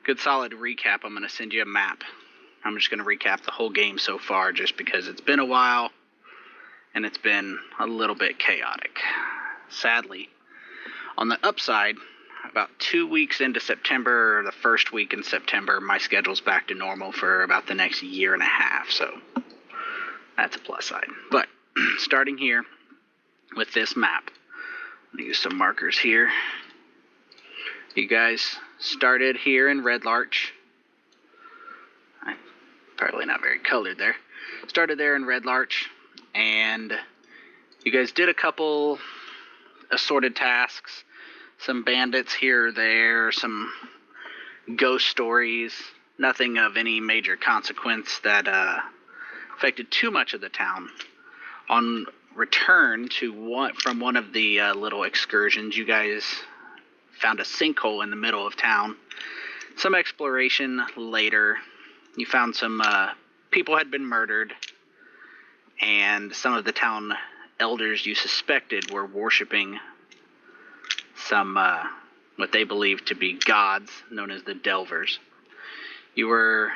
good solid recap, I'm going to send you a map. I'm just going to recap the whole game so far just because it's been a while and it's been a little bit chaotic. Sadly, on the upside, about 2 weeks into September, or the first week in September, my schedule's back to normal for about the next year and a half, so that's a plus side. But starting here with this map, I'm going to use some markers here. You guys started here in Red Larch. Probably not very colored there. Started there in Red Larch, and you guys did a couple assorted tasks, some bandits here or there, some ghost stories, nothing of any major consequence that affected too much of the town. On return to from one of the little excursions, you guys found a sinkhole in the middle of town. Some exploration later, you found some people had been murdered, and some of the town elders you suspected were worshiping some what they believed to be gods known as the Delvers. You were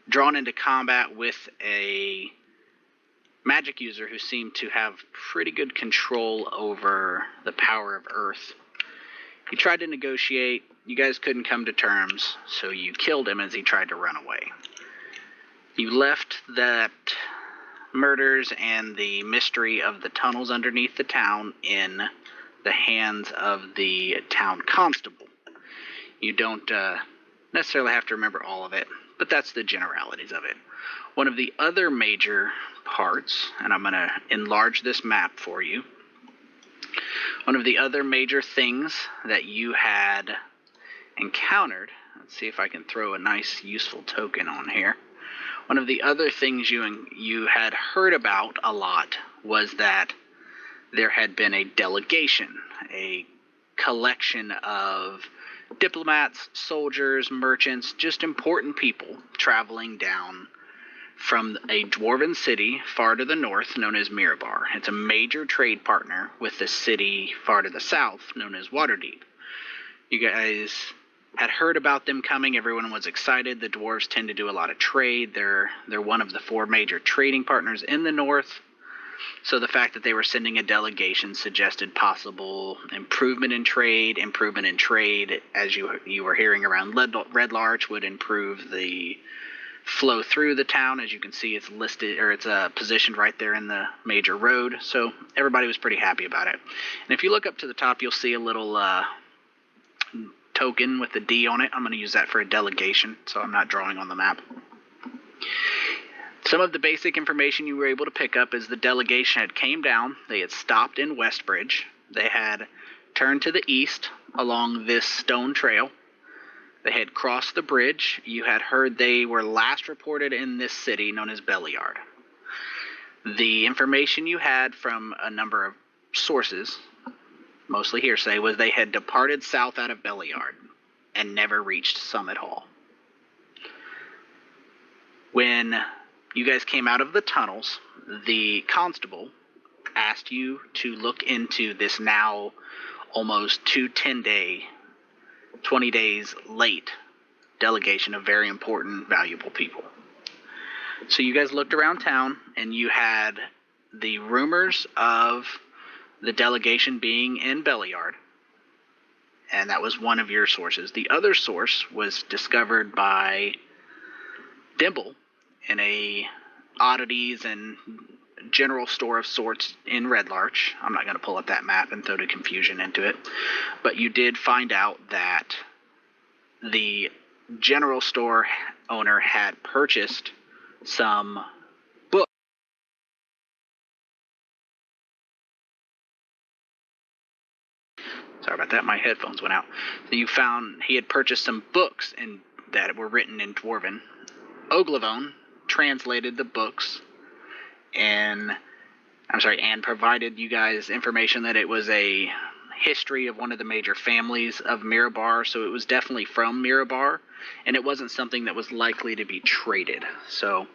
drawn into combat with a magic user who seemed to have pretty good control over the power of Earth. He tried to negotiate. You guys couldn't come to terms, so you killed him as he tried to run away. You left that murders and the mystery of the tunnels underneath the town in the hands of the town constable. You don't necessarily have to remember all of it, but that's the generalities of it. One of the other major parts, and I'm going to enlarge this map for you, one of the other major things that you had encountered, let's see if I can throw a nice useful token on here. One of the other things you had heard about a lot was that there had been a delegation, a collection of diplomats, soldiers, merchants, just important people traveling down from a dwarven city far to the north known as Mirabar. It's a major trade partner with the city far to the south known as Waterdeep. You guys had heard about them coming. Everyone was excited. The dwarves tend to do a lot of trade. They're one of the 4 major trading partners in the north. So the fact that they were sending a delegation suggested possible improvement in trade. Improvement in trade, as you were hearing around Red Larch, would improve the flow through the town. As you can see, it's listed, or it's positioned right there in the major road. So everybody was pretty happy about it. And if you look up to the top, you'll see a little token with the D on it. I'm going to use that for a delegation, so I'm not drawing on the map. Some of the basic information you were able to pick up is the delegation had came down. They had stopped in Westbridge. They had turned to the east along this stone trail. They had crossed the bridge. You had heard they were last reported in this city known as Belliard. The information you had from a number of sources, mostly hearsay, was they had departed south out of Belliard and never reached Summit Hall. When you guys came out of the tunnels, the constable asked you to look into this now almost 20 days late delegation of very important, valuable people. So you guys looked around town, and you had the rumors of the delegation being in Belliard, and that was one of your sources. The other source was discovered by Dimble in a oddities and general store of sorts in Red Larch. I'm not going to pull up that map and throw the confusion into it, but you did find out that the general store owner had purchased some books. Sorry about that, my headphones went out. So you found he had purchased some books that were written in Dwarven. Oglavone translated the books and provided you guys information that it was a history of one of the major families of Mirabar, so it was definitely from Mirabar, and it wasn't something that was likely to be traded. So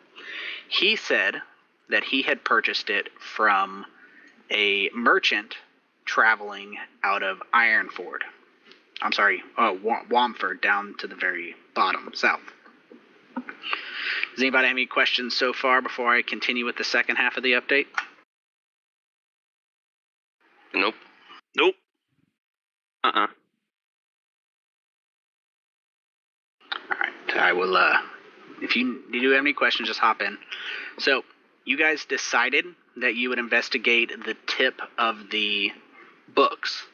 he said that he had purchased it from a merchant traveling out of Ironford. I'm sorry, Wamford down to the very bottom, south. Does anybody have any questions so far before I continue with the second half of the update? Nope. Nope. All right, I will, if you do have any questions, just hop in. So, you guys decided that you would investigate the tip of the books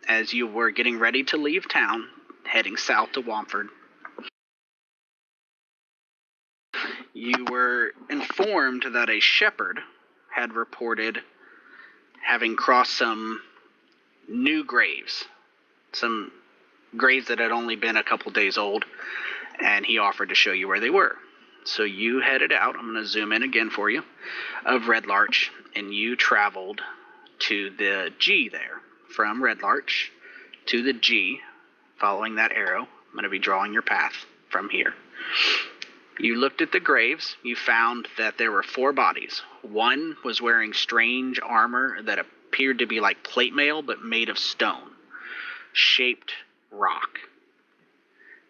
as you were getting ready to leave town, heading south to Wamford. You were informed that a shepherd had reported having crossed some new graves, some graves that had only been a couple days old, and he offered to show you where they were. So you headed out, I'm going to zoom in again for you, of Red Larch, and you traveled to the G there. From Red Larch to the G, following that arrow. I'm going to be drawing your path from here. You looked at the graves. You found that there were 4 bodies. One was wearing strange armor that appeared to be like plate mail, but made of stone, shaped rock.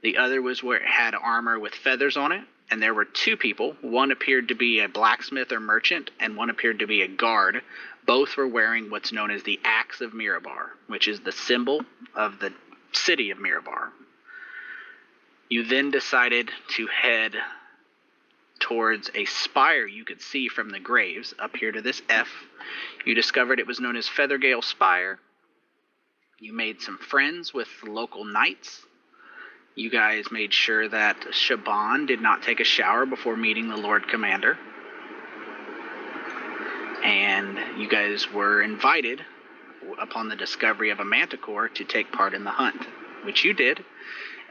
The other had armor with feathers on it, and there were 2 people. One appeared to be a blacksmith or merchant, and one appeared to be a guard. Both were wearing what's known as the Axe of Mirabar, which is the symbol of the city of Mirabar. You then decided to head towards a spire you could see from the graves up here to this F. You discovered it was known as Feathergale Spire. You made some friends with the local knights. You guys made sure that Shaban did not take a shower before meeting the Lord Commander. And you guys were invited, upon the discovery of a manticore, to take part in the hunt, which you did.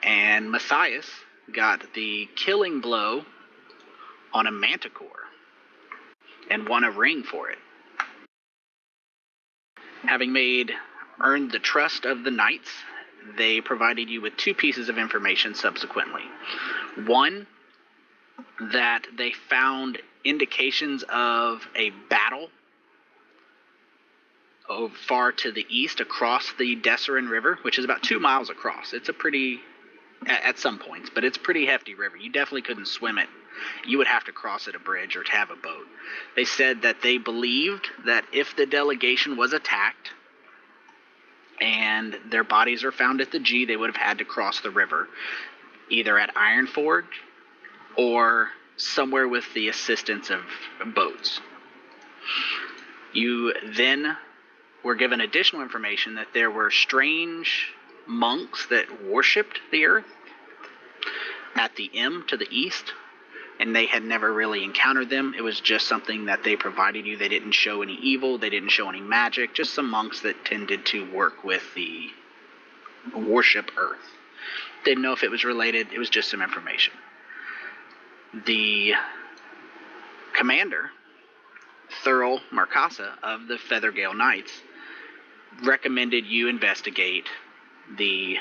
And Matthias got the killing blow on a manticore and won a ring for it. Having earned the trust of the knights, they provided you with 2 pieces of information subsequently. One, that they found indications of a battle far to the east across the Desserin River, which is about 2 miles across. It's a pretty, at some points, but it's a pretty hefty river. You definitely couldn't swim it. You would have to cross at a bridge or to have a boat. They said that they believed that if the delegation was attacked and their bodies are found at the G, they would have had to cross the river, either at Ironforge or somewhere with the assistance of boats. You then were given additional information that there were strange monks that worshipped the earth at the M to the east, and they had never really encountered them. It was just something that they provided you. They didn't show any evil, they didn't show any magic, just some monks that tended to work with the worship earth. Didn't know if it was related, it was just some information. The commander, Thurl Markasa of the Feathergale Knights, recommended you investigate the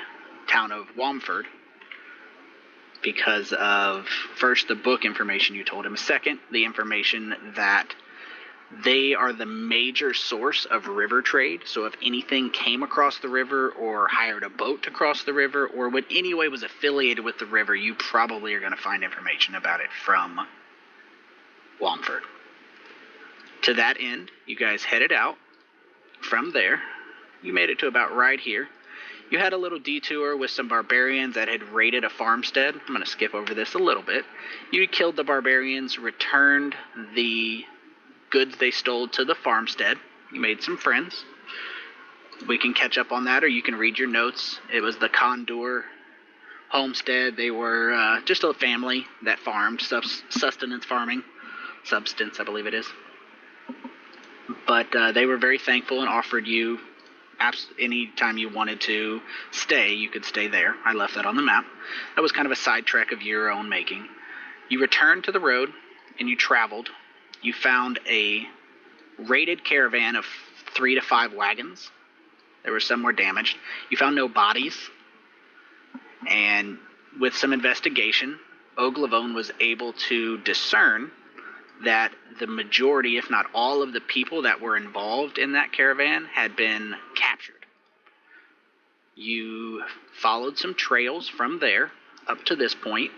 town of Wamford because of, first, the book information you told him, second, the information that they are the major source of river trade. So if anything came across the river or hired a boat to cross the river or in any way was affiliated with the river, you probably are going to find information about it from Wamford. To that end, you guys headed out. From there, you made it to about right here. You had a little detour with some barbarians that had raided a farmstead. I'm going to skip over this a little bit. You killed the barbarians, returned the goods they stole to the farmstead. You made some friends. We can catch up on that, or you can read your notes. It was the Condor homestead. They were just a family that farmed, sustenance farming. Substance, I believe it is. But they were very thankful and offered you any time you wanted to stay, you could stay there. I left that on the map. That was kind of a side trek of your own making. You returned to the road and you traveled. You found a raided caravan of 3 to 5 wagons. There were some were damaged. You found no bodies. And with some investigation, Oglavone was able to discern that the majority, if not all, of the people that were involved in that caravan had been captured. You followed some trails from there up to this point,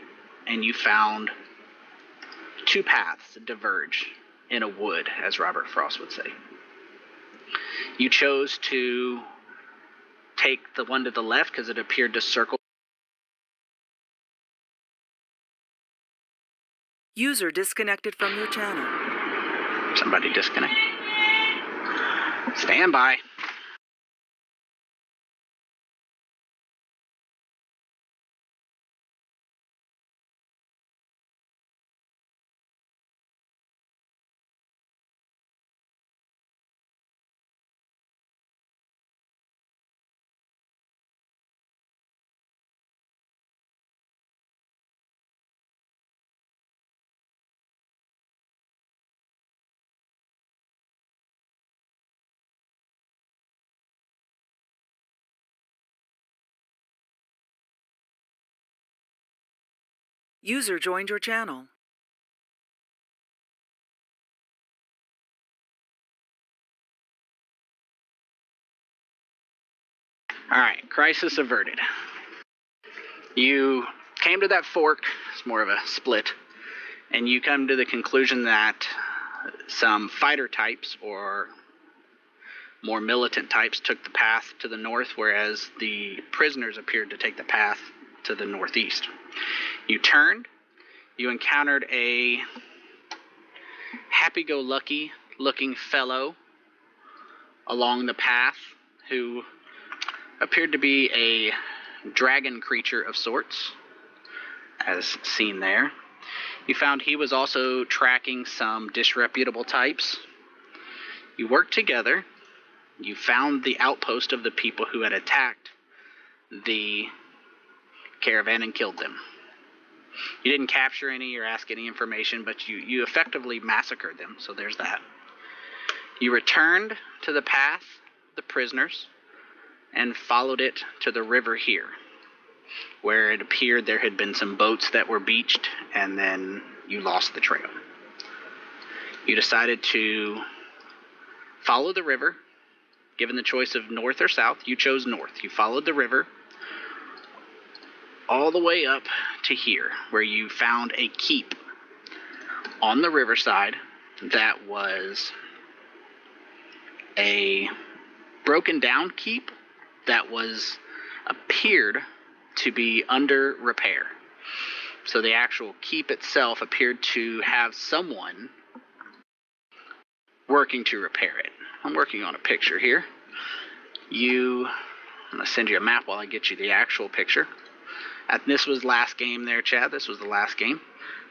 and you found two paths that diverge in a wood, as Robert Frost would say. You chose to take the one to the left because it appeared to circle. User disconnected from your channel. Somebody disconnect. Stand by. User joined your channel. All right, crisis averted. You came to that fork, it's more of a split, and you come to the conclusion that some fighter types or more militant types took the path to the north, whereas the prisoners appeared to take the path to the northeast. You turned, you encountered a happy-go-lucky looking fellow along the path who appeared to be a dragon creature of sorts, as seen there. You found he was also tracking some disreputable types. You worked together. You found the outpost of the people who had attacked the caravan and killed them. You didn't capture any or ask any information, but you effectively massacred them, so there's that. You returned to the path, the prisoners, and followed it to the river here, where it appeared there had been some boats that were beached, and then you lost the trail. You decided to follow the river. Given the choice of north or south, you chose north. You followed the river all the way up to here, where you found a keep on the riverside that was a broken down keep that appeared to be under repair. So the actual keep itself appeared to have someone working to repair it. I'm working on a picture here. I'm going to send you a map while I get you the actual picture. This was last game there, Chad. This was the last game.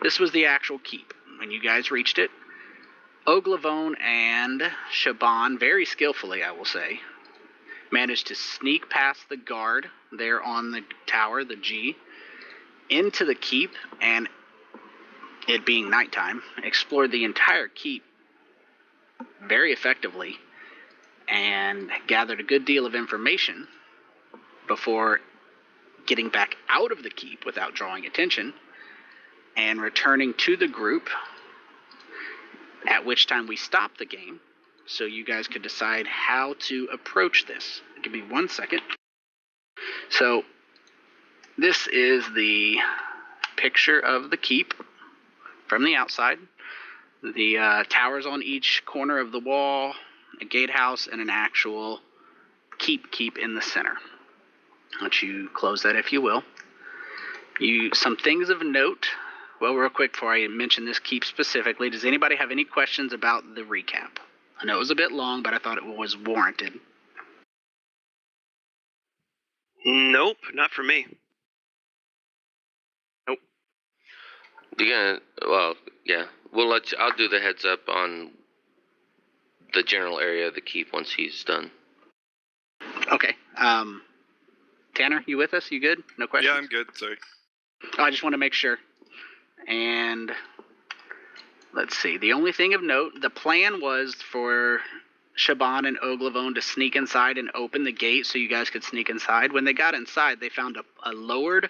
This was the actual keep when you guys reached it. Oglavone and Shaban, very skillfully, I will say, managed to sneak past the guard there on the tower, the G, into the keep, and it being nighttime, explored the entire keep very effectively and gathered a good deal of information before getting back out of the keep without drawing attention and returning to the group, at which time we stopped the game so you guys could decide how to approach this. Give me 1 second. So this is the picture of the keep from the outside. The towers on each corner of the wall, a gatehouse, and an actual keep in the center. I'll let you close that if you will. Some things of note. Well, real quick before I mention this keep specifically, does anybody have any questions about the recap? I know it was a bit long, but I thought it was warranted. Nope, not for me. Nope. Well, yeah. I'll do the heads up on the general area of the keep once he's done. Okay. Tanner, you with us? You good? No questions? Yeah, I'm good. Sorry. Oh, I just want to make sure. And let's see. The only thing of note, the plan was for Shaban and Oglavone to sneak inside and open the gate so you guys could sneak inside. When they got inside, they found a lowered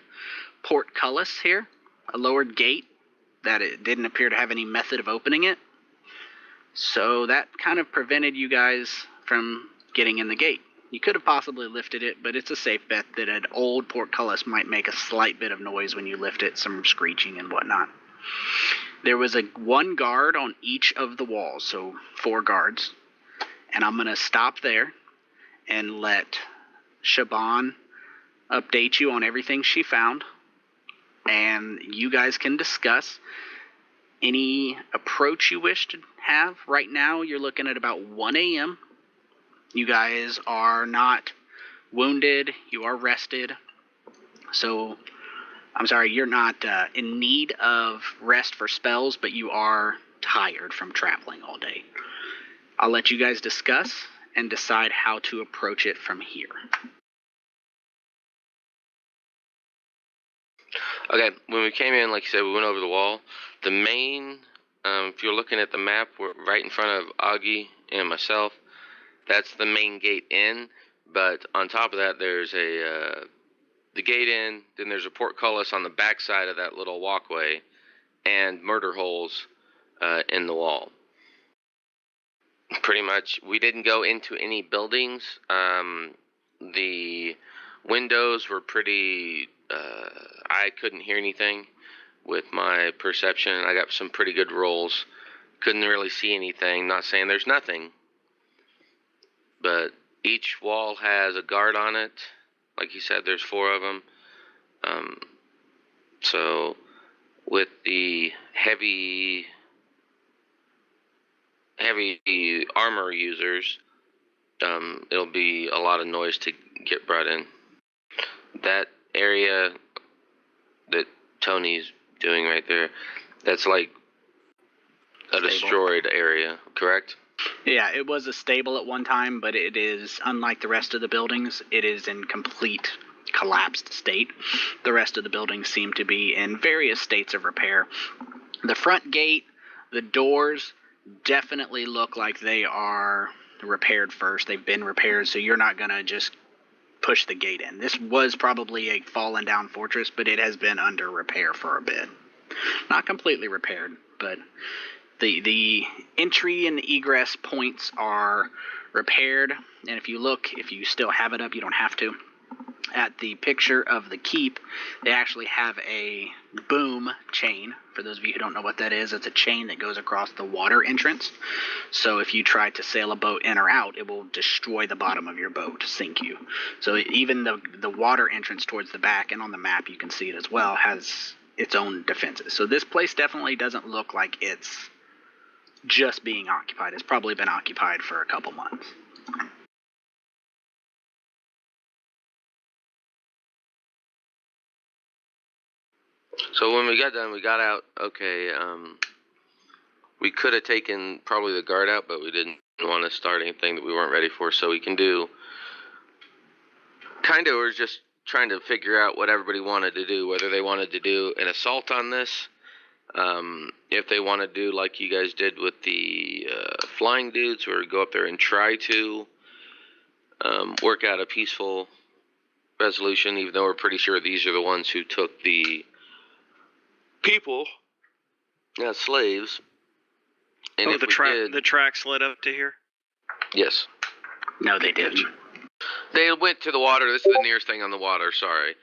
portcullis here, a lowered gate that it didn't appear to have any method of opening it. So that kind of prevented you guys from getting in the gate. You could have possibly lifted it, but it's a safe bet that an old portcullis might make a slight bit of noise when you lift it, some screeching and whatnot. There was one guard on each of the walls, so 4 guards. And I'm going to stop there and let Shaban update you on everything she found. And you guys can discuss any approach you wish to have. Right now, you're looking at about 1 a.m. You guys are not wounded. You are rested. So, I'm sorry, you're not in need of rest for spells, but you are tired from traveling all day. I'll let you guys discuss and decide how to approach it from here. Okay, when we came in, like you said, we went over the wall. The main, if you're looking at the map, we're right in front of Augie and myself. That's the main gate in, but on top of that, there's the gate in, then there's a portcullis on the back side of that little walkway, and murder holes in the wall. Pretty much, we didn't go into any buildings. The windows were pretty... I couldn't hear anything with my perception. I got some pretty good rolls. Couldn't really see anything. Not saying there's nothing. But each wall has a guard on it. Like you said, there's 4 of them. So with the heavy armor users, it'll be a lot of noise to get brought in. That area that Tony's doing right there, that's like a destroyed area, correct? Yeah, it was a stable at one time, but it is, unlike the rest of the buildings, it is in complete collapsed state. The rest of the buildings seem to be in various states of repair. The front gate, the doors definitely look like they are repaired first. They've been repaired, so you're not going to just push the gate in. This was probably a fallen down fortress, but it has been under repair for a bit. Not completely repaired, but the entry and egress points are repaired. And if you still have it up, you don't have to. At the picture of the keep, they actually have a boom chain. For those of you who don't know what that is, it's a chain that goes across the water entrance. So if you try to sail a boat in or out, it will destroy the bottom of your boat, sink you. So even the water entrance towards the back, and on the map you can see it as well, has its own defenses. So this place definitely doesn't look like it's just being occupied. It's probably been occupied for a couple months. So when we got done, we got out. Okay, we could have taken probably the guard out, but we didn't want to start anything that we weren't ready for. So we can do kind of, we're just trying to figure out what everybody wanted to do, whether they wanted to do an assault on this, if they want to do like you guys did with the flying dudes, or go up there and try to work out a peaceful resolution, even though we're pretty sure these are the ones who took the people, slaves. And if the tracks led up to here? Yes. No, they didn't. They went to the water. This is the nearest thing on the water. Sorry.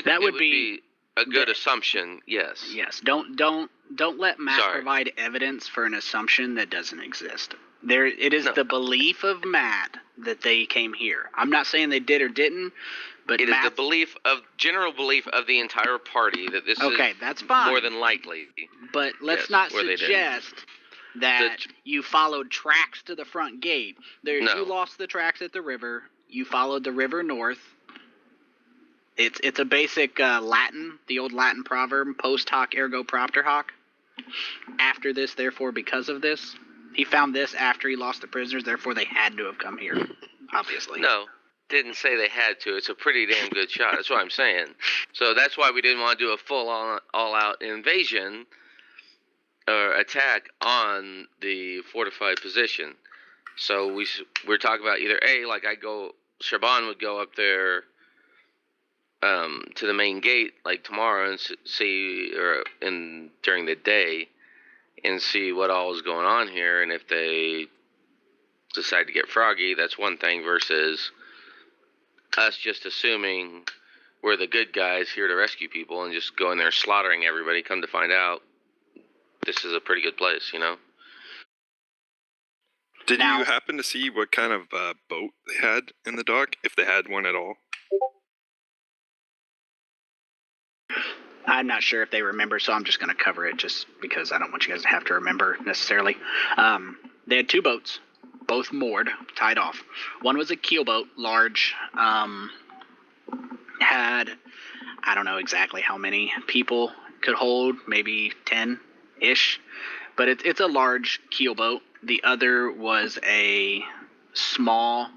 That would be a good assumption. Yes. Yes. Don't let Matt provide evidence for an assumption that doesn't exist. It is the belief of Matt that they came here. I'm not saying they did or didn't, but it is the general belief of the entire party that this is that's fine. More than likely. But let's not suggest that you followed tracks to the front gate. You lost the tracks at the river. You followed the river north. It's a basic Latin, the old Latin proverb, post hoc ergo propter hoc. After this, therefore, because of this. He found this after he lost the prisoners, therefore they had to have come here, obviously. No, didn't say they had to. It's a pretty damn good shot. That's what I'm saying. So that's why we didn't want to do a full all-out invasion or attack on the fortified position. So we're talking about either Shaban would go up there to the main gate like tomorrow and see, during the day, and see what all is going on here, and if they decide to get froggy, that's one thing, versus us just assuming we're the good guys here to rescue people and just going there slaughtering everybody. Come to find out, this is a pretty good place, you know? Did Now- you happen to see what kind of boat they had in the dock, if they had one at all? I'm not sure if they remember, so I'm just going to cover it just because I don't want you guys to have to remember necessarily. They had 2 boats, both moored, tied off. One was a keelboat, large, had, I don't know exactly how many people could hold, maybe 10-ish, but it's a large keelboat. The other was a small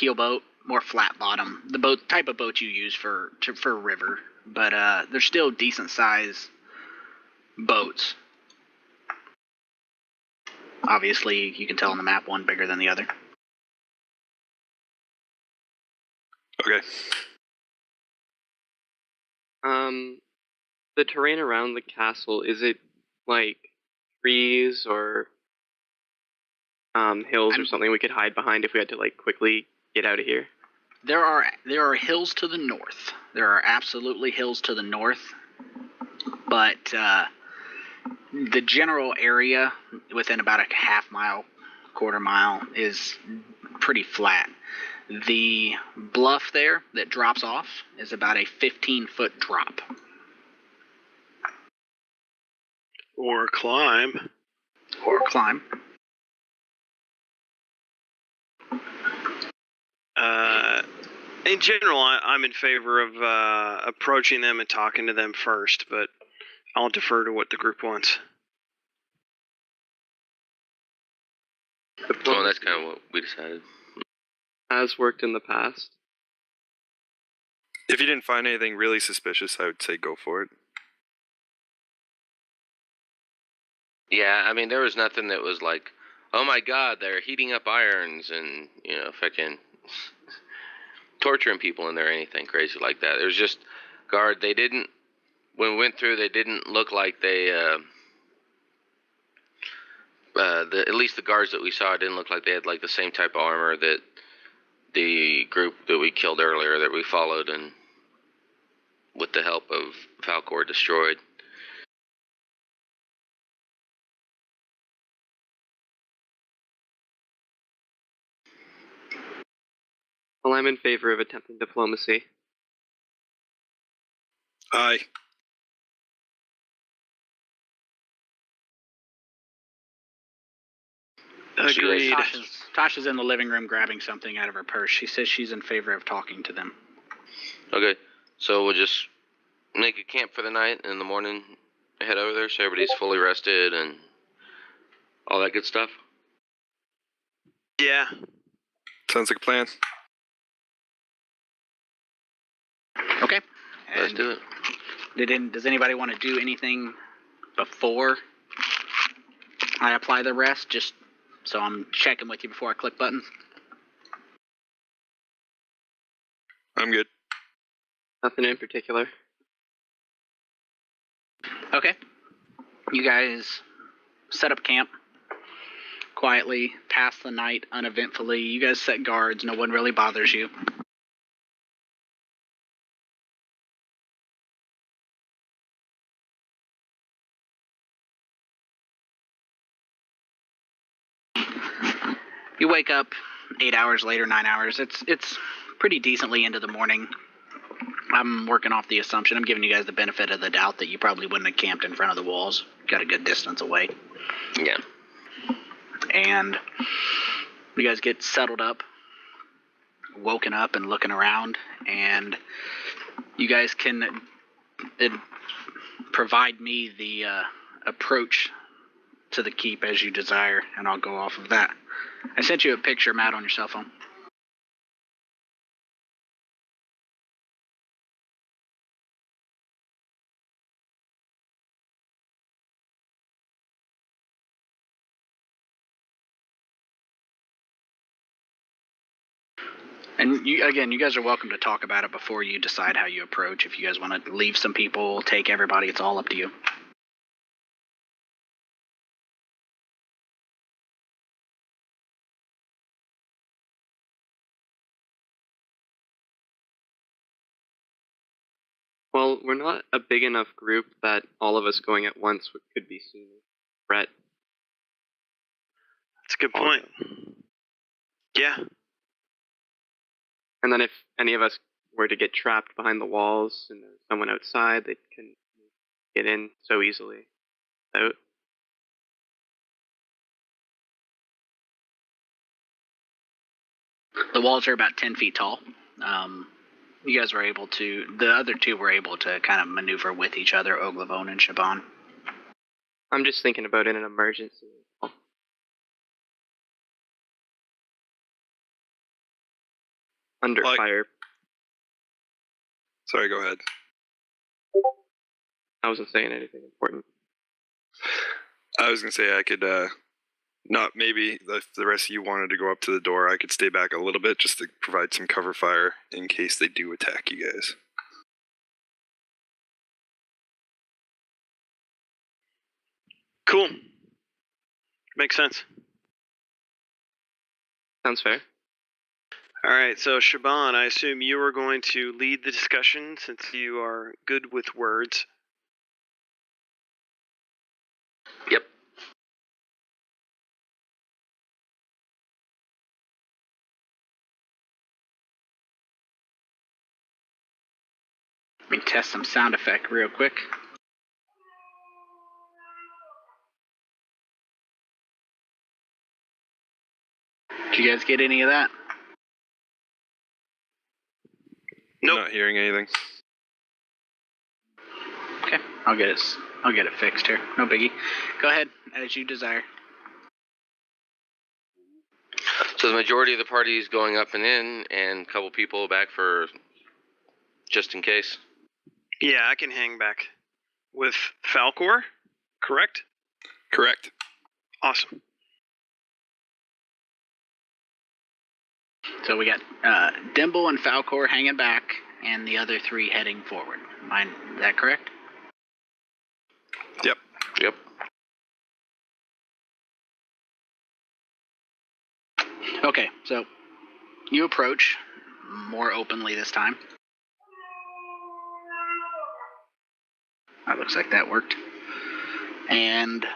keelboat, more flat bottom, the boat type of boat you use for river, but they're still decent size boats. Obviously, you can tell on the map one bigger than the other. Okay. The terrain around the castle, is it like trees or hills or something we could hide behind if we had to like quickly get out of here? There are hills to the north. There are absolutely hills to the north, but the general area within about a half mile, quarter mile is pretty flat. The bluff there that drops off is about a 15-foot drop. Or climb. Or climb. In general, I'm in favor of approaching them and talking to them first, but I'll defer to what the group wants. Well, that's kind of what we decided. Has worked in the past. If you didn't find anything really suspicious, I would say go for it. Yeah, I mean, there was nothing that was like, oh my god, they're heating up irons and, you know, fucking torturing people in there or anything crazy like that. It was just, guard, they didn't, when we went through, they didn't look like they, at least the guards that we saw didn't look like they had like the same type of armor that the group that we killed earlier that we followed and with the help of Falcor destroyed. Well, I'm in favor of attempting diplomacy. Aye. Agreed. Tasha's in the living room grabbing something out of her purse. She says she's in favor of talking to them. Okay, so we'll just make a camp for the night, and in the morning head over there so everybody's fully rested and all that good stuff. Yeah. Sounds like a plan. Okay. Let's And do it. Does anybody want to do anything before I apply the rest? Just so I'm checking with you before I click buttons. I'm good. Nothing in particular. Okay. You guys set up camp quietly, pass the night uneventfully. You guys set guards. No one really bothers you. You wake up 8 hours later, 9 hours. It's pretty decently into the morning. I'm working off the assumption. I'm giving you guys the benefit of the doubt that you probably wouldn't have camped in front of the walls. Got a good distance away. Yeah. And you guys get settled up, woken up and looking around, and you guys can provide me the approach to the keep as you desire, and I'll go off of that. I sent you a picture, Matt, on your cell phone. And you guys are welcome to talk about it before you decide how you approach. If you guys want to leave some people, take everybody, it's all up to you. Well, we're not a big enough group that all of us going at once could be seen as a threat. That's a good point. Yeah. And then if any of us were to get trapped behind the walls and there's someone outside, they can get in so easily. Out. The walls are about 10 feet tall. You guys were able to, the other two were able to kind of maneuver with each other, Oglavone and Shaban. I'm just thinking about in an emergency. Under Like- fire. Sorry, go ahead. I wasn't saying anything important. I was gonna say I could not maybe if the rest of you wanted to go up to the door, I could stay back a little bit just to provide some cover fire in case they do attack you guys. Cool. Makes sense. Sounds fair. All right, so Shaban, I assume you are going to lead the discussion since you are good with words. Yep. Let me test some sound effect real quick. Did you guys get any of that? Nope. Not hearing anything. Okay, I'll get it fixed here. No biggie. Go ahead, as you desire. So the majority of the party is going up and in, and a couple people back for just in case. Yeah, I can hang back with Falcor, correct? Correct. Awesome. So we got Dimble and Falcor hanging back, and the other three heading forward. Is that correct? Yep. Yep. Okay, so you approach more openly this time. That looks like that worked. And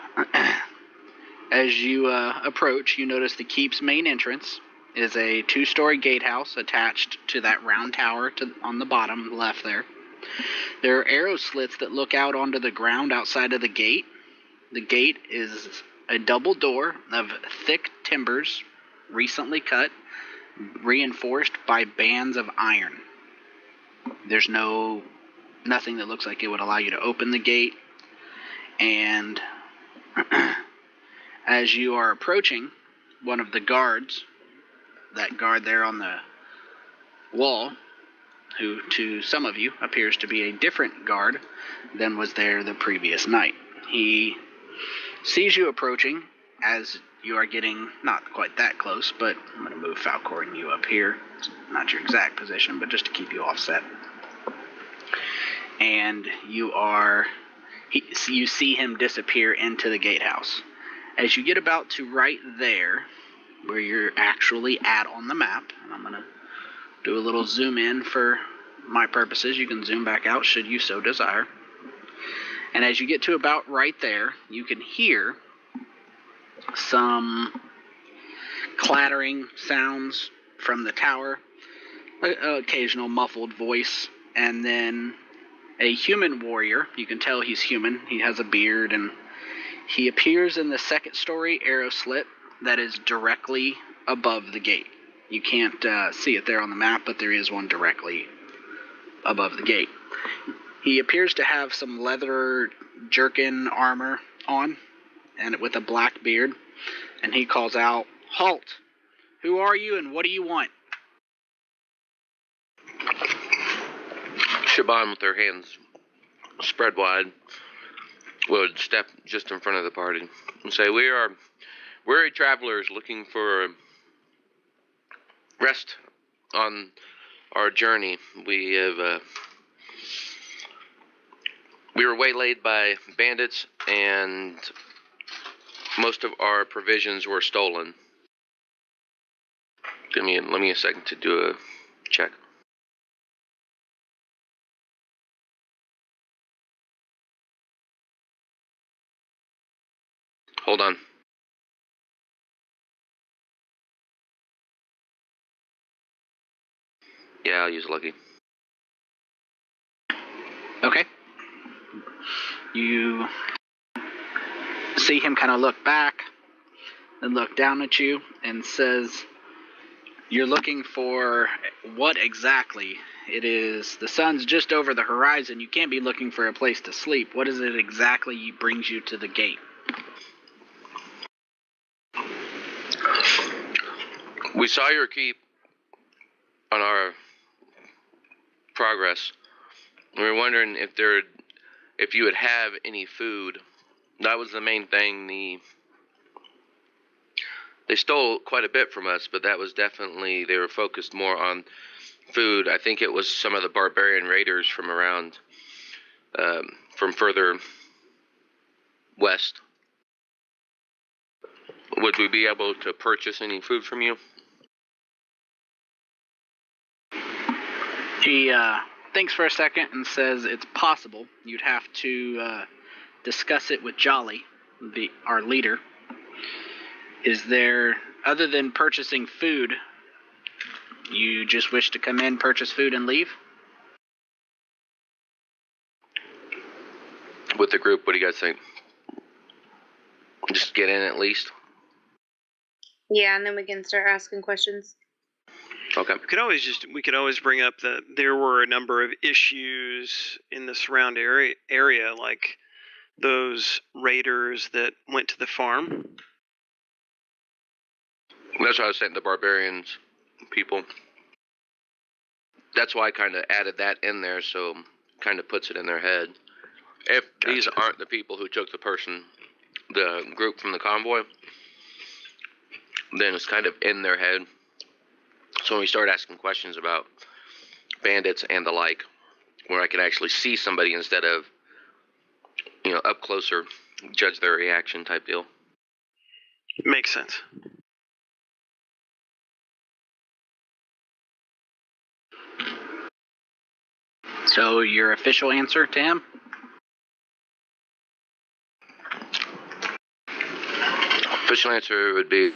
as you approach, you notice the keep's main entrance is a 2-story gatehouse attached to that round tower on the bottom left there. There are arrow slits that look out onto the ground outside of the gate. The gate is a double door of thick timbers, recently cut, reinforced by bands of iron. There's nothing that looks like it would allow you to open the gate. And as you are approaching, one of the guards, that guard there on the wall, who to some of you appears to be a different guard than was there the previous night. He sees you approaching as you are getting not quite that close, but I'm going to move Falcor and you up here. It's not your exact position, but just to keep you offset. And you see him disappear into the gatehouse. As you get about to right there, where you're actually at on the map, and I'm going to do a little zoom in for my purposes. You can zoom back out should you so desire. And as you get to about right there, you can hear some clattering sounds from the tower, an occasional muffled voice, and then a human warrior. You can tell he's human. He has a beard, and he appears in the 2nd-story arrow slit that is directly above the gate. You can't see it there on the map, but there is one directly above the gate. He appears to have some leather jerkin armor on, and with a black beard, and he calls out, "Halt! Who are you and what do you want?" Shaban, with her hands spread wide, would step just in front of the party and say, "We're weary travelers looking for rest on our journey. We were waylaid by bandits, and most of our provisions were stolen." Let me a second to do a check. Hold on. Yeah, I'll use lucky. Okay. You see him kind of look back and look down at you and says, "You're looking for what exactly? It is, the sun's just over the horizon. You can't be looking for a place to sleep. What is it exactly brings you to the gate?" We saw your keep on our progress. We were wondering if you would have any food. That was the main thing. They stole quite a bit from us, but that was definitely, they were focused more on food. I think it was some of the barbarian raiders from around, from further west. Would we be able to purchase any food from you? He thinks for a second and says it's possible. You'd have to discuss it with Jolly, our leader. Is there, other than purchasing food, you just wish to come in, purchase food, and leave? With the group, what do you guys think? Just get in at least? Yeah, and then we can start asking questions. Okay. We could always bring up that there were a number of issues in the surround area, like those raiders that went to the farm. That's why I was saying the barbarians people. That's why I kind of added that in there, so kind of puts it in their head. If these aren't the people who took the group from the convoy, then it's kind of in their head. So when we start asking questions about bandits and the like, where I could actually see somebody instead of, up closer, judge their reaction type deal. Makes sense. So your official answer to him? Official answer would be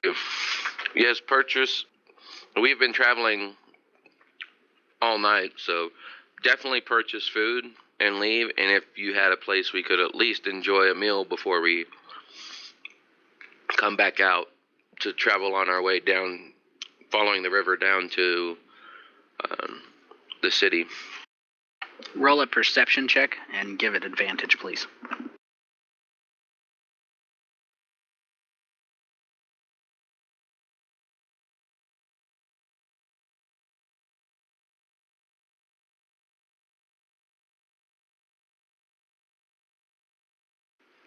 yes, purchase. We've been traveling all night, so definitely purchase food and leave. And if you had a place we could at least enjoy a meal before we come back out to travel on our way down, following the river down to the city. Roll a perception check and give it advantage, please.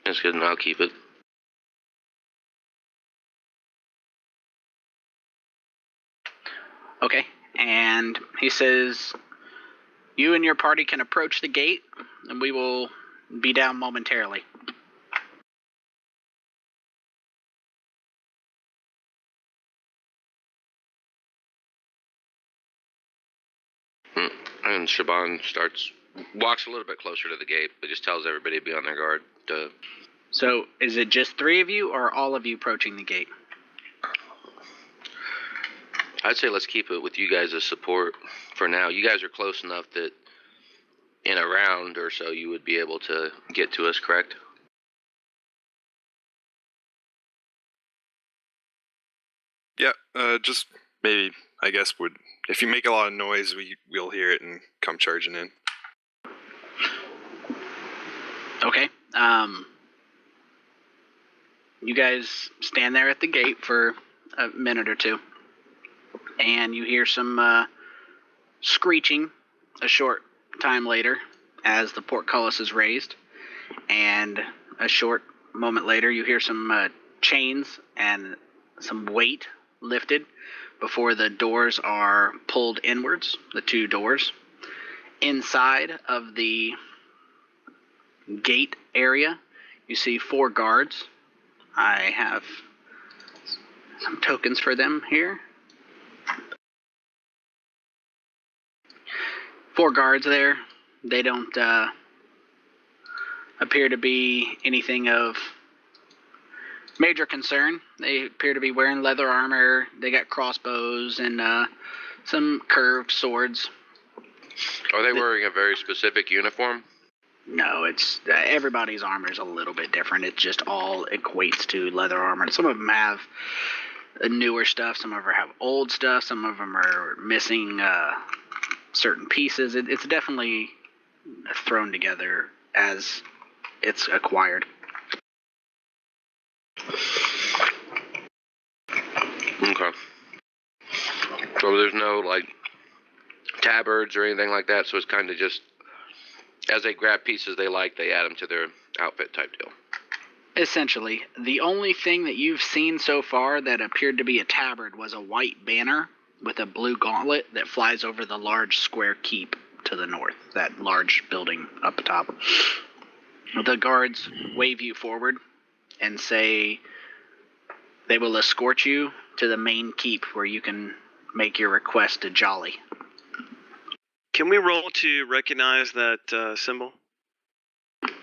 That's good, and I'll keep it. Okay, and he says, you and your party can approach the gate, and we will be down momentarily. And Shaban walks a little bit closer to the gate, but just tells everybody to be on their guard. So, is it just 3 of you, or all of you approaching the gate? I'd say let's keep it with you guys as support for now. You guys are close enough that in a round or so you would be able to get to us, correct? Yeah, just maybe, I guess, if you make a lot of noise, we'll hear it and come charging in. Okay. You guys stand there at the gate for a minute or two, and you hear some screeching a short time later as the portcullis is raised, and a short moment later you hear some chains and some weight lifted before the doors are pulled inwards, the 2 doors. Inside of the gate area, you see 4 guards. I have some tokens for them here. 4 guards there. They don't appear to be anything of major concern. They appear to be wearing leather armor. They got crossbows and some curved swords. Are they wearing a very specific uniform? No, it's everybody's armor is a little bit different. It just all equates to leather armor. Some of them have newer stuff. Some of them have old stuff. Some of them are missing certain pieces. It's definitely thrown together as it's acquired. Okay. So there's no, like, tabards or anything like that, so it's kind of just, as they grab pieces they like, they add them to their outfit type deal. Essentially, the only thing that you've seen so far that appeared to be a tabard was a white banner with a blue gauntlet that flies over the large square keep to the north, that large building up top. The guards wave you forward and say they will escort you to the main keep where you can make your request to Jolly. Can we roll to recognize that symbol?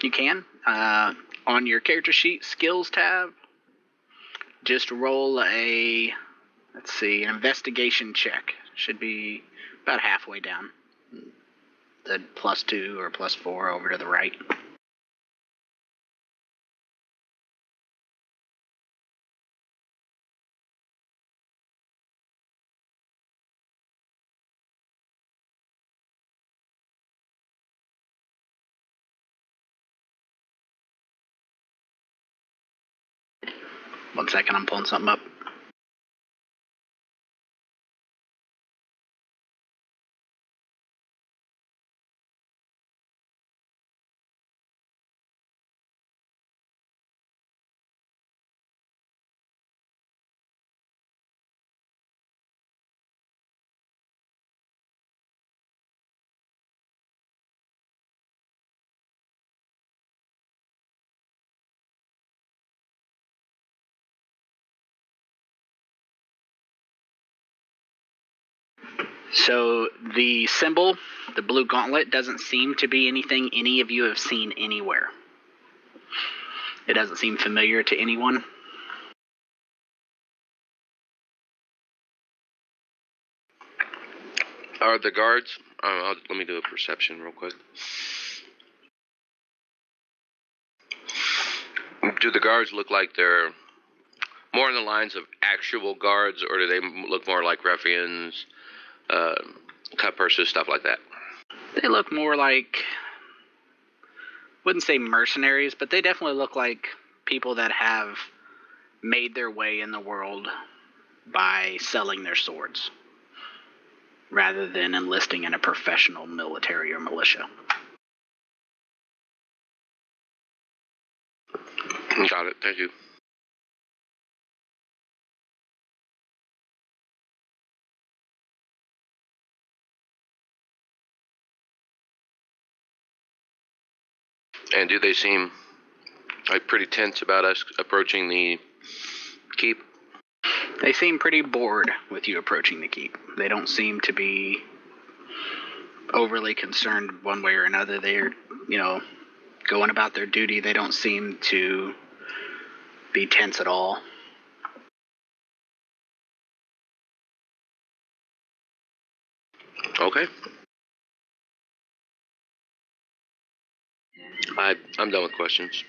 You can. On your character sheet, skills tab, just roll a, let's see, an investigation check. Should be about halfway down. The +2 or +4 over to the right. One second, I'm pulling something up. So the symbol, the blue gauntlet, doesn't seem to be anything any of you have seen anywhere. It doesn't seem familiar to anyone. Are the guards, let me do a perception real quick. Do the guards look like they're more in the lines of actual guards, or do they look more like ruffians, cut purses, stuff like that? They look more like, wouldn't say mercenaries, but they definitely look like people that have made their way in the world by selling their swords, rather than enlisting in a professional military or militia. Got it, thank you. And do they seem like pretty tense about us approaching the keep? They seem pretty bored with you approaching the keep. They don't seem to be overly concerned one way or another. They're, going about their duty. They don't seem to be tense at all. Okay. I'm done with questions.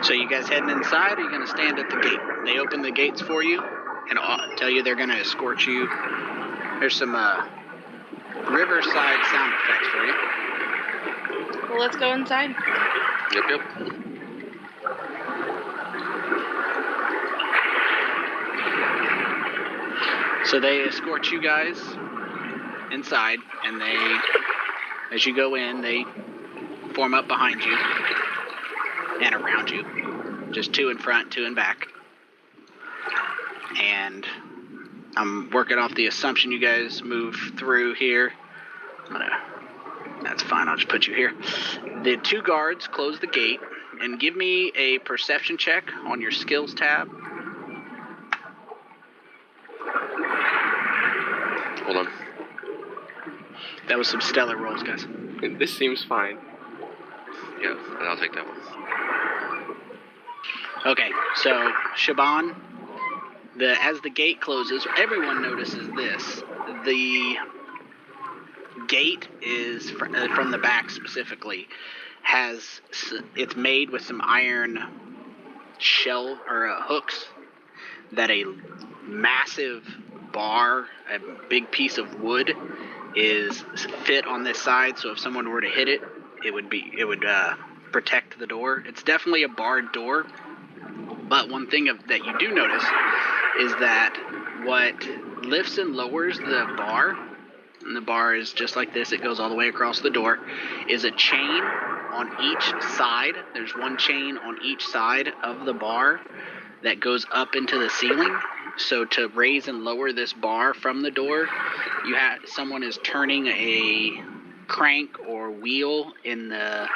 So you guys heading inside, or are you going to stand at the gate? They open the gates for you and tell you they're going to escort you. There's some Riverside sound effects for you. Well, let's go inside. Yep. So they escort you guys inside, and they, as you go in, they form up behind you and around you. Just two in front, two in back. And I'm working off the assumption you guys move through here. I'm gonna That's fine. I'll just put you here. The 2 guards close the gate and give me a perception check on your skills tab. Hold on. That was some stellar rolls, guys. This seems fine. Yeah, and I'll take that one. Okay, so Shaban, as the gate closes, everyone notices this. The gate is from the back specifically it's made with some iron shell or hooks that a massive bar, a big piece of wood, is fit on this side. So if someone were to hit it, it would protect the door. It's definitely a barred door. But one thing that you do notice is that what lifts and lowers the bar, and the bar is just like this, it goes all the way across the door, is a chain on each side. There's one chain on each side of the bar that goes up into the ceiling. So to raise and lower this bar from the door, someone is turning a crank or wheel in the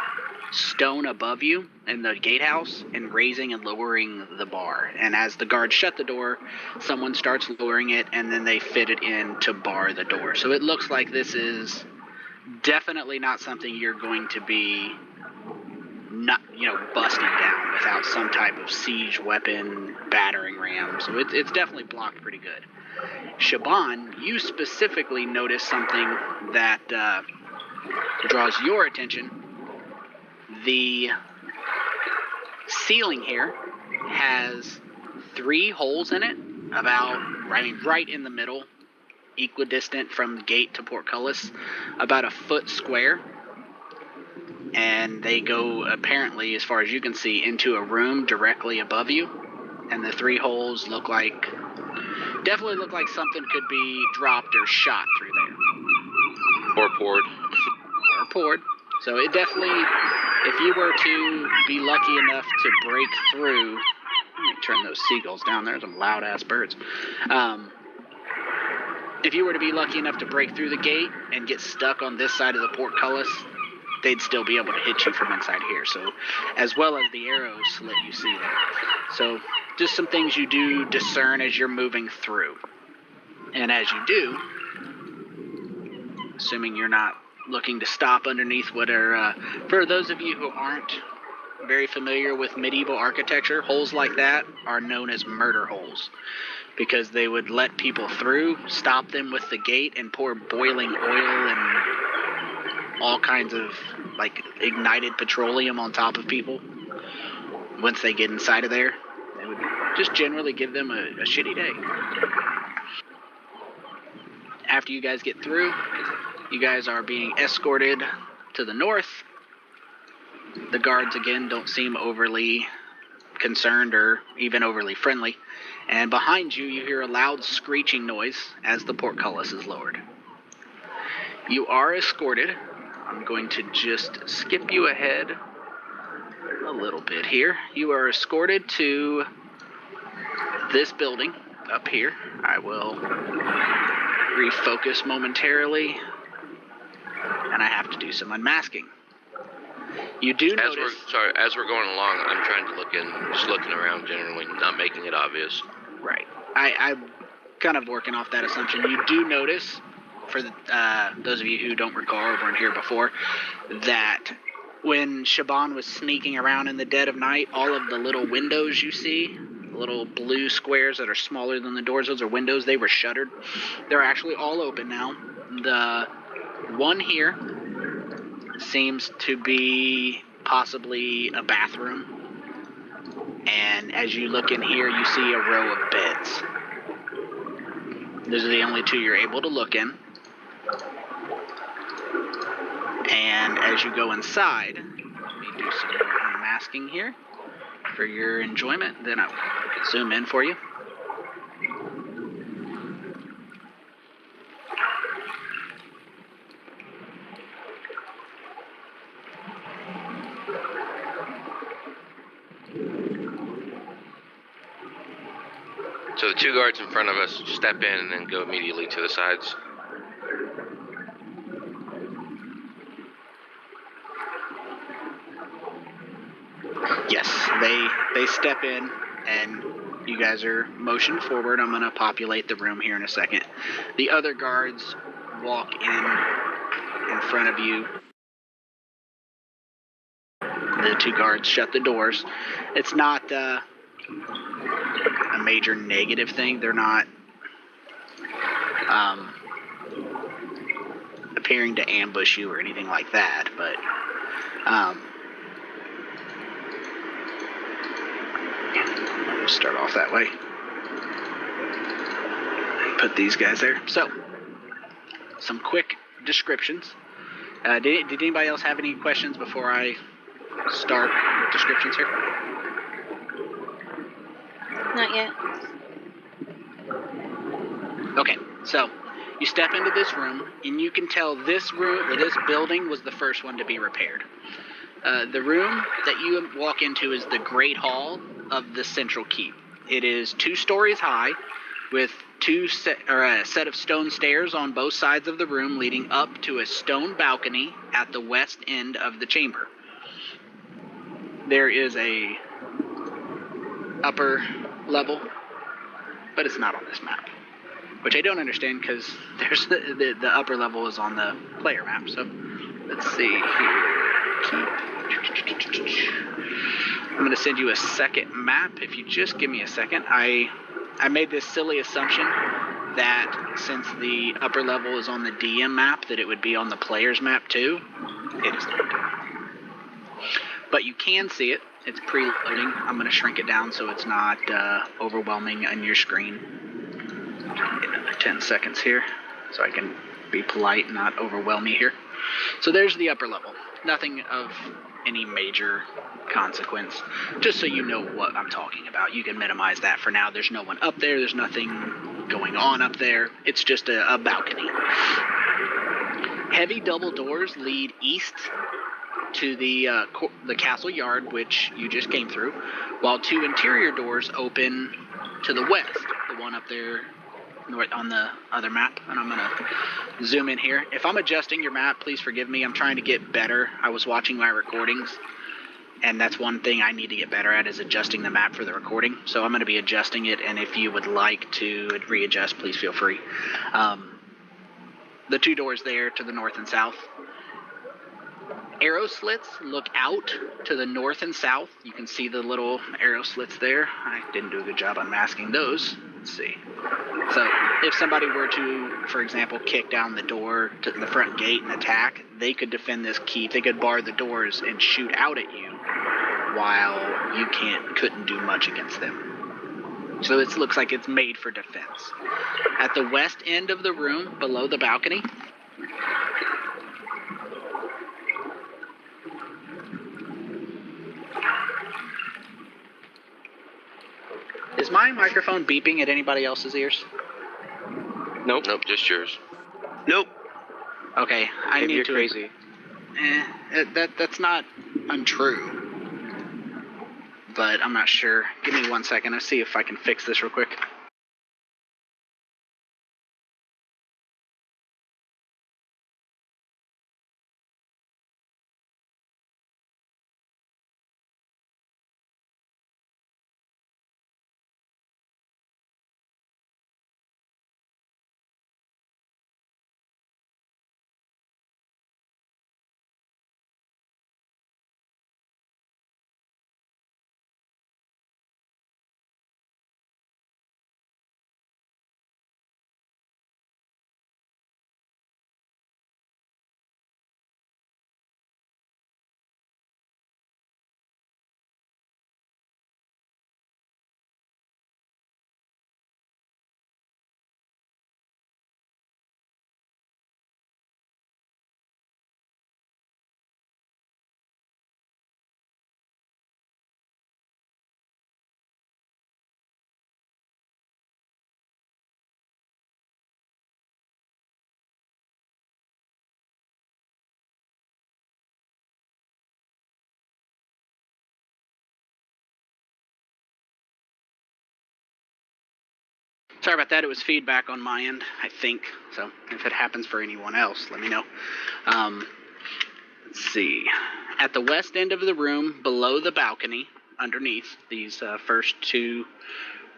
stone above you in the gatehouse and raising and lowering the bar. And as the guards shut the door, someone starts lowering it, and then they fit it in to bar the door. So it looks like this is definitely not something you're going to be busting down without some type of siege weapon, battering ram. So it's definitely blocked pretty good. Shaban, you specifically notice something that draws your attention. The ceiling here has 3 holes in it, right in the middle, equidistant from the gate to portcullis, about a foot square. And they go, apparently, as far as you can see, into a room directly above you. And the 3 holes definitely look like something could be dropped or shot through there. Or poured. Or poured. So it definitely, if you were to be lucky enough to break through, let me turn those seagulls down, there's some loud ass birds. If you were to be lucky enough to break through the gate and get stuck on this side of the portcullis, they'd still be able to hit you from inside here. So, as well as the arrow slit you see there. So, just some things you do discern as you're moving through. And as you do, assuming you're not looking to stop underneath what are, for those of you who aren't very familiar with medieval architecture, holes like that are known as murder holes, because they would let people through, stop them with the gate, and pour boiling oil and all kinds of ignited petroleum on top of people. Once they get inside of there, they would just generally give them a shitty day. After you guys get through, you guys are being escorted to the north. The guards, again, don't seem overly concerned or even overly friendly. And behind you, you hear a loud screeching noise as the portcullis is lowered. You are escorted. I'm going to just skip you ahead a little bit here. You are escorted to this building up here. I will refocus momentarily, and I have to do some unmasking. You do notice... As we're going along, I'm trying to just looking around generally, not making it obvious. Right. I'm kind of working off that assumption. You do notice, for those of you who don't recall or weren't here before, that when Shaban was sneaking around in the dead of night, all of the little windows you see, little blue squares that are smaller than the doors, those are windows, they were shuttered. They're actually all open now. The one here seems to be possibly a bathroom. And as you look in here, you see a row of beds. Those are the only 2 you're able to look in. And as you go inside, let me do some more unmasking here for your enjoyment. Then I'll zoom in for you. So the 2 guards in front of us step in and then go immediately to the sides. Yes, they step in, and you guys are motioned forward. I'm going to populate the room here in a second. The other guards walk in front of you. The two guards shut the doors. It's not a major negative thing. They're not appearing to ambush you or anything like that, but we'll start off that way. Put these guys there. So, some quick descriptions. Did anybody else have any questions before I start descriptions here? Not yet. Okay, so you step into this room, and you can tell this room, or this building, was the first one to be repaired. The room that you walk into is the Great Hall of the Central Keep. It is 2 stories high, with a set of stone stairs on both sides of the room, leading up to a stone balcony at the west end of the chamber. There is a upper level, but it's not on this map, which I don't understand because there's the upper level is on the player map. So let's see here. I'm going to send you a second map. If you just give me a second. I made this silly assumption that since the upper level is on the DM map, that it would be on the player's map too. It is not. But you can see it. It's preloading. I'm going to shrink it down so it's not overwhelming on your screen. Another 10 seconds here so I can be polite and not overwhelm you here. So there's the upper level. Nothing of any major consequence. Just so you know what I'm talking about. You can minimize that for now. There's no one up there. There's nothing going on up there. It's just a balcony. Heavy double doors lead east to the castle yard, which you just came through, while 2 interior doors open to the west. The one up there on the other map, and I'm gonna zoom in here. If I'm adjusting your map, please forgive me. I'm trying to get better. I was watching my recordings, and that's one thing I need to get better at, is adjusting the map for the recording. So I'm going to be adjusting it, and if you would like to readjust, please feel free. The 2 doors there to the north and south. Arrow slits look out to the north and south. You can see the little arrow slits there. I didn't do a good job unmasking those. Let's see. So if somebody were to, for example, kick down the door to the front gate and attack, they could defend this keep. They could bar the doors and shoot out at you while you couldn't do much against them. So it looks like it's made for defense. At the west end of the room, below the balcony, is my microphone beeping at anybody else's ears? Nope. Nope, just yours. Nope. Okay, I Maybe need you're to. crazy. That's not untrue. But I'm not sure. Give me 1 second. I'll see if I can fix this real quick. Sorry about that. It was feedback on my end, I think. So if it happens for anyone else, let me know. Let's see. At the west end of the room, below the balcony, underneath these first two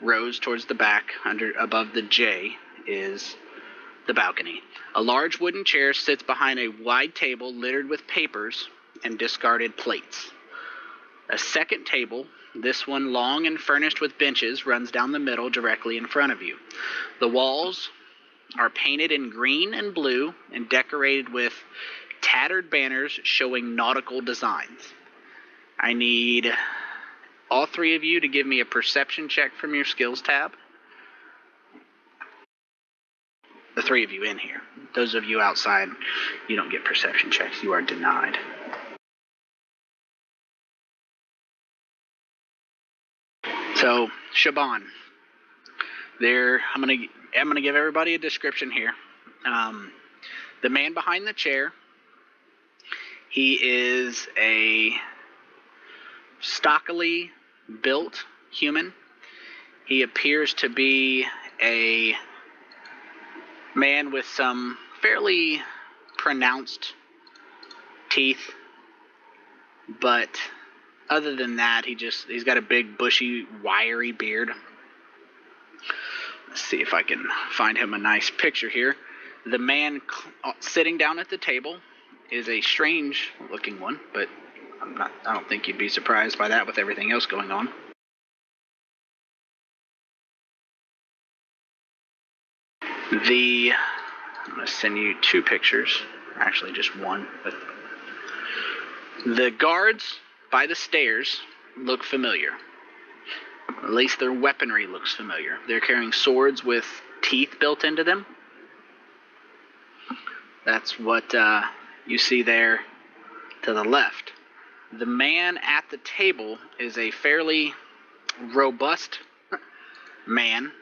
rows towards the back, above the J, is the balcony. A large wooden chair sits behind a wide table littered with papers and discarded plates. A second table, this one long and furnished with benches, runs down the middle directly in front of you. The walls are painted in green and blue and decorated with tattered banners showing nautical designs. I need all three of you to give me a perception check from your skills tab. The three of you in here. Those of you outside, you don't get perception checks. You are denied. So, Shaban, I'm gonna give everybody a description here. The man behind the chair, he is a stockily built human. He appears to be a man with some fairly pronounced teeth, but other than that, he's got a big, bushy, wiry beard. Let's see if I can find him a nice picture here. The man sitting down at the table is a strange-looking one, but I don't think you'd be surprised by that with everything else going on. I'm going to send you two pictures. Actually, just one. But the guards by the stairs look familiar. At least their weaponry looks familiar. They're carrying swords with teeth built into them. That's what you see there to the left. The man at the table is a fairly robust man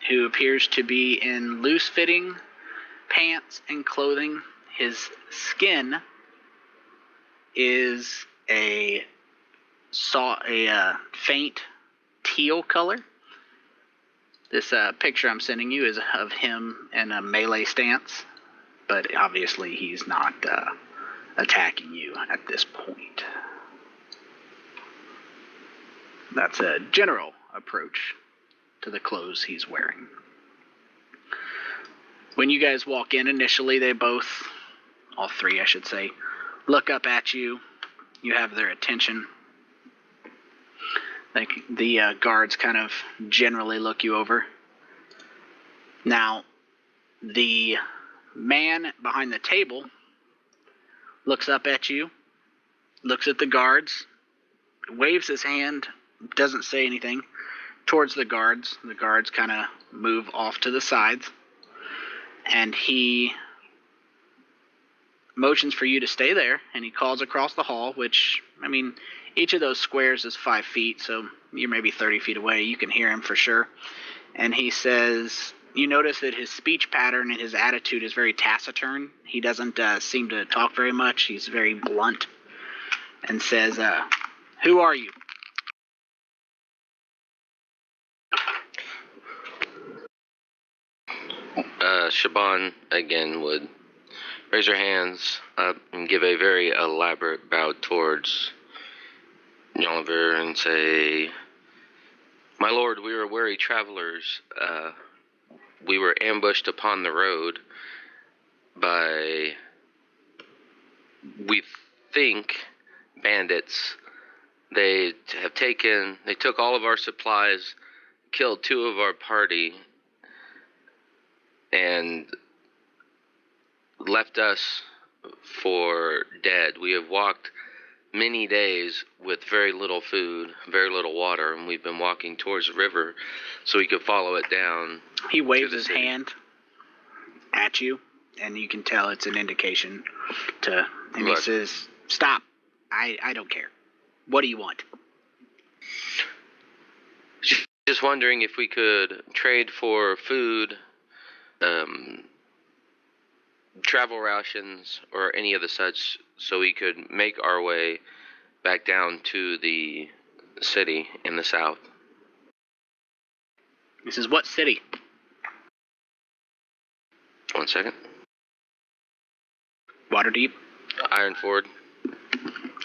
who appears to be in loose-fitting pants and clothing. His skin is a faint teal color. This picture I'm sending you is of him in a melee stance, but obviously he's not attacking you at this point. That's a general approach to the clothes he's wearing. When you guys walk in initially, they both, all three I should say, look up at you. You have their attention. Like the guards kind of generally look you over. Now, the man behind the table looks up at you, looks at the guards, waves his hand, doesn't say anything, towards the guards. The guards kind of move off to the sides, and he motions for you to stay there, and he calls across the hall, which, I mean, each of those squares is 5 feet, so you're maybe 30 feet away. You can hear him for sure. And he says, you notice that his speech pattern and his attitude is very taciturn. He doesn't seem to talk very much. He's very blunt, and says, who are you? Shaban again would raise her hands up and give a very elaborate bow towards Oliver and say, "My lord, we are weary travelers. We were ambushed upon the road by, we think, bandits. They took all of our supplies, killed 2 of our party, and left us for dead. We have walked many days with very little food, very little water, and we've been walking towards the river so we could follow it down." He waves his hand at you, and you can tell it's an indication to, and he says, stop, I don't care. What do you want? Just wondering if we could trade for food, travel rations, or any of the such, so we could make our way back down to the city in the south. He says, what city? 1 second. Waterdeep. Ironford.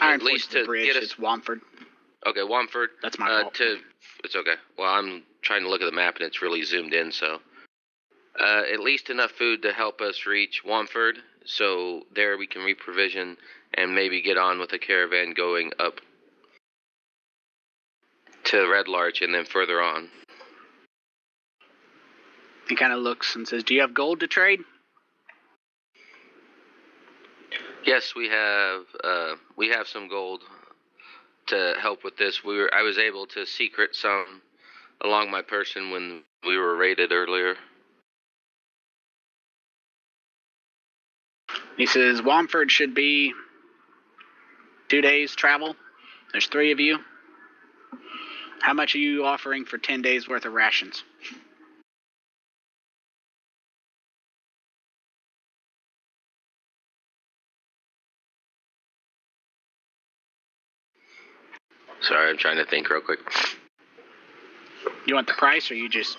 Iron at least Fort's the to bridge. get us. It's Wamford. Okay, Wamford. That's my fault. It's okay. Well, I'm trying to look at the map and it's really zoomed in, so at least enough food to help us reach Wamford. So there we can reprovision and maybe get on with a caravan going up to Red Larch and then further on. He kind of looks and says, "Do you have gold to trade?" Yes, we have some gold to help with this. I was able to secret some along my person when we were raided earlier. He says, "Wamford should be 2 days travel. There's 3 of you. How much are you offering for 10 days worth of rations?" Sorry, I'm trying to think real quick. You want the price, or you just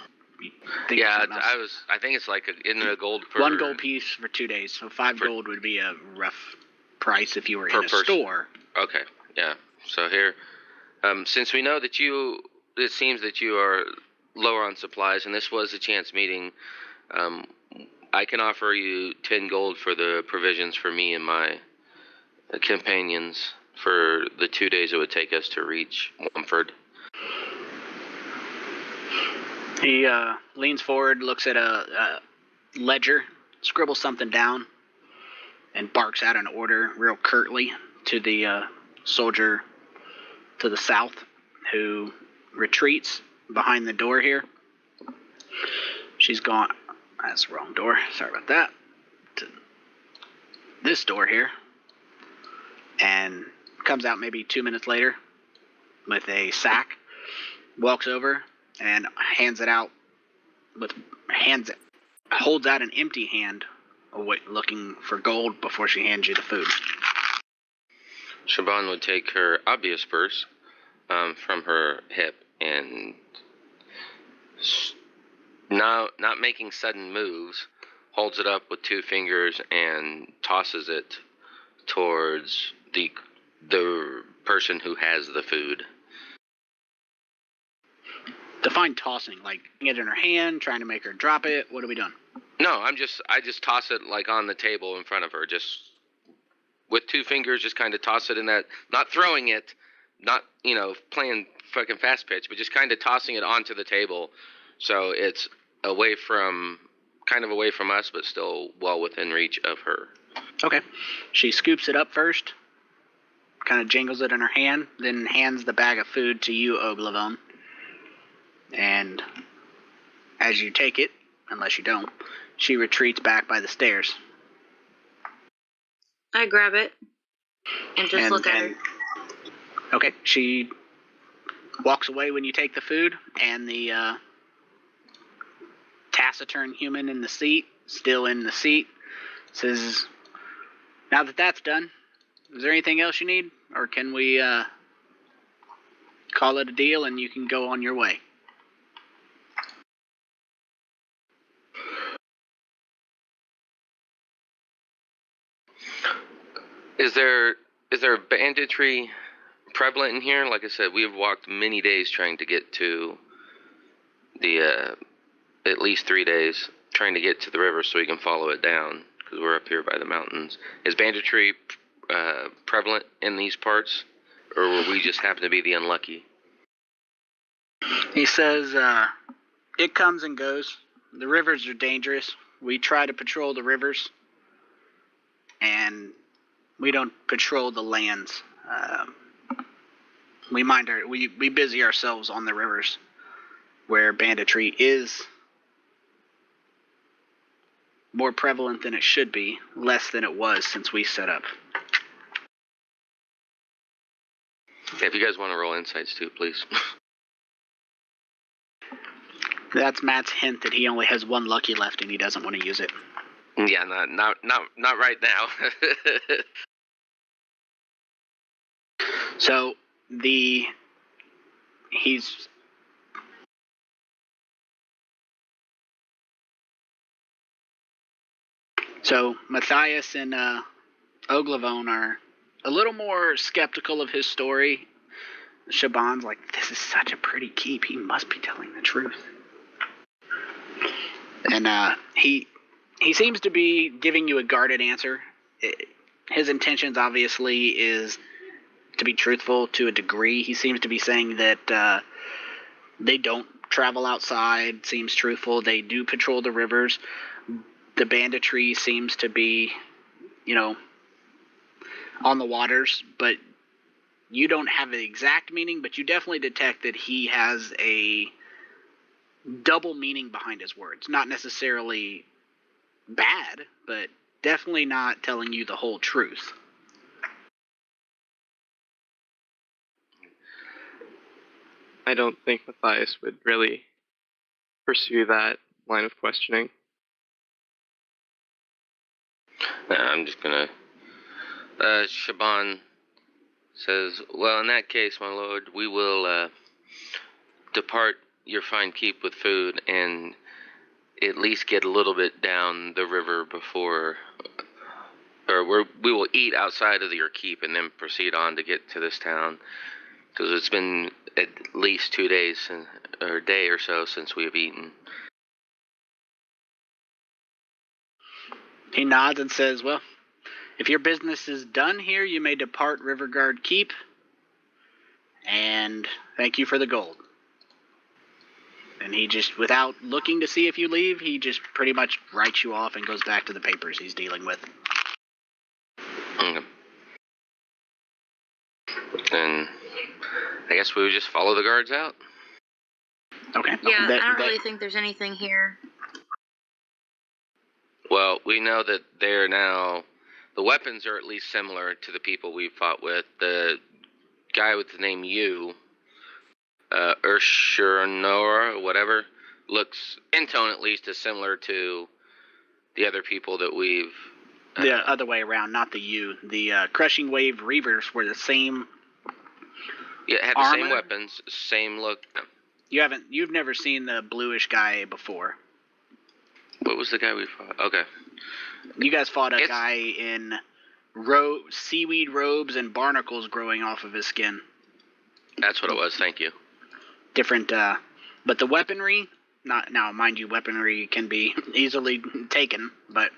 think Yeah, of something else? I think it's like in a gold per 1 gold piece for 2 days. So 5 gold would be a rough price if you were in a store. Okay, yeah. So here, since we know that it seems that you are lower on supplies, and this was a chance meeting, I can offer you 10 gold for the provisions for me and my companions for the 2 days it would take us to reach Wamford. He leans forward, looks at a ledger, scribbles something down, and barks out an order real curtly to the soldier to the south, who retreats behind the door here. She's gone. That's the wrong door. Sorry about that. To this door here. And comes out maybe 2 minutes later with a sack, walks over and hands it out holds out an empty hand, looking for gold before she hands you the food. Shaban would take her obvious purse from her hip and not making sudden moves, holds it up with 2 fingers and tosses it towards the person who has the food. Define tossing, like it in her hand, trying to make her drop it. What are we doing? No, I just toss it like on the table in front of her, just with 2 fingers, just kind of toss it in that, not throwing it, not, playing fucking fast pitch, but just kind of tossing it onto the table so it's away from us, but still well within reach of her. Okay. She scoops it up first, kind of jingles it in her hand, then hands the bag of food to you, Oglavon. And as you take it, unless you don't, she retreats back by the stairs. I grab it and just look at her. Okay, she walks away when you take the food, and the taciturn human in the seat, still in the seat, says, "Now that that's done, is there anything else you need? Or can we call it a deal and you can go on your way?" Is there banditry prevalent in here? Like I said, we have walked many days trying to get to the at least 3 days trying to get to the river so we can follow it down because we're up here by the mountains. Is banditry prevalent in these parts, or will we just happen to be the unlucky? He says, "It comes and goes. The rivers are dangerous. We try to patrol the rivers, and we don't patrol the lands. We busy ourselves on the rivers, where banditry is more prevalent than it should be, less than it was since we set up." If you guys want to roll insights too, please. That's Matt's hint that he only has 1 lucky left and he doesn't want to use it. Yeah, not right now. So Matthias and Oglavon are a little more skeptical of his story. Shaban's like, this is such a pretty keep. He must be telling the truth. And he seems to be giving you a guarded answer. His intentions obviously is to be truthful to a degree. He seems to be saying that they don't travel outside. Seems truthful. They do patrol the rivers. The banditry seems to be, on the waters, but you don't have the exact meaning, but you definitely detect that he has a double meaning behind his words. Not necessarily bad, but definitely not telling you the whole truth. I don't think Matthias would really pursue that line of questioning. I'm just gonna. Shaban says, well, in that case, my lord, we will depart your fine keep with food and at least get a little bit down the river before, or we will eat outside of your keep and then proceed on to get to this town, because it's been at least 2 days or a day or so since we have eaten. He nods and says, well, if your business is done here, you may depart Riverguard Keep. And thank you for the gold. And he just, without looking to see if you leave, he just pretty much writes you off and goes back to the papers he's dealing with. Okay. Then I guess we would just follow the guards out. Okay. Yeah, I don't really think there's anything here. Well, we know that they're now... The weapons are at least similar to the people we fought with. The guy with the name Yu, Urshurnora or whatever, looks, in tone at least, is similar to the other people that we've... the other way around, not the Yu. The Crushing Wave Reavers were the same... Yeah, had the armor? same weapons, same look. You've never seen the bluish guy before. What was the guy we fought? Okay. You guys fought a guy in seaweed robes and barnacles growing off of his skin. That's what it was, thank you. Different, but the weaponry, not now, mind you, weaponry can be easily taken, but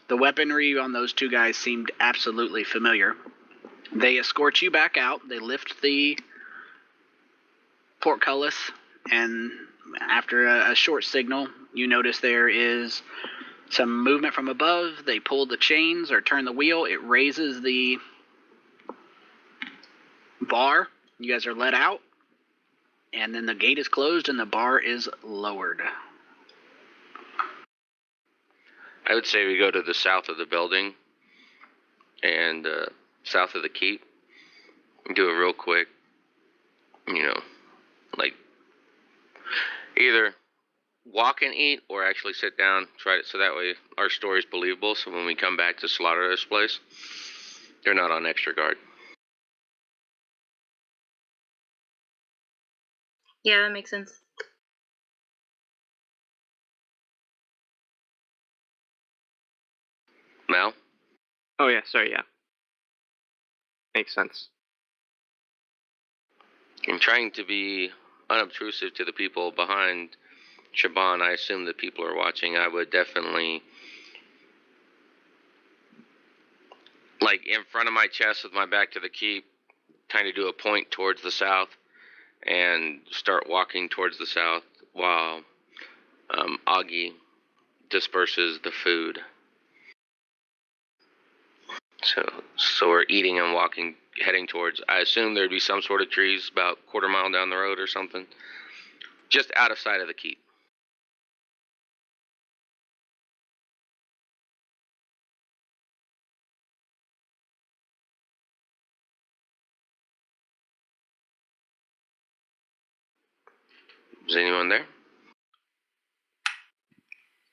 the weaponry on those two guys seemed absolutely familiar. They escort you back out. They lift the portcullis, and after a short signal, you notice there is some movement from above. They pull the chains or turn the wheel. It raises the bar. You guys are let out. And then the gate is closed and the bar is lowered. I would say we go to the south of the building and south of the keep. Do it real quick. Like either walk and eat or actually sit down, try it so that way our story's believable, so when we come back to slaughter this place, they're not on extra guard. Yeah, that makes sense. Mal? Oh yeah, sorry, yeah. Makes sense. I'm trying to be unobtrusive to the people behind Shaban. I assume that people are watching. I would definitely, like, in front of my chest with my back to the keep, kind of do a point towards the south and start walking towards the south while Augie disperses the food. So we're eating and walking, heading towards, I assume there'd be some sort of trees about a quarter mile down the road or something, just out of sight of the keep. Is anyone there?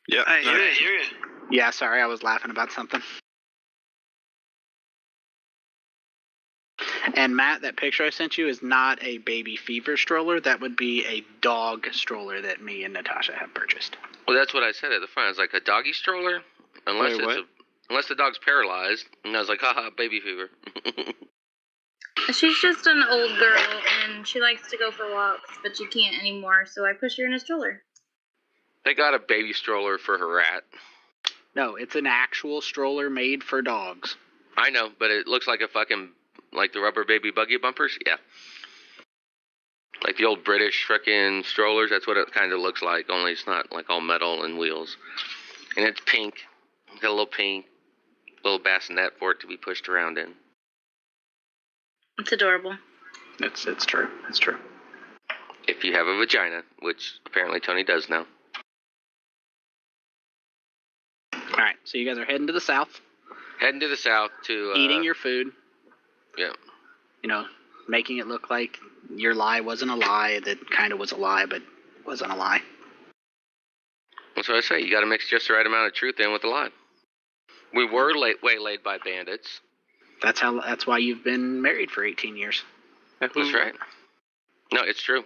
Yeah. I hear you. Yeah, sorry, I was laughing about something. And Matt, that picture I sent you is not a baby fever stroller. That would be a dog stroller that me and Natasha have purchased. Well, that's what I said at the front. It's like a doggy stroller, unless Wait, it's what? unless the dog's paralyzed. And I was like, haha, baby fever. She's just an old girl, and she likes to go for walks, but she can't anymore, so I pushed her in a stroller. They got a baby stroller for her rat. No, it's an actual stroller made for dogs. I know, but it looks like a fucking, like the rubber baby buggy bumpers. Yeah. Like the old British frickin' strollers. That's what it kind of looks like, only it's not like all metal and wheels. And it's pink. Got a little pink, little bassinet for it to be pushed around in. It's adorable. It's true. It's true. If you have a vagina, which apparently Tony does now. All right, so you guys are heading to the south, Heading to the south to... eating your food. Yeah. You know, making it look like your lie wasn't a lie, that kind of was a lie, but wasn't a lie. That's what I say. You got to mix just the right amount of truth in with the lie. We were waylaid by bandits. That's why you've been married for 18 years. That's right. No, it's true.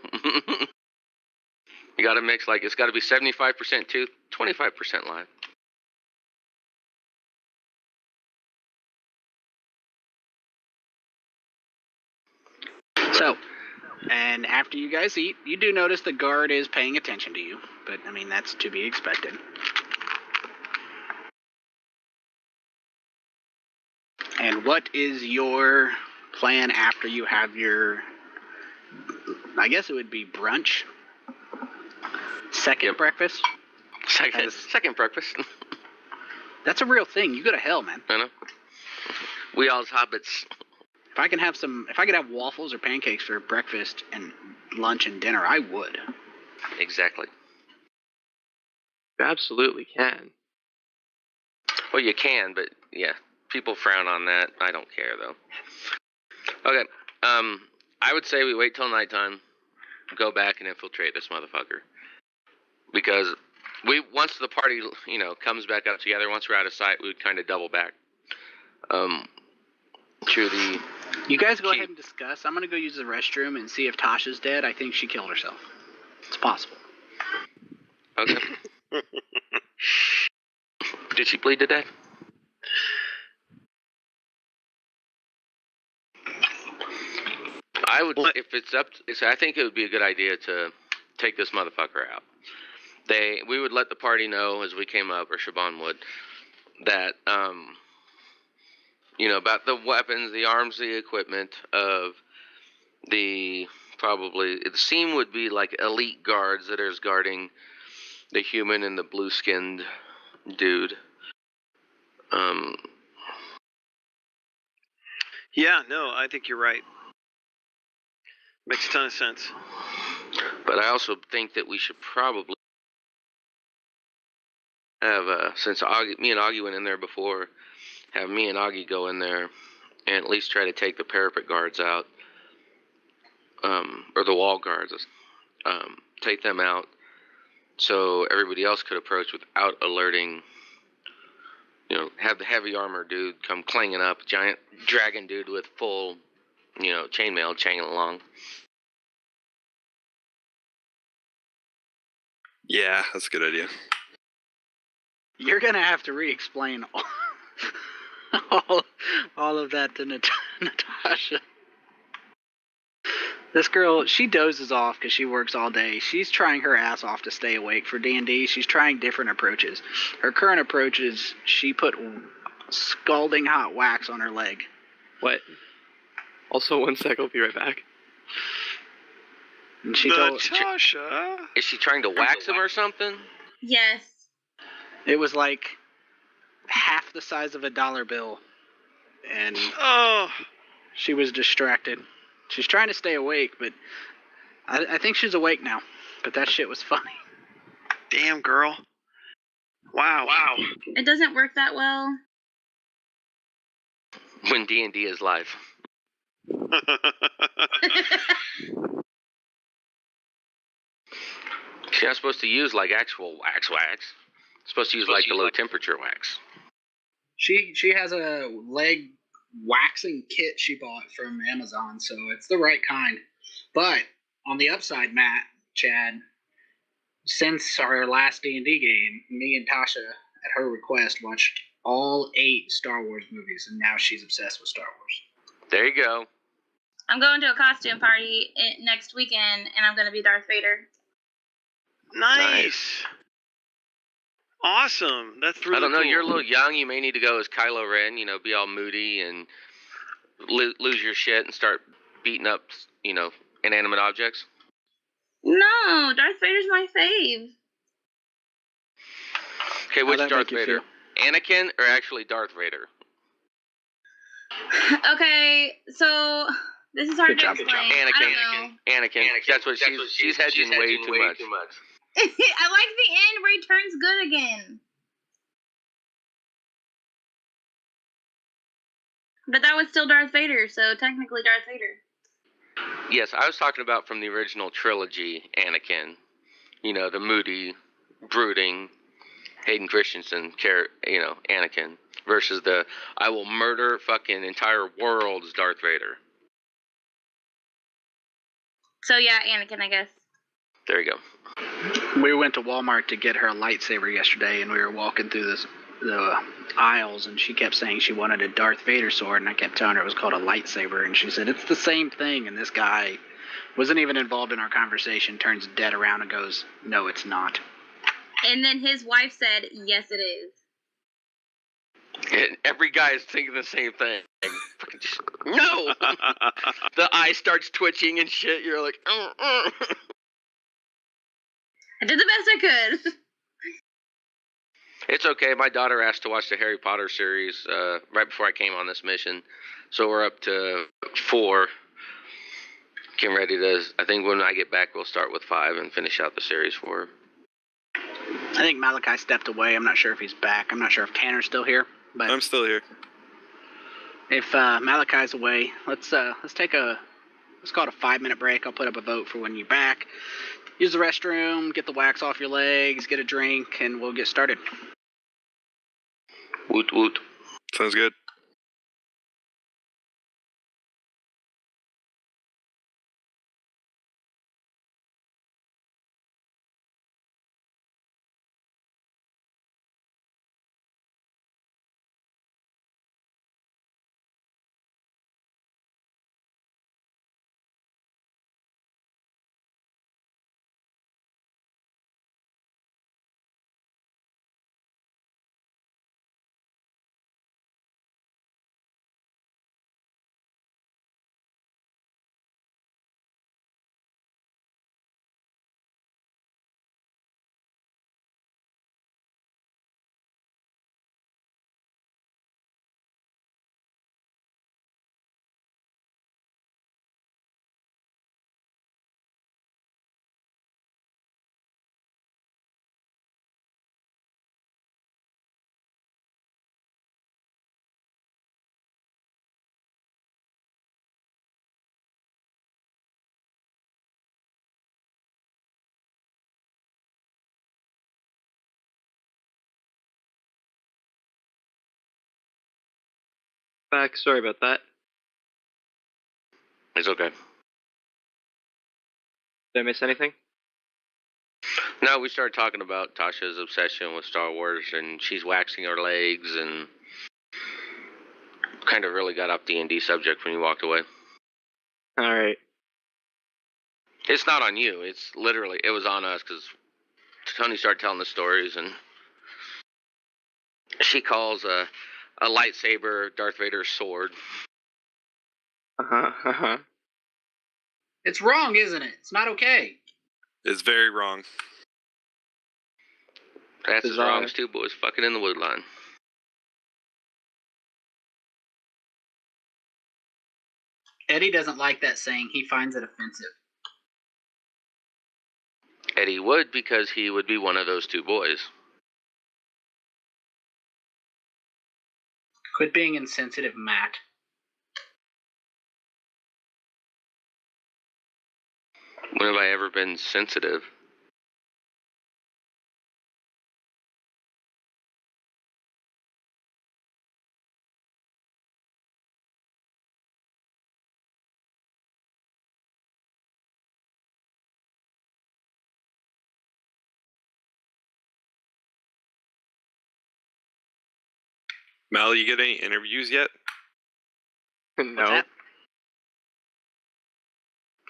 You got to mix, like, it's got to be 75% truth, 25% lie. So, and after you guys eat, you do notice the guard is paying attention to you, but I mean, that's to be expected. And what is your plan after you have your, I guess it would be brunch? Second breakfast? Second breakfast. That's a real thing. You go to hell, man. I know. We all's hobbits. If I could have waffles or pancakes for breakfast and lunch and dinner, I would. Exactly. You absolutely can. Well, you can, but yeah, people frown on that. I don't care though. Okay. I would say we wait till nighttime, go back and infiltrate this motherfucker. Because once the party, comes back up together, once we're out of sight, we would kind of double back. To the... You guys go ahead and discuss. I'm going to go use the restroom and see if Tasha's dead. I think she killed herself. It's possible. Okay. Did she bleed to death? I would, if it's up, I think it would be a good idea to take this motherfucker out. We would let the party know as we came up, or Shaban would, that, about the weapons, the arms, the equipment of the scene would be like elite guards that is guarding the human and the blue-skinned dude. Yeah, no, I think you're right. Makes a ton of sense. But I also think that we should probably have, since me and Augie went in there before, have me and Augie go in there and at least try to take the parapet guards out, or the wall guards, take them out so everybody else could approach without alerting, have the heavy armor dude come clanging up, giant dragon dude with full, chainmail chaining along. Yeah, that's a good idea. You're going to have to re-explain all of that to Natasha. This girl, she dozes off because she works all day. She's trying her ass off to stay awake for D&D. She's trying different approaches. Her current approach is she put scalding hot wax on her leg. What? Also, 1 sec, I'll be right back. And she told... Natasha! Is she trying to wax him or something? Yes. It was like half the size of a dollar bill. And Oh! she was distracted. She's trying to stay awake, but I think she's awake now. But that shit was funny. Damn, girl. Wow. It doesn't work that well. When D&D is live. She's not supposed to use like actual wax. She's supposed to use like the low temperature wax. She has a leg waxing kit she bought from Amazon, so it's the right kind. But on the upside, Chad, since our last D&D game, me and Tasha, at her request, watched all 8 Star Wars movies, and now she's obsessed with Star Wars. There you go. I'm going to a costume party next weekend, and I'm going to be Darth Vader. Nice. Awesome. That's really I don't know. cool. You're a little young. You may need to go as Kylo Ren. You know, be all moody and lose your shit and start beating up, you know, inanimate objects. No, Darth Vader's my fave. Okay, How'd which that Darth make you Vader? Anakin or actually Darth Vader? Okay, so this is hard Good to job, good explain. job. I don't know. Anakin. That's what she's hedging way too much. I like the end where he turns good again. But that was still Darth Vader, so technically Darth Vader. Yes, I was talking about from the original trilogy, Anakin. You know, the moody, brooding, Hayden Christensen Anakin, versus the I will murder fucking entire worlds Darth Vader. So yeah, Anakin, I guess. There you go. We went to Walmart to get her a lightsaber yesterday, and we were walking through the aisles, and she kept saying she wanted a Darth Vader sword, and I kept telling her it was called a lightsaber, and she said, it's the same thing, and this guy wasn't even involved in our conversation, turns dead around and goes, no, it's not. And then his wife said, yes, it is. And every guy is thinking the same thing. Fucking just, no! The eye starts twitching and shit. You're like, I did the best I could. It's okay. My daughter asked to watch the Harry Potter series right before I came on this mission. So we're up to 4. Getting ready to, I think when I get back, we'll start with 5 and finish out the series for her. I think Malachi stepped away. I'm not sure if he's back. I'm not sure if Tanner's still here. But I'm still here. if Malachi's away, let's call it a 5-minute break. I'll put up a vote for when you're back. Use the restroom, get the wax off your legs, get a drink, and we'll get started. Woot woot. Sounds good. Back. Sorry about that. It's okay. Did I miss anything? No, we started talking about Tasha's obsession with Star Wars, and she's waxing her legs, and kind of really got off D&D subject when you walked away. All right. It's not on you. It's literally, it was on us, because Tony started telling the stories, and she calls a lightsaber Darth Vader's sword. Uh-huh. It's wrong, isn't it? It's not okay. It's very wrong. That's as Bizarre. wrong as 2 boys fucking in the woodline. Eddie doesn't like that saying. He finds it offensive. Eddie would, because he would be one of those 2 boys. Quit being insensitive, Matt. When have I ever been sensitive? Mal, you get any interviews yet? What's No. that?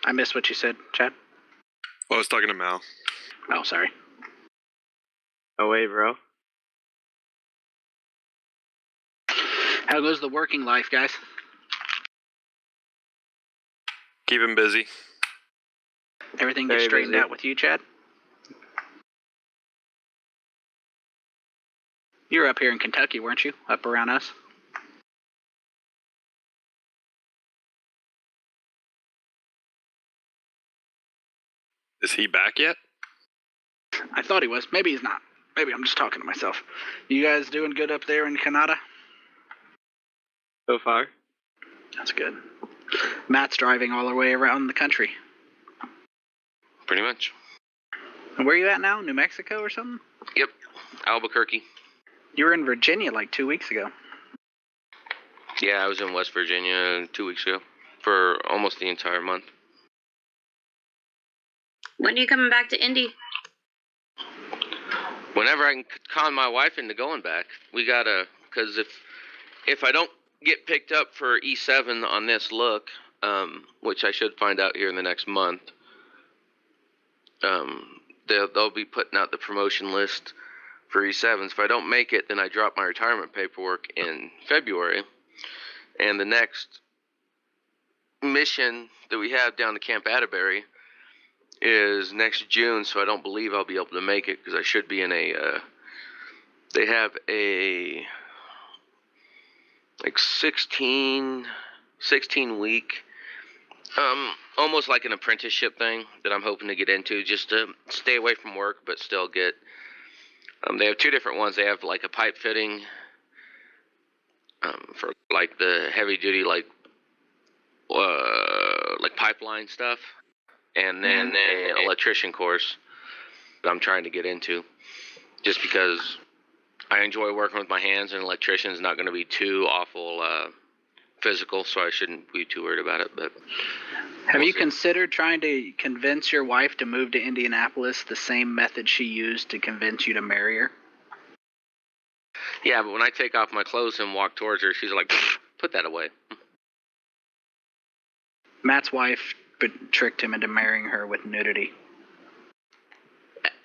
I missed what you said, Chad. Oh, I was talking to Mal. Oh, sorry. No way, bro. How goes the working life, guys? Keep him busy. Everything gets Very straightened busy. out with you, Chad? You were up here in Kentucky, weren't you? Up around us? Is he back yet? I thought he was. Maybe he's not. Maybe I'm just talking to myself. You guys doing good up there in Canada? So far. That's good. Matt's driving all the way around the country. Pretty much. And where are you at now? New Mexico or something? Yep. Albuquerque. You were in Virginia like 2 weeks ago. Yeah, I was in West Virginia 2 weeks ago for almost the entire month. When are you coming back to Indy? Whenever I can con my wife into going back, we gotta, because if I don't get picked up for E7 on this look, which I should find out here in the next month, they'll be putting out the promotion list for E7s. If I don't make it, then I drop my retirement paperwork in February, and the next mission that we have down to Camp Atterbury is next June, so I don't believe I'll be able to make it because I should be in a, they have a, like 16 week, almost like an apprenticeship thing that I'm hoping to get into just to stay away from work but still get, they have two different ones. They have like a pipe fitting, for like the heavy duty, like pipeline stuff. And then an electrician course that I'm trying to get into, just because I enjoy working with my hands, and electrician's not going to be too awful physical, so I shouldn't be too worried about it. But Have we'll you see. considered trying to convince your wife to move to Indianapolis the same method she used to convince you to marry her? Yeah, but when I take off my clothes and walk towards her, she's like, "Put that away." Matt's wife tricked him into marrying her with nudity.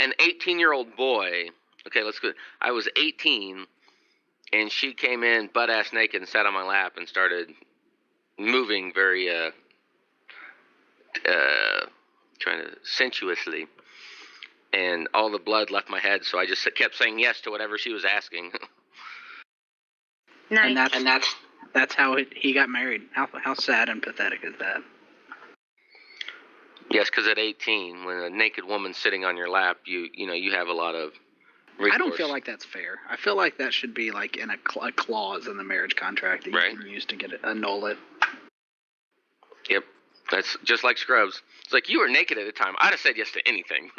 An 18-year-old boy. Okay, let's go. I was 18, and she came in butt-ass naked and sat on my lap and started moving very, trying to sensuously. And all the blood left my head, so I just kept saying yes to whatever she was asking. Nice. And that's how he got married. How sad and pathetic is that? Yes, because at 18, when a naked woman's sitting on your lap, you have a lot of recourse. I don't feel like that's fair. I feel like that should be like in a clause in the marriage contract that you Right. can use to get it, annul it. Yep, that's just like Scrubs. It's like, you were naked at the time. I'd have said yes to anything.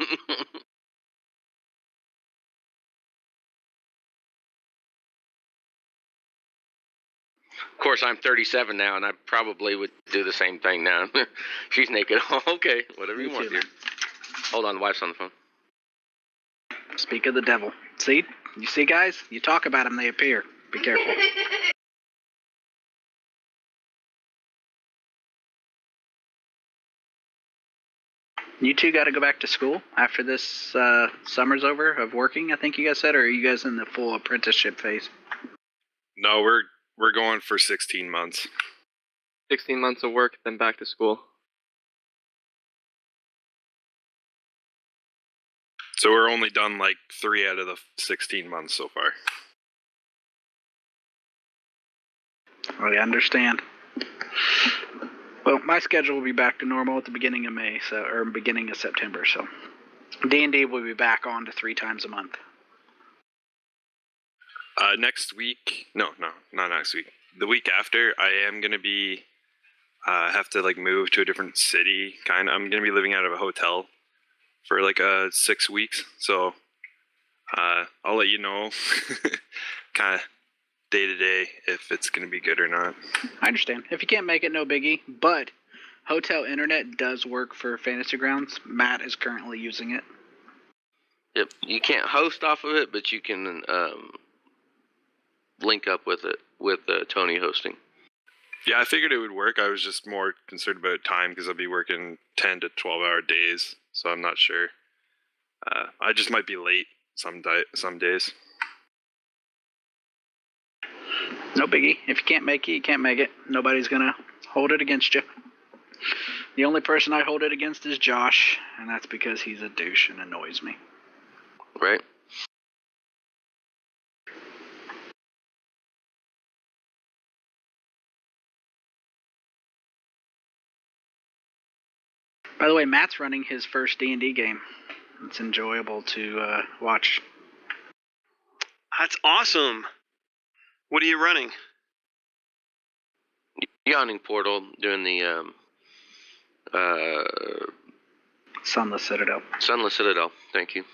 Of course, I'm 37 now, and I probably would do the same thing now. She's naked. Okay, whatever Me you want, too, dear. man. Hold on, the wife's on the phone. Speak of the devil. See? You see, guys? You talk about them, they appear. Be careful. You two got to go back to school after this summer's over of working, I think you guys said, or are you guys in the full apprenticeship phase? No, we're going for 16 months. 16 months of work, then back to school. So we're only done like 3 out of the 16 months so far. I understand. Well, my schedule will be back to normal at the beginning of May, or beginning of September. So, D&D will be back on to 3 times a month. Next week, no, not next week. The week after, I am gonna be have to like move to a different city. I'm gonna be living out of a hotel for like 6 weeks. So I'll let you know, kind of day to day, if it's gonna be good or not. I understand. If you can't make it, no biggie. But hotel internet does work for Fantasy Grounds. Matt is currently using it. Yep, you can't host off of it, but you can link up with it with Tony hosting. Yeah, I figured it would work. I was just more concerned about time because I'll be working 10 to 12-hour days, so I'm not sure. I just might be late some days. No biggie. If you can't make it, you can't make it. Nobody's gonna hold it against you. The only person I hold it against is Josh, and that's because he's a douche and annoys me. Right? By the way, Matt's running his first D&D game. It's enjoyable to watch. That's awesome. What are you running? Yawning Portal, doing the Sunless Citadel. Sunless Citadel. Thank you.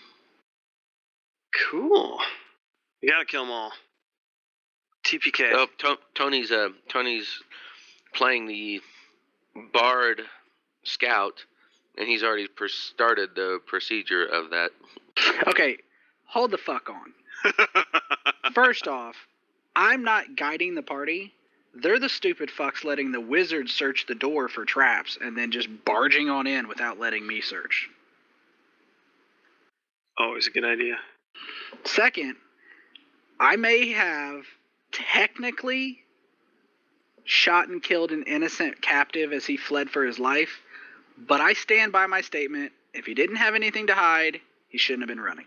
Cool. You gotta kill them all. TPK. Oh, Tony's playing the Bard Scout, and he's already started the procedure of that. Okay, hold the fuck on. First off, I'm not guiding the party. They're the stupid fucks letting the wizard search the door for traps and then just barging on in without letting me search. Always a good idea. Second, I may have technically shot and killed an innocent captive as he fled for his life, but I stand by my statement. If he didn't have anything to hide, he shouldn't have been running.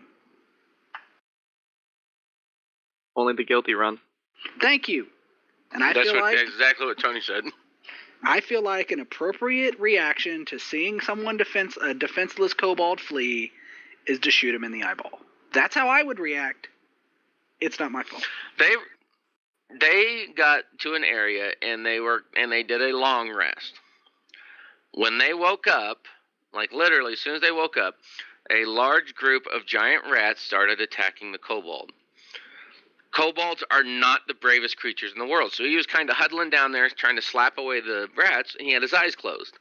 Only the guilty run. Thank you. And That's exactly what Tony said. I feel like an appropriate reaction to seeing someone a defenseless kobold flee is to shoot him in the eyeball. That's how I would react. It's not my fault. They got to an area and they did a long rest. When they woke up, like literally as soon as they woke up, a large group of giant rats started attacking the kobold. Kobolds are not the bravest creatures in the world, so he was kind of huddling down there trying to slap away the rats, and he had his eyes closed.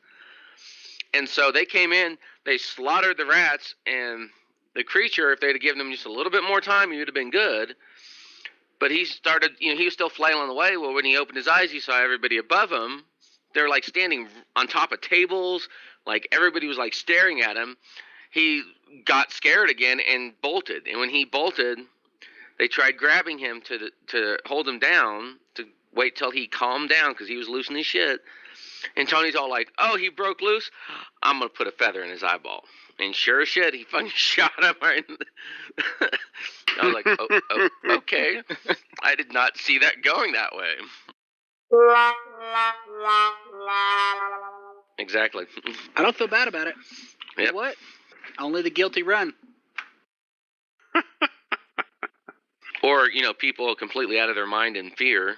And so they came in, they slaughtered the rats, and the creature, if they'd have given him just a little bit more time, he would have been good. But he started, he was still flailing away. Well, when he opened his eyes, he saw everybody above him. They were like standing on top of tables, like everybody was like staring at him. He got scared again and bolted. And when he bolted, they tried grabbing him to hold him down, to wait till he calmed down because he was losing his shit. And Tony's all like, oh, he broke loose? I'm going to put a feather in his eyeball. And sure as shit, he fucking shot him right in the... I was like, oh, okay. I did not see that going that way. Exactly. I don't feel bad about it. Yep. You know what? Only the guilty run. Or, people completely out of their mind in fear.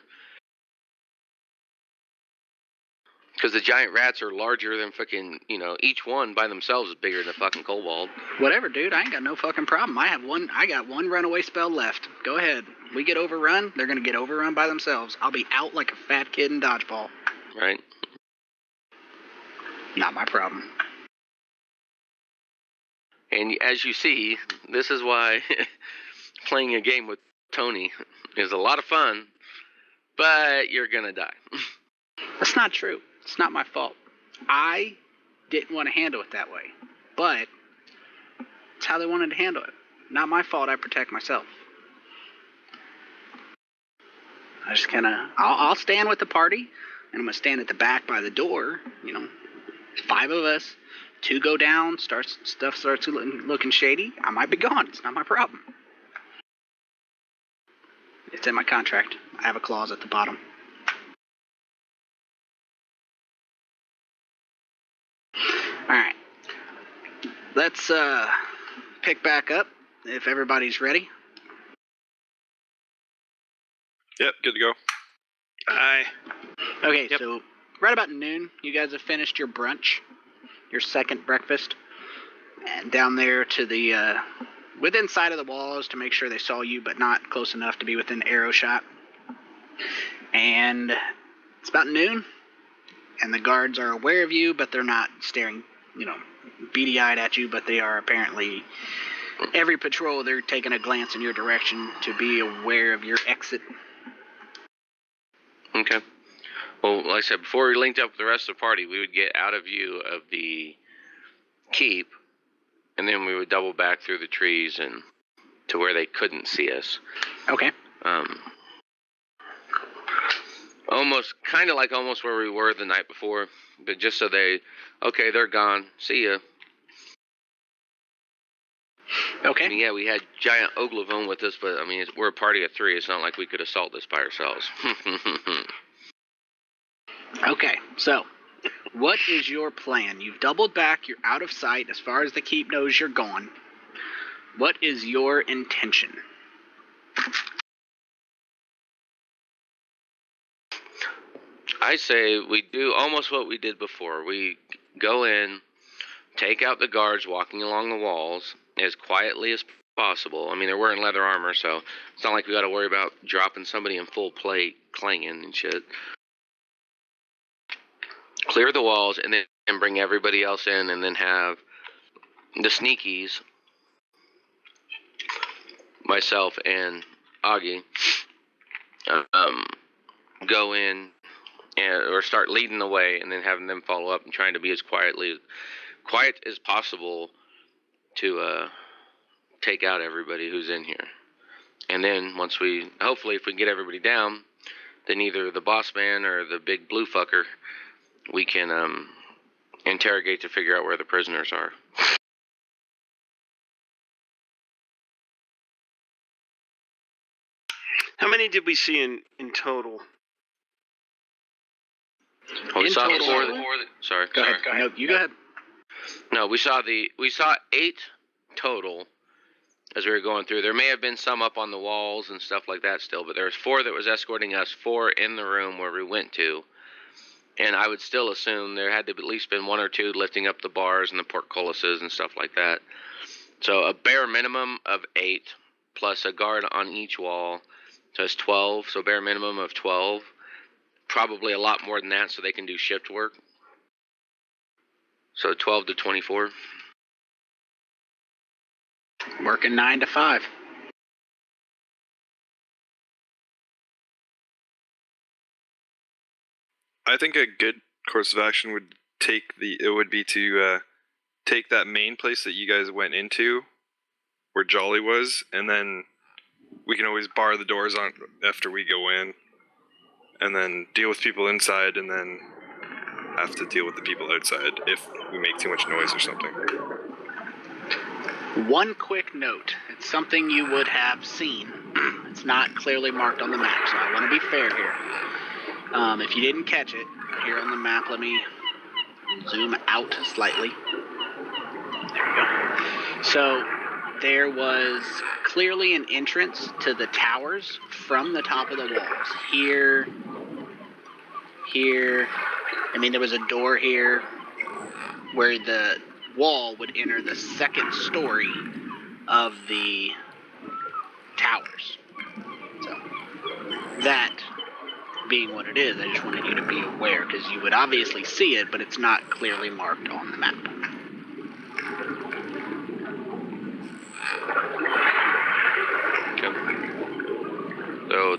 Because the giant rats are larger than fucking, each one by themselves is bigger than a fucking kobold. Whatever, dude. I ain't got no fucking problem. I got one runaway spell left. Go ahead. We get overrun, they're going to get overrun by themselves. I'll be out like a fat kid in dodgeball. Right? Not my problem. And as you see, this is why playing a game with Tony is a lot of fun, but you're going to die. That's not true. It's not my fault. I didn't want to handle it that way. But it's how they wanted to handle it. Not my fault. I protect myself. I just kind of... I'll stand with the party, and I'm going to stand at the back by the door. 5 of us. 2 go down. Stuff starts looking shady. I might be gone. It's not my problem. It's in my contract. I have a clause at the bottom. Alright. Let's pick back up if everybody's ready. Yep, good to go. Aye. Okay, Yep. So right about noon, you guys have finished your brunch, your second breakfast, and down there to the within sight of the walls to make sure they saw you, but not close enough to be within arrow shot. And it's about noon, and the guards are aware of you, but they're not staring, beady-eyed at you, but they are apparently, every patrol, they're taking a glance in your direction to be aware of your exit. Okay. Well, like I said, before we linked up with the rest of the party, we would get out of view of the keep, and then we would double back through the trees and to where they couldn't see us. Okay. Almost where we were the night before, but just so they're gone. See ya. Okay. I mean, yeah, we had giant Oglavone with us, but I mean, we're a party of 3. It's not like we could assault this by ourselves. Okay, so what is your plan? You've doubled back, you're out of sight. As far as the keep knows, you're gone. What is your intention? I say we do almost what we did before. We go in, take out the guards walking along the walls as quietly as possible. I mean, they're wearing leather armor, so it's not like we got to worry about dropping somebody in full plate, clanging and shit. Clear the walls and then bring everybody else in, and then have the sneakies, myself and Augie, go in or start leading the way, and then having them follow up and trying to be as quiet as possible to take out everybody who's in here. And then hopefully if we can get everybody down, then either the boss man or the big blue fucker, we can interrogate to figure out where the prisoners are. How many did we see in total? Oh, we In saw total- Sorry. Go ahead. No, you go ahead. No, we saw 8 total as we were going through. There may have been some up on the walls and stuff like that still, but there was 4 that was escorting us, 4 in the room where we went to. And I would still assume there had to have at least been 1 or 2 lifting up the bars and the portcullises and stuff like that. So a bare minimum of 8 plus a guard on each wall. So it's 12. So bare minimum of 12. Probably a lot more than that so they can do shift work. So 12 to 24. Working 9 to 5. I think a good course of action would be to take that main place that you guys went into, where Jolly was, and then we can always bar the doors on after we go in, and then deal with people inside, and then have to deal with the people outside if we make too much noise or something. One quick note. It's something you would have seen. It's not clearly marked on the map, so I want to be fair here. If you didn't catch it, here on the map, let me zoom out slightly. There we go. So there was clearly an entrance to the towers from the top of the walls. Here. I mean, there was a door here where the wall would enter the second story of the towers. So that being what it is, I just wanted you to be aware, because you would obviously see it, but it's not clearly marked on the map. So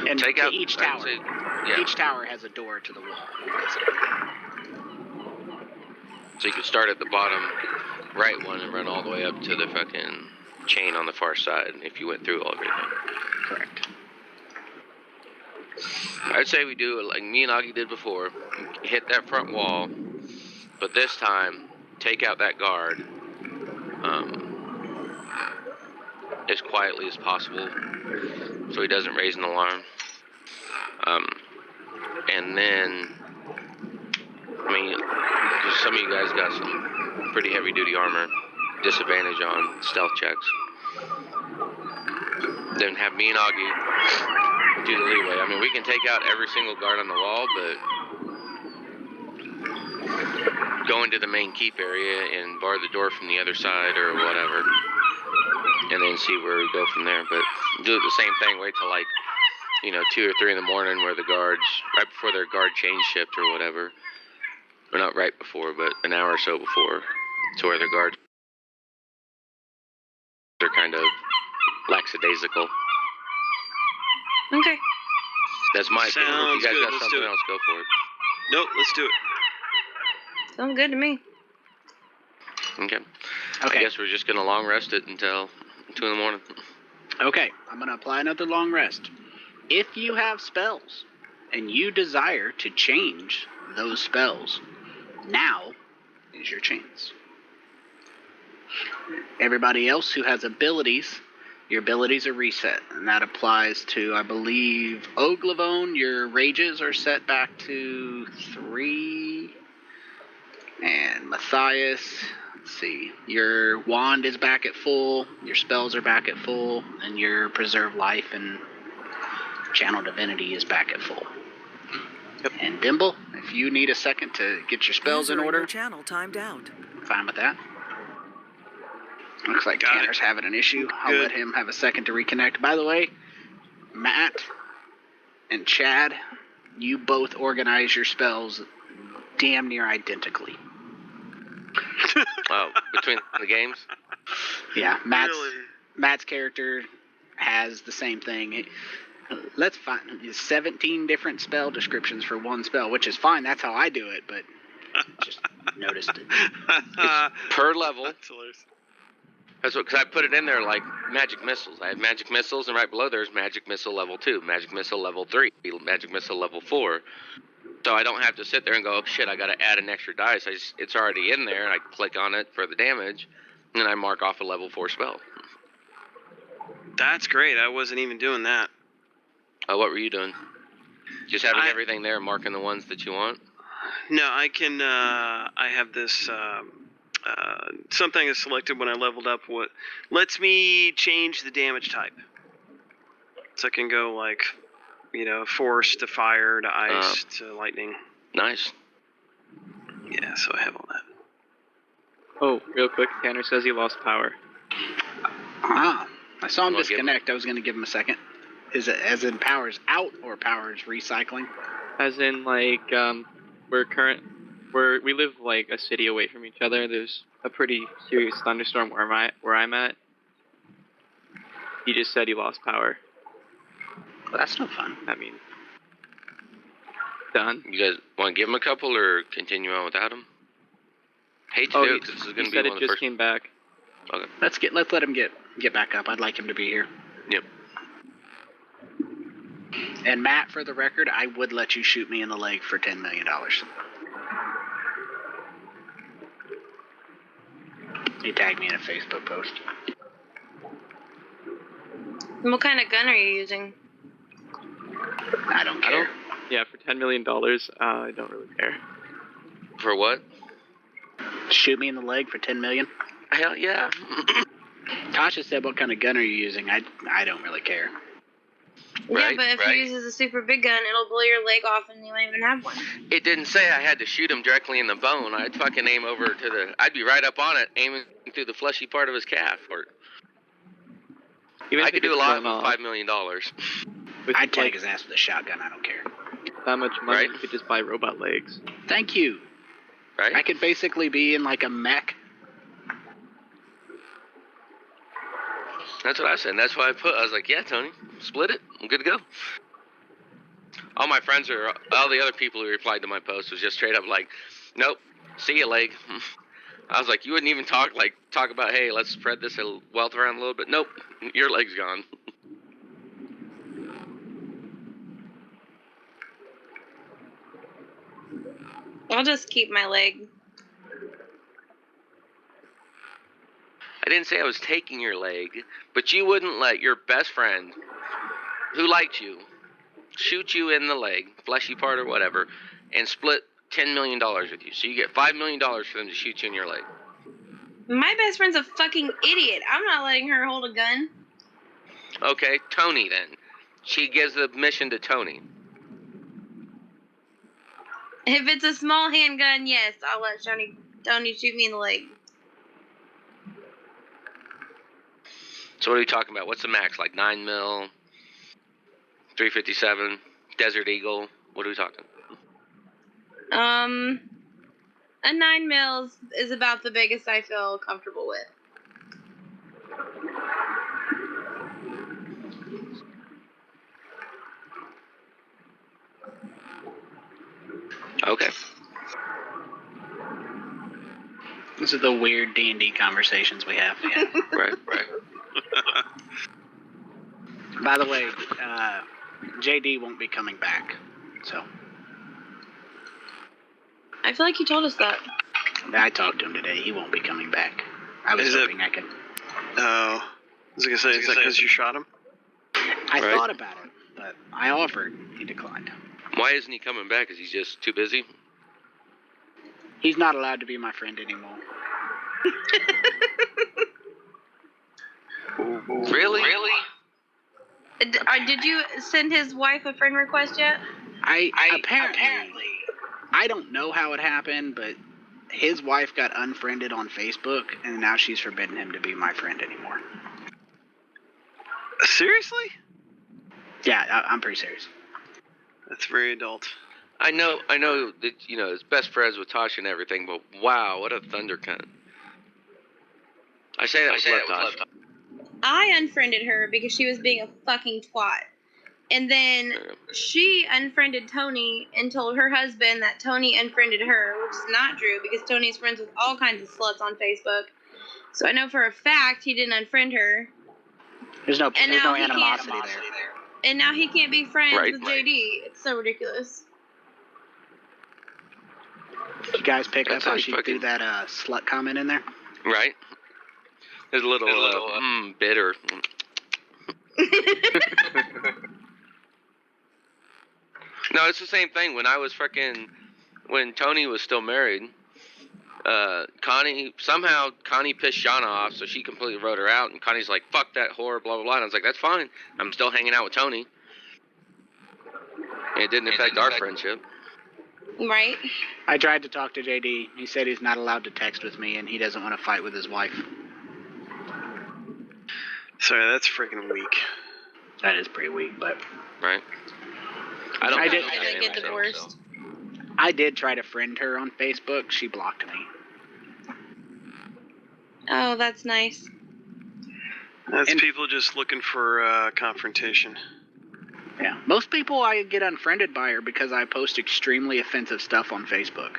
And take to out each I'd tower. say- yeah. Each tower has a door to the wall, basically. So you could start at the bottom right one and run all the way up to the fucking chain on the far side if you went through everything. Correct. I'd say we do it like me and Augie did before. Hit that front wall, but this time take out that guard as quietly as possible so he doesn't raise an alarm. And then, I mean, 'cause some of you guys got some pretty heavy duty armor, disadvantage on stealth checks. Then have me and Augie do the leeway. I mean, we can take out every single guard on the wall, but go into the main keep area and bar the door from the other side or whatever, and then see where we go from there. But do the same thing, wait till like, 2 or 3 in the morning where the guards, right before their guard change shift or whatever, or not right before, but an hour or so before, to where their guards are kind of lackadaisical. Okay. That's my opinion. If Sounds you guys good, got let's something do it. else, go for it. Nope, let's do it. Sounds good to me. Okay. I Okay. guess we're just gonna long rest it until 2 in the morning. Okay, I'm going to apply another long rest. If you have spells and you desire to change those spells, now is your chance. Everybody else who has abilities, your abilities are reset, and that applies to, I believe, Oglavone. Your rages are set back to 3, and Matthias, let's see, your wand is back at full, your spells are back at full, and your preserve life and channel divinity is back at full. Yep. And Dimble, if you need a second to get your spells User in in your order, channel timed out. fine with that. Looks like Got it. Tanner's having an issue. I'll Good. let him have a second to reconnect. By the way, Matt and Chad, you both organize your spells damn near identically. Oh, between the games? Yeah, Really? Matt's character has the same thing. Let's find 17 different spell descriptions for one spell, which is fine. That's how I do it, but just noticed it. Per level. That's hilarious. That's what, because I put it in there like magic missiles. I have magic missiles, and right below there's magic missile level 2, magic missile level 3, magic missile level 4. So I don't have to sit there and go, oh shit, I got to add an extra dice. It's already in there, and I click on it for the damage, and I mark off a level 4 spell. That's great. I wasn't even doing that. What were you doing? Just having I- everything there, marking the ones that you want? No, I can. I have this something is selected when I leveled up. What lets me change the damage type. So I can go like, force to fire to ice to lightning. Nice. Yeah, so I have all that. Oh, real quick, Tanner says he lost power. Ah, I saw him Wanna give him- disconnect. I was going to give him a second. Is it as in power's out or power's recycling? As in, like, we live like a city away from each other. There's a pretty serious thunderstorm where I'm at. He just said he lost power. Well, that's no fun. I mean, done. You guys want to give him a couple or continue on without him? Hate to Oh, do he, it 'cause this is he going to said be it one of the just first. came back. Okay. Let's let him get back up. I'd like him to be here. Yep. And Matt, for the record, I would let you shoot me in the leg for $10 million. He tagged me in a Facebook post. What kind of gun are you using? I don't I care. don't. Yeah, for $10 million, I don't really care. For what? Shoot me in the leg for $10 million. Hell yeah. Tasha said, "What kind of gun are you using?" I don't really care. Yeah, but if right. he uses a super big gun, it'll blow your leg off and you won't even have one. It didn't say I had to shoot him directly in the bone. I'd fucking aim over to the. I'd be right up on it, aiming through the fleshy part of his calf. Or Even I if could it do a gets lot blown with off, $5 million. with I'd tag like his ass with a shotgun. I don't care. that much money, Right. you could just buy robot legs. Thank you. Right? I could basically be in like a mech. That's what I said. That's why I was like, yeah, Tony, split it. I'm good to go. All my friends all the other people who replied to my post was just straight up like, nope, see you, leg. I was like, you wouldn't even talk about, hey, let's spread this wealth around a little bit. Nope, your leg's gone. I'll just keep my leg. I didn't say I was taking your leg, but you wouldn't let your best friend, who liked you, shoot you in the leg, fleshy part or whatever, and split $10 million with you. So you get $5 million for them to shoot you in your leg. My best friend's a fucking idiot. I'm not letting her hold a gun. Okay, Tony then. She gives the mission to Tony. If it's a small handgun, yes, I'll let Tony shoot me in the leg. So what are we talking about? What's the max? Like 9 mil, 357, Desert Eagle. What are we talking? A 9 mils is about the biggest I feel comfortable with. Okay. This is the weird D&D conversations we have. Right. By the way, JD won't be coming back. So I feel like you told us that. I talked to him today. He won't be coming back. I was hoping I could. Oh. I was gonna say, is that because you shot him? I Right. thought about it, but I offered. He declined. Why isn't he coming back? Is he just too busy? He's not allowed to be my friend anymore. Really? Did you send his wife a friend request yet? I apparently I don't know how it happened, but his wife got unfriended on Facebook, and now she's forbidden him to be my friend anymore. Seriously? Yeah, I'm pretty serious. That's very adult. I know that, his best friends with Tasha and everything, but wow, what a thunder cunt. I say that with love, Tasha. I unfriended her because she was being a fucking twat. And then she unfriended Tony and told her husband that Tony unfriended her, which is not true because Tony's friends with all kinds of sluts on Facebook. So I know for a fact he didn't unfriend her. There's no And now he animosity can't- there. And now he can't be friends Right, with right. JD. It's so ridiculous. Did you guys pick That's up how how she fucking- threw that slut comment in there? Right? There's a little, bitter. No, it's the same thing. When when Tony was still married, Connie pissed Shauna off, so she completely wrote her out, and Connie's like, fuck that whore, blah, blah, blah. And I was like, that's fine. I'm still hanging out with Tony. And it didn't affect our friendship. Right? I tried to talk to JD. He said he's not allowed to text with me, and he doesn't want to fight with his wife. Sorry, that's freaking weak. That is pretty weak, but Right? I I don't did- Probably gonna get divorced. I did try to friend her on Facebook. She blocked me. Oh, that's nice. That's And- people just looking for confrontation. Yeah, most people I get unfriended by her because I post extremely offensive stuff on Facebook.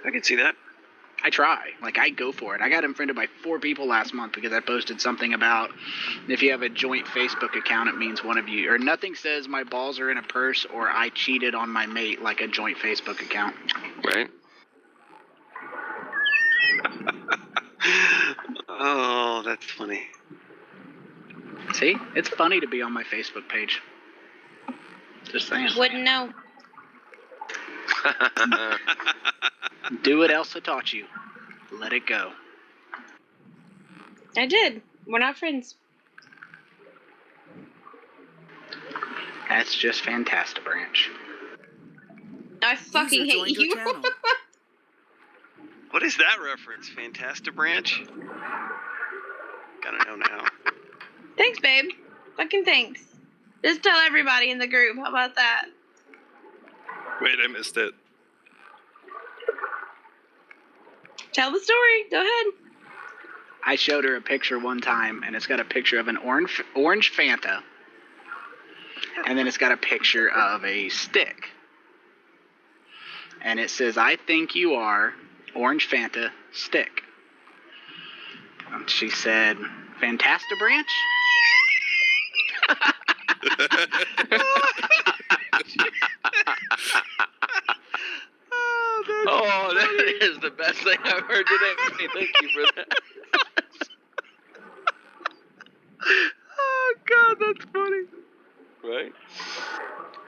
I can see that. I try. Like, I go for it. I got unfriended by 4 people last month because I posted something about if you have a joint Facebook account, it means one of you, or nothing says my balls are in a purse or I cheated on my mate like a joint Facebook account. Right? Oh, that's funny. See? It's funny to be on my Facebook page. Just saying. Wouldn't know. Do what Elsa taught you. Let it go. I did. We're not friends. That's just fantastic, Branch. I fucking User hate joined your you. channel. What is that reference? Fantastabranch? Gotta know now. Thanks, babe. Fucking thanks. Just tell everybody in the group. How about that? Wait, I missed it. Tell the story. Go ahead. I showed her a picture one time, and it's got a picture of an orange Fanta, and then it's got a picture of a stick. And it says, I think you are orange Fanta stick. And she said, Fantastabranch? Oh, that is the best thing I've heard today. Thank you for that. Oh God, that's funny. Right?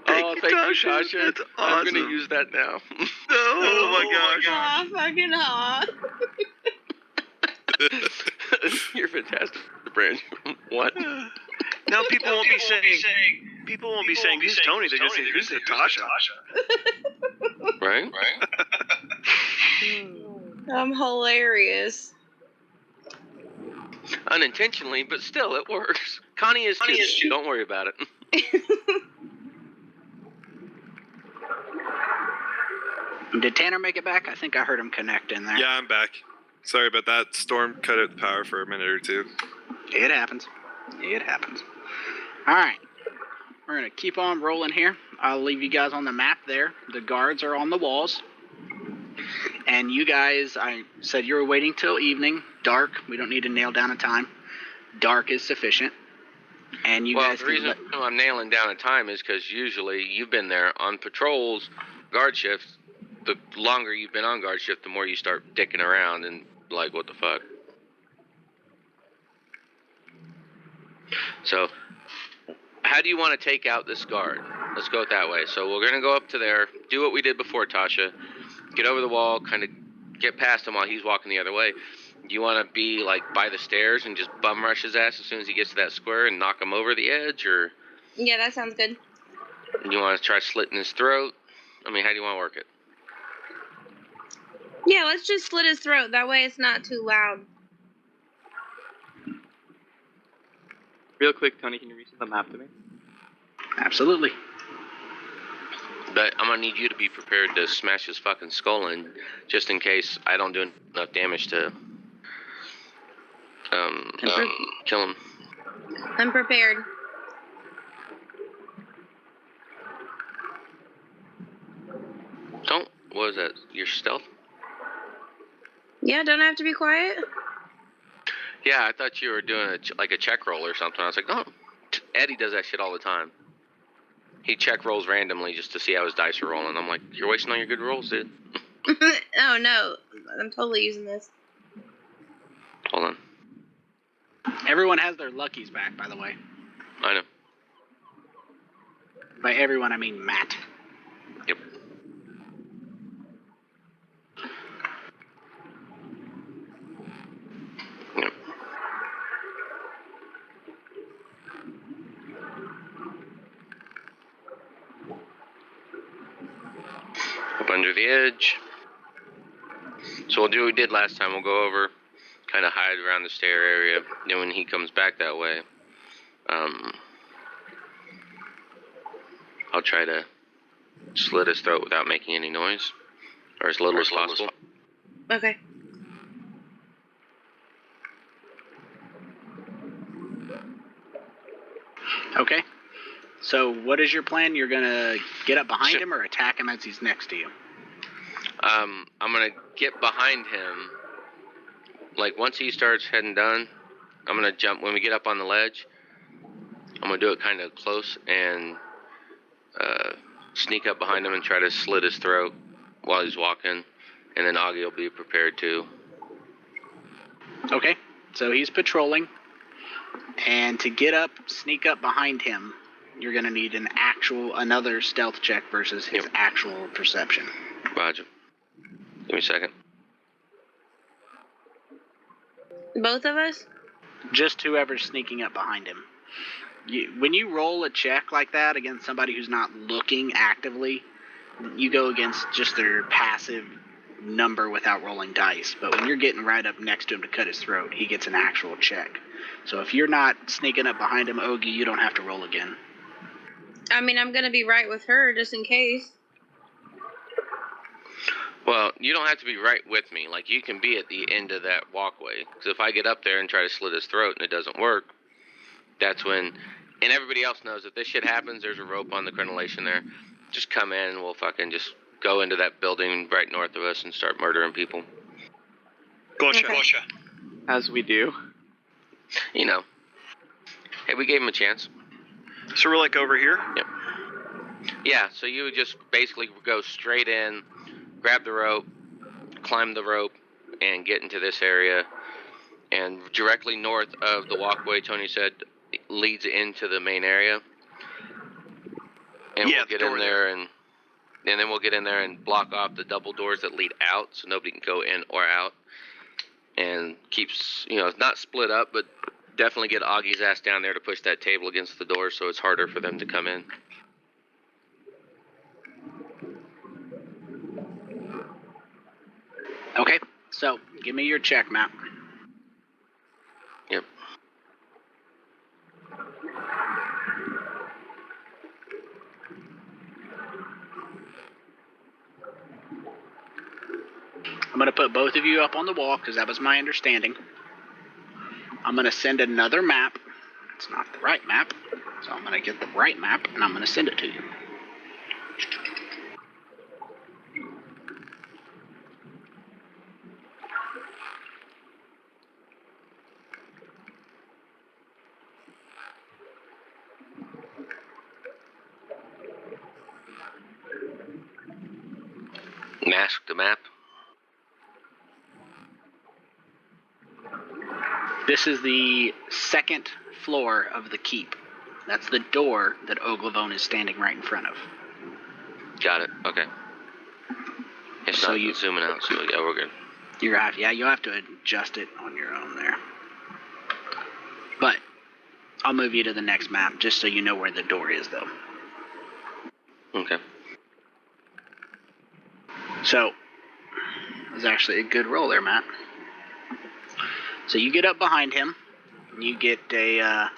Thank Oh, you, thank you, Tasha. Tasha. That's I'm gonna awesome. use that now. Oh my gosh. Aw, fucking aw. You're fantastic, Branch. What? Now people won't be saying. People won't be saying who's Tony. They're just saying who's Natasha. Right? I'm hilarious. Unintentionally, but still, it works. Connie is too. Don't worry about it. Did Tanner make it back? I think I heard him connect in there. Yeah, I'm back. Sorry about that. Storm cut out the power for a minute or two. It happens. It happens. All right. We're going to keep on rolling here. I'll leave you guys on the map there. The guards are on the walls. And you guys, I said you were waiting till evening, dark. We don't need to nail down a time. Dark is sufficient. And you Well, guys the can reason I'm nailing down a time is because usually you've been there on patrols, guard shifts. The longer you've been on guard shift, the more you start dicking around and like, what the fuck. So, how do you want to take out this guard? Let's go it that way. So we're gonna go up to there, do what we did before, Tasha. Get over the wall, kind of get past him while he's walking the other way. Do you want to be like by the stairs and just bum rush his ass as soon as he gets to that square and knock him over the edge, or Yeah, that sounds good. you want to try slitting his throat? I mean, how do you want to work it? Yeah, let's just slit his throat. That way it's not too loud. Real quick, Tony, can you resend the map to me? Absolutely. But I'm gonna need you to be prepared to smash his fucking skull in, just in case I don't do enough damage to kill him. I'm prepared. Don't. What was that? Your stealth? Yeah, don't I have to be quiet? Yeah, I thought you were doing a check roll or something. I was like, oh, Eddie does that shit all the time. He check rolls randomly just to see how his dice are rolling. I'm like, you're wasting all your good rolls, dude. Oh no, I'm totally using this. Hold on. Everyone has their luckies back, by the way. I know. By everyone, I mean Matt. Yep. Yep. Up under the edge. So we'll do what we did last time. We'll go over, kind of hide around the stair area. Then when he comes back that way, I'll try to slit his throat without making any noise, or as little as possible. Okay. Okay. So what is your plan? You're gonna get up behind him or attack him as he's next to you? I'm gonna get behind him. Like once he starts heading down, I'm gonna jump. When we get up on the ledge, I'm gonna do it kind of close and sneak up behind him and try to slit his throat while he's walking, and then Augie will be prepared too. Okay. So he's patrolling, and to get up, sneak up behind him, you're gonna need another stealth check versus his actual perception. Roger. Give me a second. Both of us? Just whoever's sneaking up behind him. When you roll a check like that against somebody who's not looking actively, you go against just their passive number without rolling dice. But when you're getting right up next to him to cut his throat, he gets an actual check. So if you're not sneaking up behind him, Ogie, you don't have to roll again. I mean, I'm gonna be right with her just in case. Well, you don't have to be right with me. Like, you can be at the end of that walkway. Because if I get up there and try to slit his throat and it doesn't work, that's when... And everybody else knows if this shit happens, there's a rope on the crenellation there. Just come in and we'll fucking just go into that building right north of us and start murdering people. Gotcha. Okay. Gotcha. As we do. You know. Hey, we gave him a chance. So we're like over here? Yep. Yeah, so you would just basically go straight in, grab the rope, climb the rope, and get into this area. And directly north of the walkway, Tony said, leads into the main area. And we'll get in there and then we'll get in there and block off the double doors that lead out so nobody can go in or out. And keeps, not split up, but definitely get Augie's ass down there to push that table against the door so it's harder for them to come in. Okay. So give me your check, Matt. Yep. I'm going to put both of you up on the wall because that was my understanding. I'm going to send another map. It's not the right map, so I'm going to get the right map and I'm going to send it to you. Mask the map. This is the second floor of the keep. That's the door that Oglavone is standing right in front of. Got it. Okay. It's So not you- zooming out, so yeah, we're good. You'll have to adjust it on your own there. But I'll move you to the next map just so you know where the door is, though. Okay. So, it was actually a good roll there, Matt. So you get up behind him, and you get a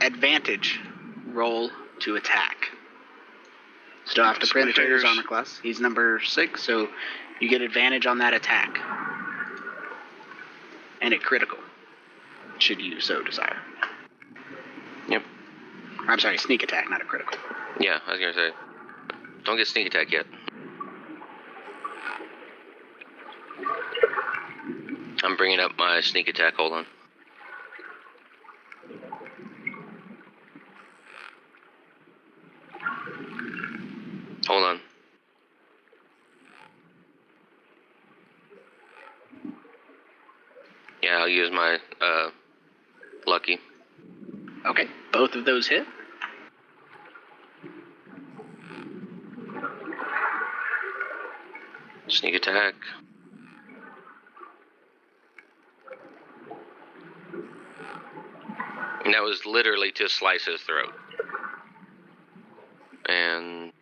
advantage roll to attack. Still have to Cross my penetrate his fingers. armor class. He's number 6, so you get advantage on that attack. And it critical, should you so desire. Yep. I'm sorry, sneak attack, not a critical. Yeah, I was gonna say. Don't get sneak attack yet. I'm bringing up my sneak attack. Hold on. Hold on. Yeah, I'll use my lucky. Okay, both of those hit. Sneak attack. And that was literally to slice his throat. And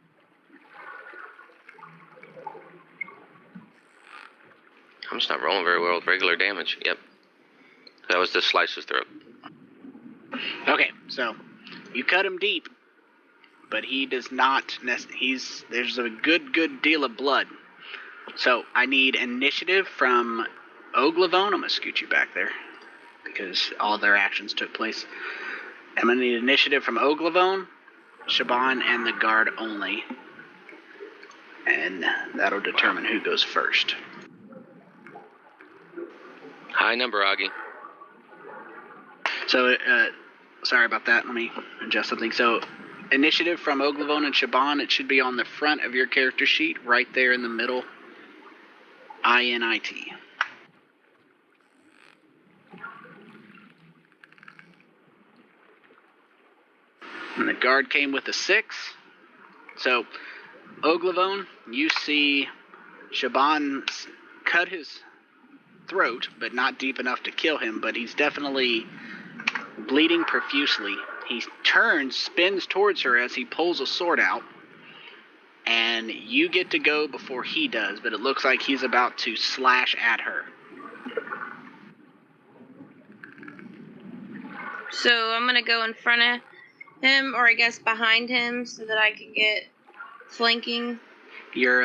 I'm just not rolling very well with regular damage. Yep. That was to slice his throat. Okay, so you cut him deep, but he does not. There's a good deal of blood. So I need initiative from Oglavone. I'm gonna scoot you back there because all their actions took place. I'm gonna need initiative from Oglavone, Shaban, and the guard only, and that'll determine who goes first. High number, Augie. So, sorry about that. Let me adjust something. So, initiative from Oglavone and Shaban, it should be on the front of your character sheet, right there in the middle. INIT. And the guard came with a 6. So, Oglavone, you see Shaban cut his throat, but not deep enough to kill him, but he's definitely bleeding profusely. He turns, spins towards her as he pulls a sword out, and you get to go before he does, but it looks like he's about to slash at her. So I'm gonna go in front of him, or I guess behind him, so that I can get flanking. You're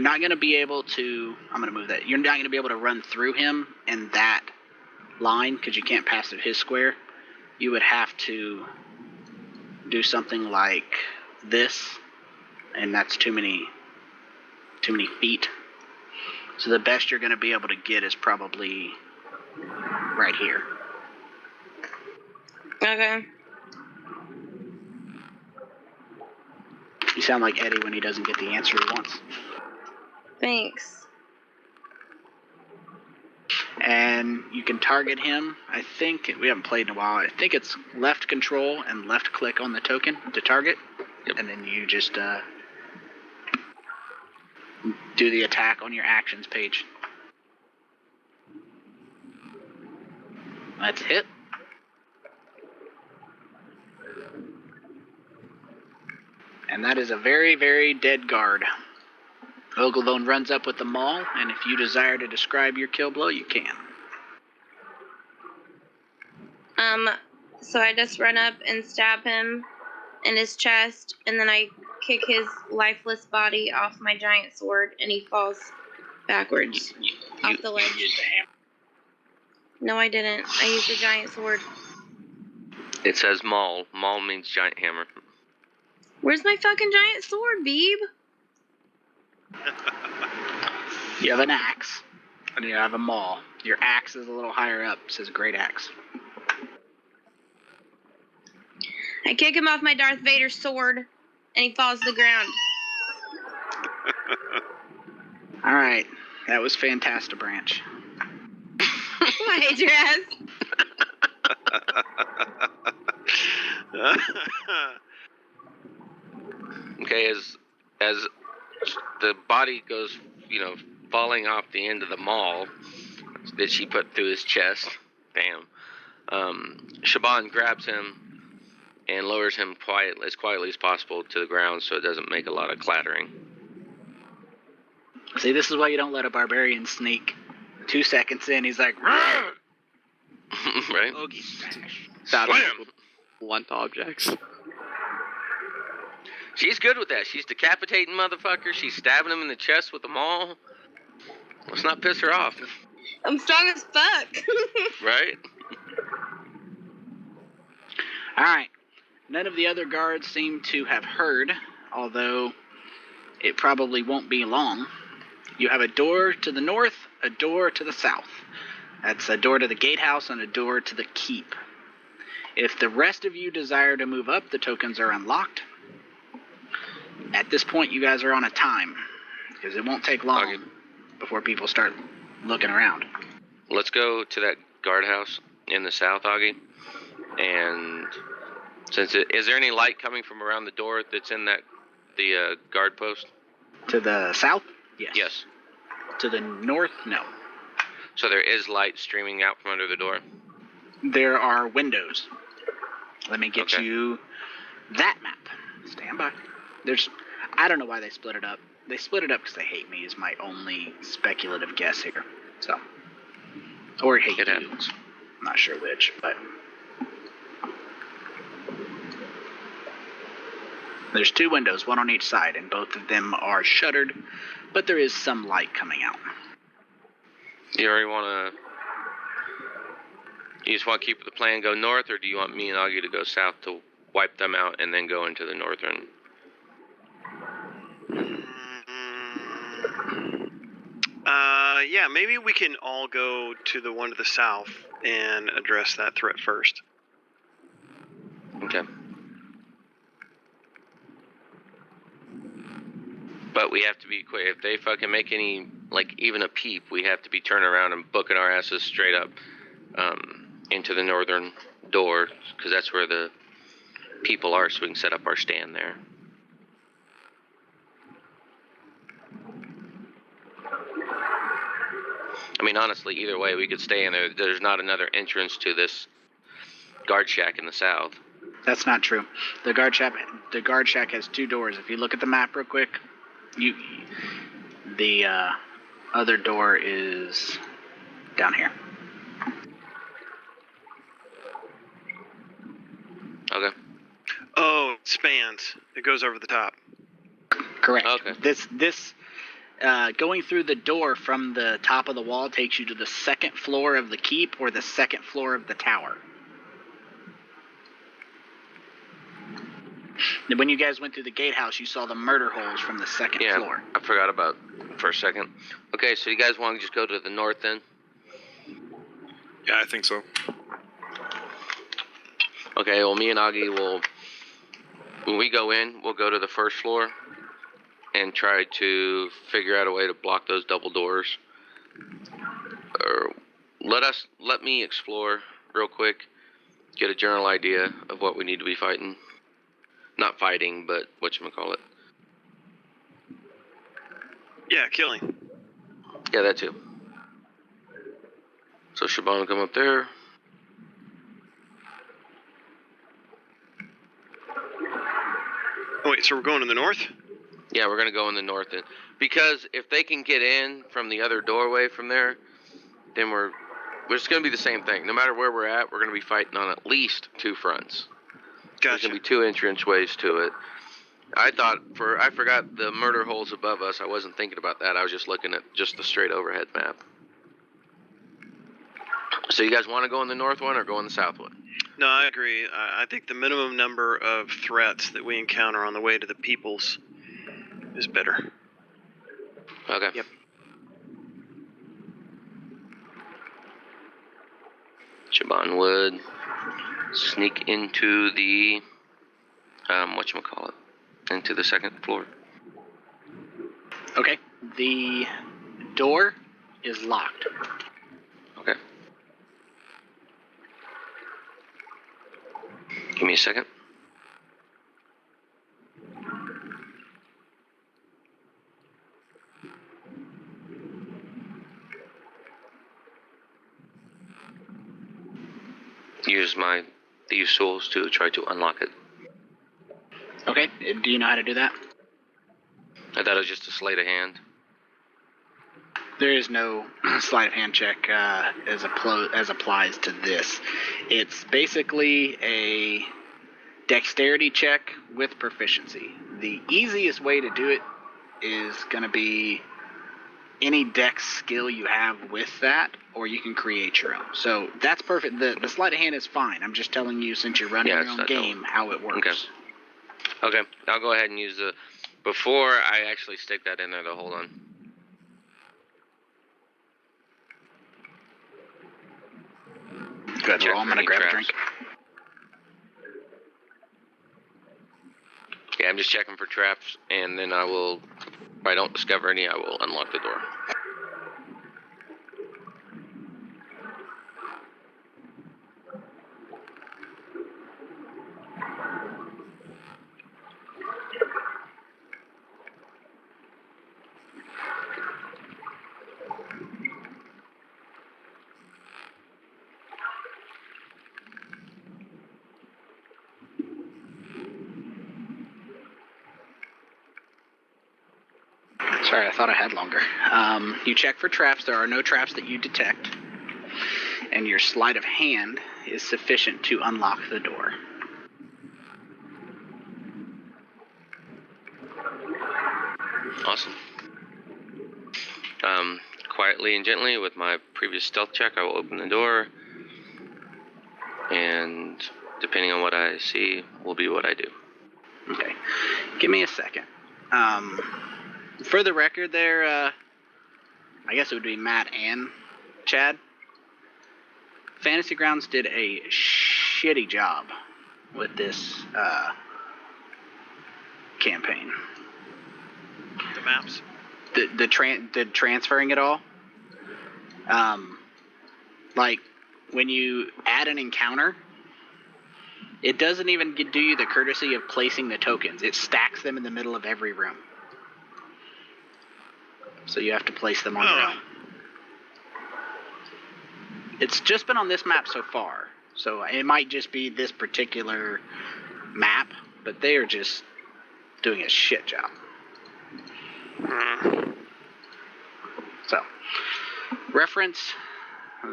not going to be able to, I'm going to move that, you're not going to be able to run through him in that line, because you can't pass through his square. You would have to do something like this, and that's too many feet. So the best you're going to be able to get is probably right here. Okay. You sound like Eddie when he doesn't get the answer he wants. Thanks. And you can target him. I think, we haven't played in a while, I think it's left control and left click on the token to target. Yep. And then you just do the attack on your actions page. That's hit. And that is a very, very dead guard. Oglavone runs up with the maul, and if you desire to describe your kill blow, you can. So I just run up and stab him in his chest, and then I kick his lifeless body off my giant sword, and he falls backwards off the ledge. You used a hammer. No, I didn't. I used a giant sword. It says maul. Maul means giant hammer. Where's my fucking giant sword, Beeb? You have an axe, and you have a maul. Your axe is a little higher up. It says great axe. I kick him off my Darth Vader sword, and he falls to the ground. All right, that was fantastic, Branch. I hate your ass. Okay, as the body goes, falling off the end of the maul that she put through his chest, damn. Shaban grabs him and lowers him as quietly as possible to the ground so it doesn't make a lot of clattering. See, this is why you don't let a barbarian sneak. 2 seconds in, he's like, "Rrr!" Right? Bogey smash. Stabbing Slam! with blunt objects. She's good with that. She's decapitating motherfuckers. She's stabbing him in the chest with the maul. Let's not piss her off, I'm strong as fuck. right? All right. None of the other guards seem to have heard, although it probably won't be long. You have a door to the north, a door to the south. That's a door to the gatehouse and a door to the keep. If the rest of you desire to move up, the tokens are unlocked. At this point, you guys are on a time, because it won't take long Okay. before people start looking around. Let's go to that guardhouse in the south, Augie. And is there any light coming from around the door that's in the guard post? To the south? Yes. Yes. To the north? No. So there is light streaming out from under the door. There are windows. Let me get Okay. you that map. Stand by. I don't know why they split it up. They split it up because they hate me is my only speculative guess here. So. Or hate It you. happens. I'm not sure which, but. There's 2 windows, one on each side, and both of them are shuttered, but there is some light coming out. You just want to keep the plan, go north, or do you want me and Augie to go south to wipe them out and then go into the northern? Yeah, maybe we can all go to the one to the south and address that threat first. Okay. But we have to be quick. If they fucking make any, even a peep, we have to be turning around and booking our asses straight up into the northern door, because that's where the people are, so we can set up our stand there. I mean, honestly, either way, we could stay in there. There's not another entrance to this guard shack in the south. That's not true. The guard shack has 2 doors. If you look at the map real quick, the other door is down here. Okay. Oh, it spans. It goes over the top. Correct. Okay. This going through the door from the top of the wall takes you to the 2nd floor of the keep or the 2nd floor of the tower. And when you guys went through the gatehouse, you saw the murder holes from the 2nd floor. I forgot about for a second. Okay, so you guys want to just go to the north then? Yeah, I think so. Okay, well, me and Augie when we go in, we'll go to the 1st floor and try to figure out a way to block those double doors. Or let me explore real quick, get a general idea of what we need to be fighting. Not fighting, but whatchamacallit. Yeah, killing. Yeah, that too. So Shaban will come up there. Oh, wait, so we're going to the north? Yeah, we're gonna go in the north end. Because if they can get in from the other doorway from there, then we're just gonna be the same thing. No matter where we're at, we're gonna be fighting on at least 2 fronts. There's Gotcha. gonna be 2 entrance ways to it. I forgot the murder holes above us. I wasn't thinking about that. I was just looking at just the straight overhead map. So you guys want to go in the north one or go in the south one? No, I agree. I think the minimum number of threats that we encounter on the way to the peoples is better. Okay. Yep. Shaban would sneak into the into the 2nd floor. Okay. The door is locked. Okay. Give me a second. Use my thieves' tools to try to unlock it. Okay. Do you know how to do that? I thought it was just a sleight of hand. There is no sleight of hand check as applies to this. It's basically a dexterity check with proficiency. The easiest way to do it is going to be any dex skill you have with that, or you can create your own. So that's perfect. The sleight of hand is fine. I'm just telling you, since you're running Yeah, your it's own not game, how it works. Okay, I'll go ahead and use the... Before I actually stick that in there, though, hold on. Good. Check Well, I'm for going to any grab a traps. drink. Yeah, I'm just checking for traps, and then I will... If I don't discover any, I will unlock the door. Sorry, I thought I had longer. You check for traps. There are no traps that you detect. And your sleight of hand is sufficient to unlock the door. Awesome. Quietly and gently, with my previous stealth check, I will open the door. And depending on what I see, will be what I do. Okay. Give me a second. For the record there, I guess it would be Matt and Chad. Fantasy Grounds did a shitty job with this campaign. The maps. The transferring it all. Like when you add an encounter, it doesn't even do you the courtesy of placing the tokens. It stacks them in the middle of every room. So you have to place them on your own. It's just been on this map so far. So it might just be this particular map, but they are just doing a shit job. So, reference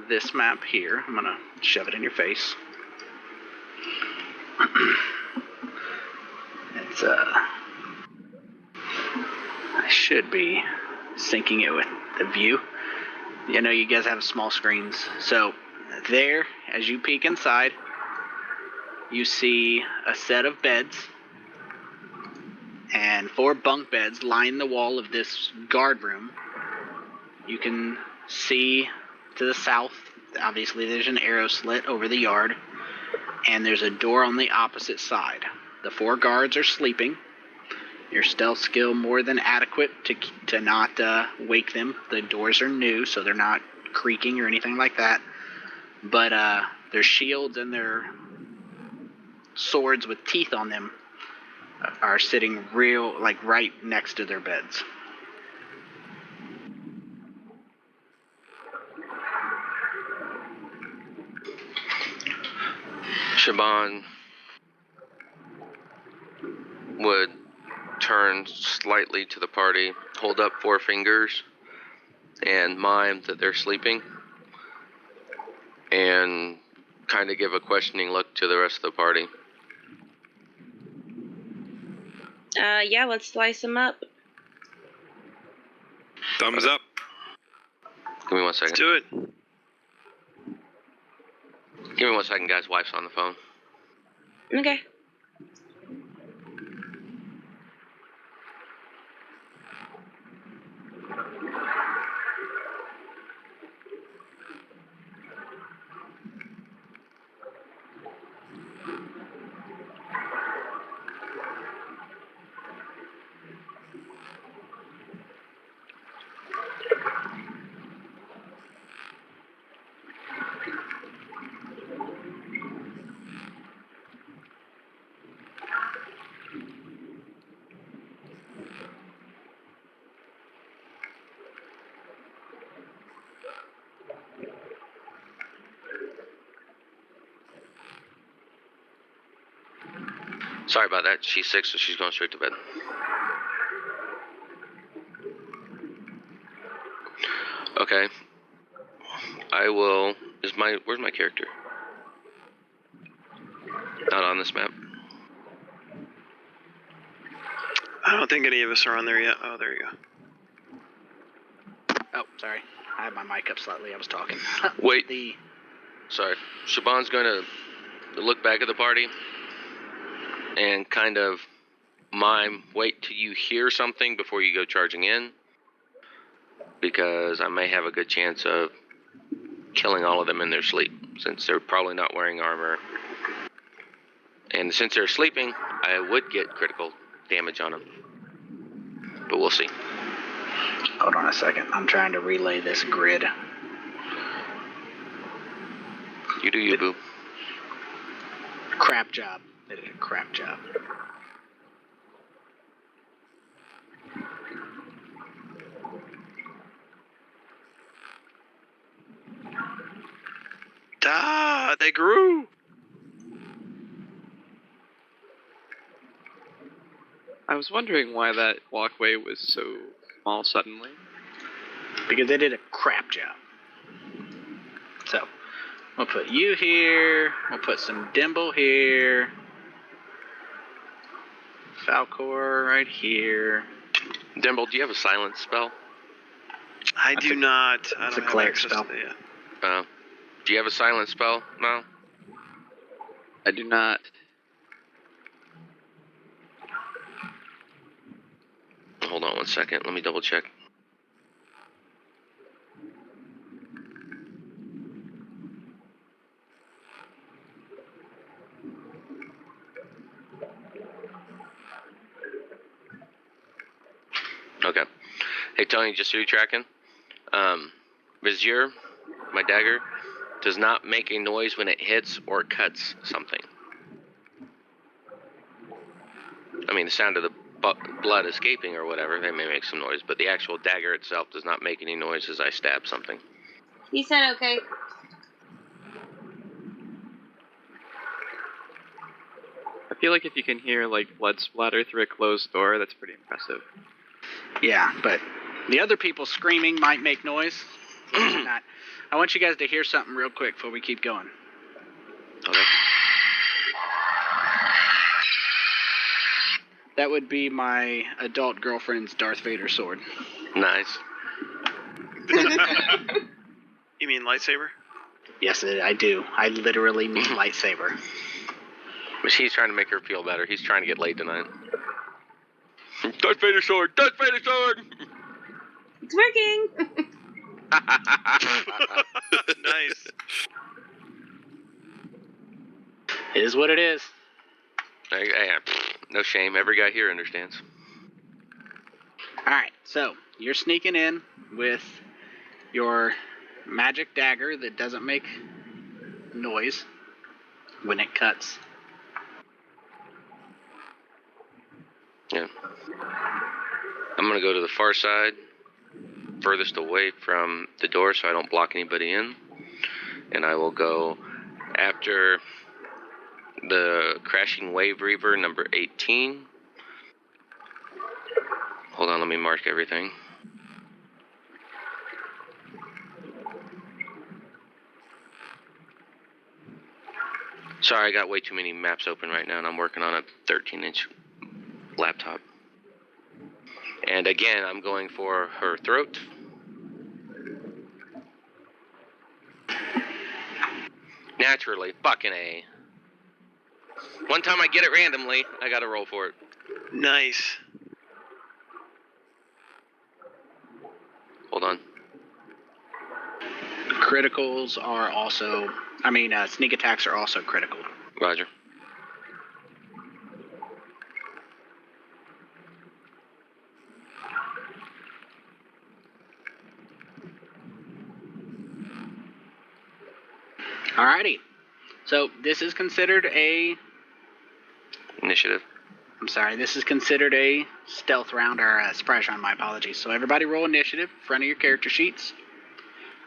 this map here. I'm going to shove it in your face. It's, I should be syncing it with the view. You know, you guys have small screens. So, there, as you peek inside, you see a set of beds and 4 bunk beds line the wall of this guard room. You can see to the south, obviously there's an arrow slit over the yard, and there's a door on the opposite side. The 4 guards are sleeping. Your stealth skill more than adequate to not wake them. The doors are new, so they're not creaking or anything like that. But their shields and their swords with teeth on them are sitting right next to their beds. Shaban would turn slightly to the party, hold up 4 fingers, and mime that they're sleeping, and kind of give a questioning look to the rest of the party. Yeah, let's slice them up. Thumbs up. Give me 1 second. Let's do it. Give me 1 second, guys. Wife's on the phone. Okay. Sorry about that. She's sick, so she's going straight to bed. Okay. I will. Where's my character? Not on this map. I don't think any of us are on there yet. Oh, there you go. Oh, sorry. I had my mic up slightly. I was talking. Wait. The Sorry. Shaban's going to look back at the party and kind of mime, wait till you hear something before you go charging in, because I may have a good chance of killing all of them in their sleep, since they're probably not wearing armor. And since they're sleeping, I would get critical damage on them. But we'll see. Hold on a second. I'm trying to relay this grid. You do you, boo. Crap job. They did a crap job. They grew. I was wondering why that walkway was so small suddenly. Because they did a crap job. So, we'll put you here. We'll put some Dimble here. Falcor right here. Dimble, do you have a silence spell? I do not. I it's don't a have cleric access spell. to that yet. Do you have a silence spell, Mal? I do not. Hold on one second. Let me double check. Okay. Hey, Tony, just so you're tracking. Vizier, my dagger, does not make a noise when it hits or cuts something. I mean, the sound of the blood escaping or whatever, they may make some noise, but the actual dagger itself does not make any noise as I stab something. He said okay. I feel like if you can hear like blood splatter through a closed door, that's pretty impressive. Yeah, but the other people screaming might make noise. Not. I want you guys to hear something real quick before we keep going. Okay. That would be my adult girlfriend's Darth Vader sword. Nice. You mean lightsaber? Yes, I do. I literally mean lightsaber. But she's trying to make her feel better. He's trying to get laid tonight. Darth Vader sword! Darth Vader sword! It's working. Nice. It is what it is. No shame. Every guy here understands. Alright, so you're sneaking in with your magic dagger that doesn't make noise when it cuts. Yeah. I'm gonna go to the far side, furthest away from the door so I don't block anybody in. And I will go after the Crashing Wave Reaver number 18. Hold on, let me mark everything. Sorry, I got way too many maps open right now and I'm working on a 13-inch laptop. And again, I'm going for her throat. Naturally, fucking A. One time I get it randomly, I gotta roll for it. Nice. Hold on. Criticals are also, sneak attacks are also critical. Roger. Alrighty. So this is considered Initiative. this is considered a stealth round, or a surprise round, my apologies. So everybody roll initiative in front of your character sheets.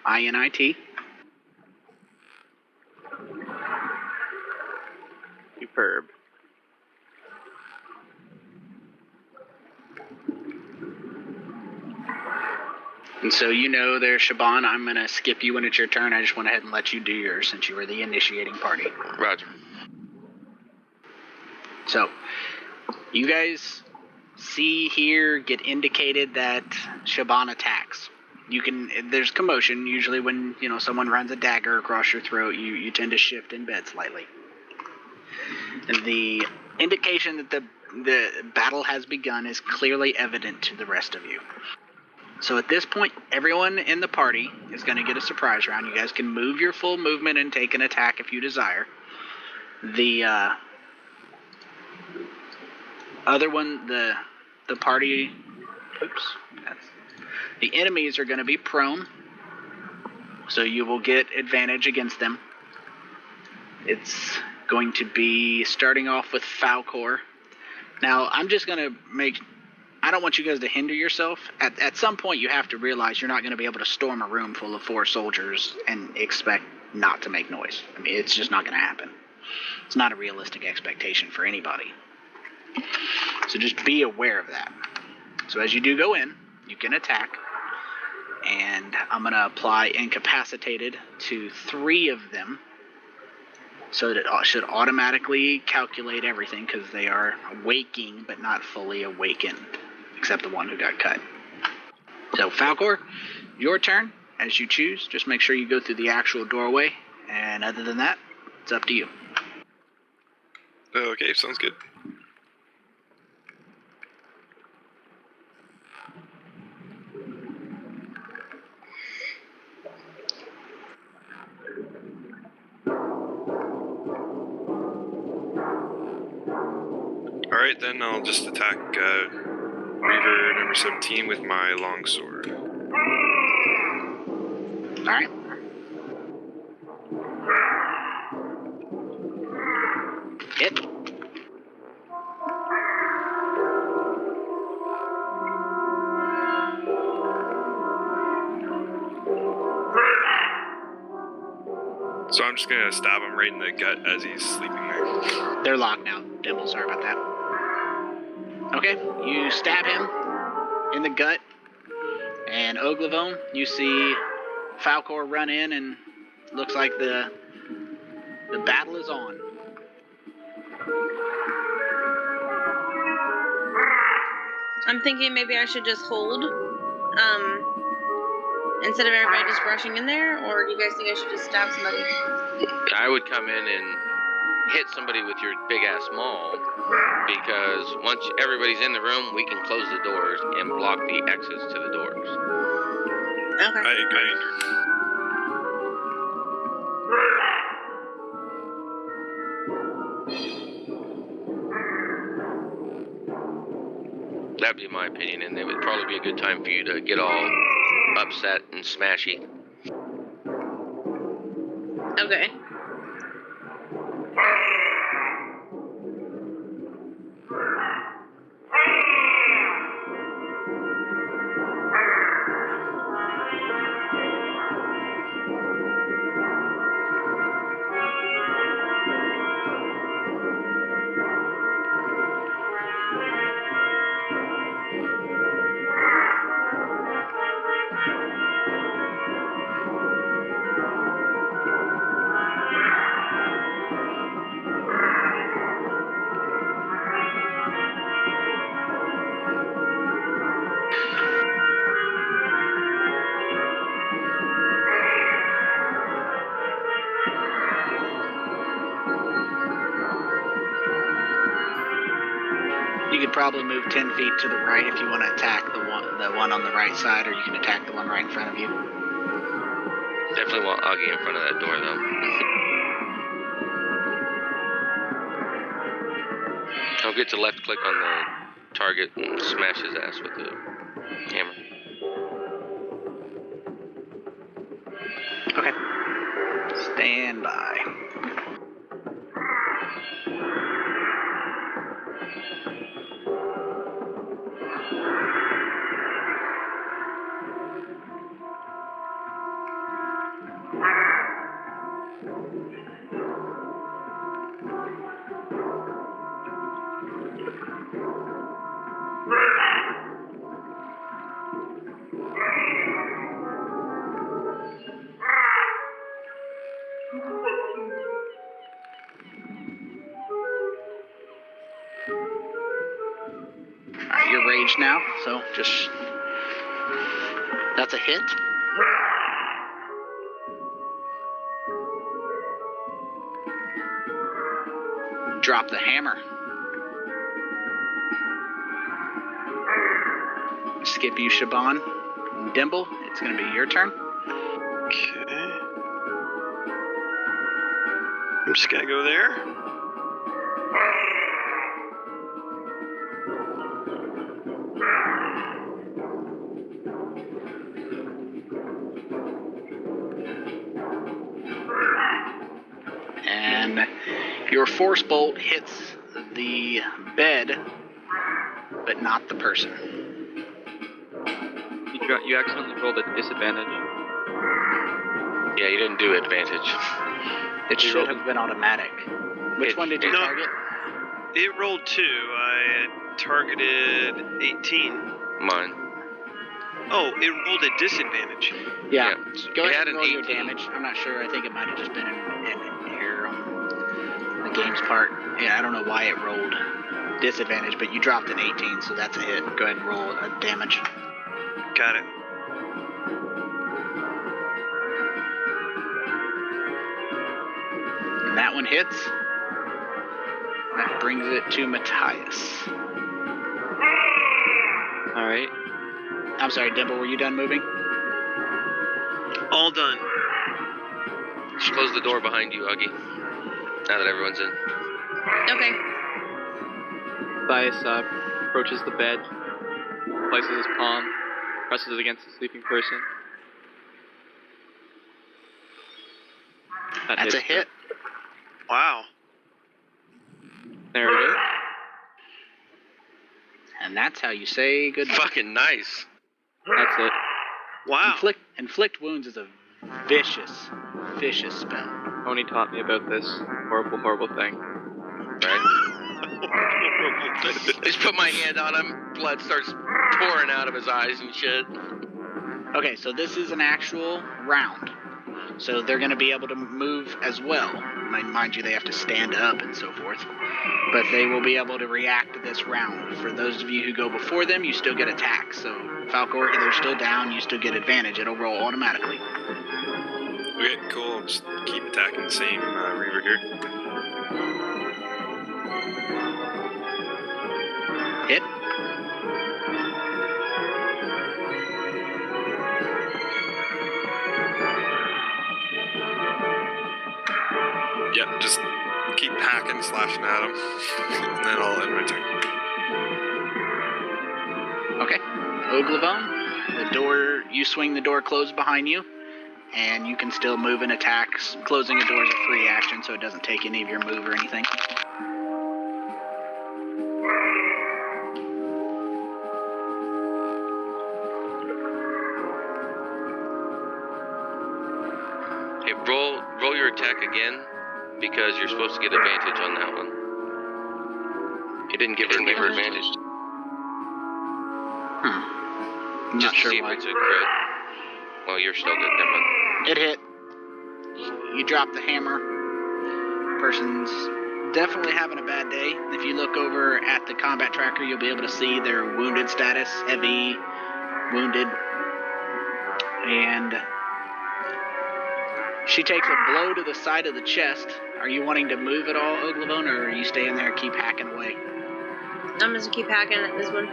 INIT. Superb. And so you know there, Shaban, I'm going to skip you when it's your turn. I just went ahead and let you do yours since you were the initiating party. Roger. So, you guys see here, get indicated that Shaban attacks. There's commotion. Usually when, someone runs a dagger across your throat, you tend to shift in bed slightly. And the indication that the battle has begun is clearly evident to the rest of you. So at this point, everyone in the party is going to get a surprise round. You guys can move your full movement and take an attack if you desire. The other one, the party, the enemies are going to be prone, so you will get advantage against them. It's going to be starting off with Falcor. Now, I'm just going to I don't want you guys to hinder yourself. At some point, you have to realize you're not going to be able to storm a room full of 4 soldiers and expect not to make noise. I mean, it's just not going to happen. It's not a realistic expectation for anybody. So just be aware of that. So as you do go in, you can attack. And I'm going to apply Incapacitated to 3 of them. So that it should automatically calculate everything because they are waking but not fully awakened, except the one who got cut. So Falcor, your turn as you choose. Just make sure you go through the actual doorway, and other than that, it's up to you. Okay, sounds good. Alright, then I'll just attack Reaver number 17 with my longsword. Alright. Hit. So I'm just gonna stab him right in the gut as he's sleeping there. They're locked now. Dimble, sorry about that. Okay, you stab him in the gut, and Oglavone, you see Falcor run in, and looks like the battle is on. I'm thinking maybe I should just hold, instead of everybody just rushing in there, or do you guys think I should just stab somebody? I would come in and hit somebody with your big ass maul, because once everybody's in the room, we can close the doors and block the exits to the doors. Okay. I agree. That'd be my opinion, and it would probably be a good time for you to get all upset and smashy. Okay. You could probably move 10 feet to the right if you want to attack the one on the right side, or you can attack the one right in front of you. Definitely want Augie in front of that door, though. I'll get to left click on the target and smash his ass with the hammer. Okay. Stand by. damage now, so just... That's a hit. Drop the hammer. Skip you, Shaban. Dimble, it's going to be your turn. Okay. I'm just gonna go there. And your force bolt hits the bed, but not the person. You accidentally rolled a disadvantage. Yeah, you didn't do advantage. It should have been automatic. Which one did you No. target? It rolled 2. I targeted 18. Mine. Oh, it rolled a disadvantage. Yeah. Go It ahead had and an roll your 18. damage. I'm not sure. I think it might have just been in here on the game's part. Yeah, I don't know why it rolled disadvantage, but you dropped an 18, so that's a hit. Go ahead and roll a damage. Got it. And that one hits. That brings it to Matthias. Alright. I'm sorry, Dimple, were you done moving? All done. Just close the door behind you, Augie. Now that everyone's in. Okay. Matthias approaches the bed, places his palm, presses it against the sleeping person. That That's a hits. hit. Wow. There it is. And that's how you say goodbye. Fucking nice. That's it. Wow. Inflict wounds is a vicious spell. Tony taught me about this horrible, horrible thing. Right? Just put my hand on him, blood starts pouring out of his eyes and shit. Okay, so this is an actual round. So they're going to be able to move as well. Mind you, they have to stand up and so forth. But they will be able to react to this round. For those of you who go before them, you still get attacks. So, Falcor, they're still down, you still get advantage. It'll roll automatically. Okay, cool. I'll just keep attacking the same Reaver here. Hit. Yeah, just keep hacking, slashing at him, and then I'll end my turn. Okay. Oglavone, the door, you swing the door closed behind you, and you can still move and attack. Closing a door is a free action, so it doesn't take any of your move or anything. Hey, roll your attack again, because you're supposed to get advantage on that one. You didn't give her advantage. I'm not Just to sure see if why. it's a crit. Well, you're still good, never mind. It hit. You drop the hammer. Person's definitely having a bad day. If you look over at the combat tracker, you'll be able to see their wounded status. Heavy, wounded. And she takes a blow to the side of the chest. Are you wanting to move at all, Oglavone, or are you staying there and keep hacking away? I'm just gonna keep hacking at this one.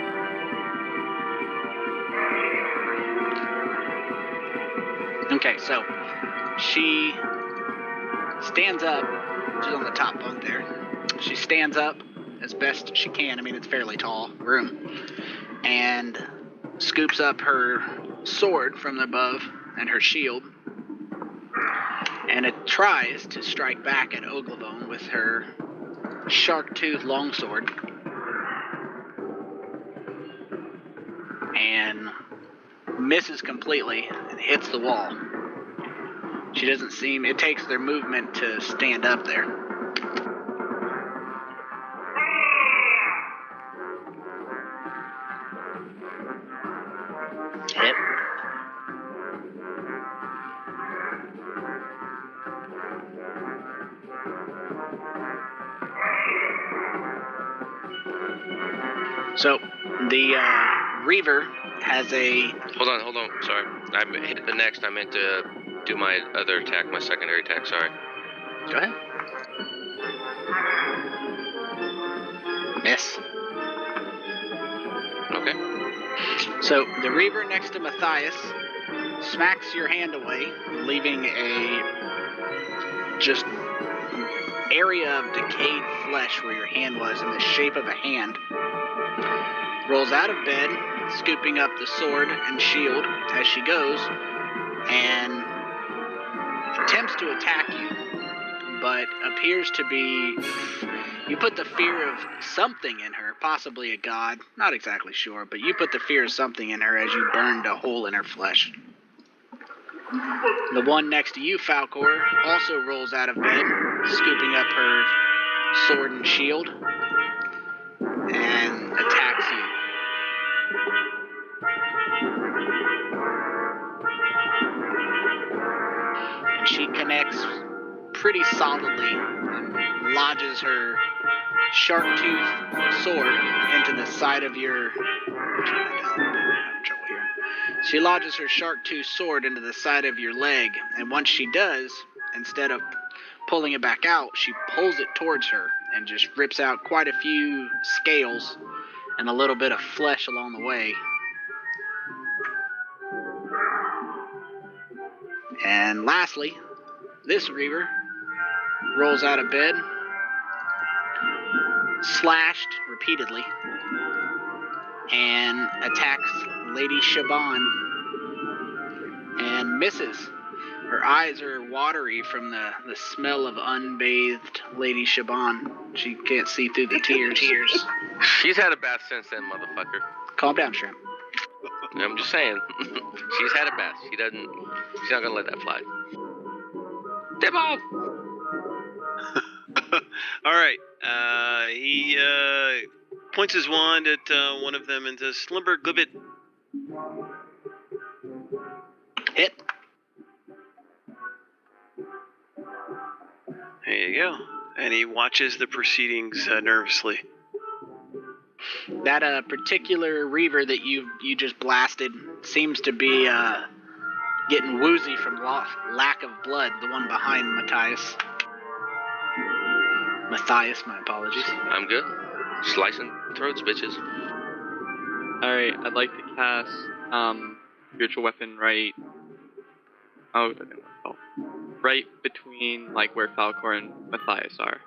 Okay, so she stands up. She's on the top bunk there. She stands up as best she can. I mean, it's fairly tall room. And scoops up her sword from above and her shield. And it tries to strike back at Oglavone with her shark tooth longsword. And misses completely and hits the wall. She doesn't seem... It takes their movement to stand up there. Hit. So, the Reaver has a... Hold on. Sorry. I hit the next. I meant to do my other attack, my secondary attack. Sorry. Go ahead. Miss. Okay. So the Reaver next to Matthias smacks your hand away, leaving a just area of decayed flesh where your hand was in the shape of a hand. Rolls out of bed, scooping up the sword and shield as she goes, and attempts to attack you, but appears to be... You put the fear of something in her, possibly a god, not exactly sure, but you put the fear of something in her as you burned a hole in her flesh. The one next to you, Falcor, also rolls out of bed, scooping up her sword and shield, and attacks you. And she connects pretty solidly and lodges her shark-toothed sword into the side of your... She lodges her shark-toothed sword into the side of your leg, and once she does, instead of pulling it back out, she pulls it towards her and just rips out quite a few scales and a little bit of flesh along the way. And lastly, this Reaver rolls out of bed, slashed repeatedly, and attacks Lady Shaban and misses. Her eyes are watery from the smell of unbathed Lady Shaban. She can't see through the tears. She's had a bath since then, motherfucker. Calm down, Shrimp. I'm just saying. She's had a bath. She's not gonna let that fly. Demo! All right. He points his wand at one of them and says, "Slumber Glibbit." Hit. There you go. And he watches the proceedings nervously. That particular Reaver that you just blasted seems to be getting woozy from lack of blood. The one behind Matthias. Matthias, my apologies. I'm good. Slicing throats, bitches. Alright, I'd like to cast spiritual weapon right. Oh, I don't know what it's called. Right between like where Falcor and Matthias are.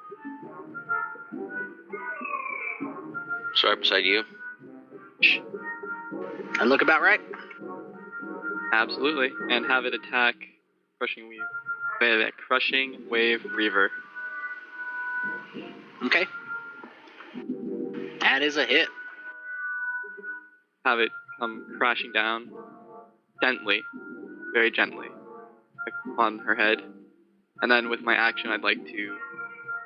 So right beside you. I look about right. Absolutely, and have it attack Crushing Wave Reaver. Okay. That is a hit. Have it come crashing down gently, very gently, on her head. And then with my action, I'd like to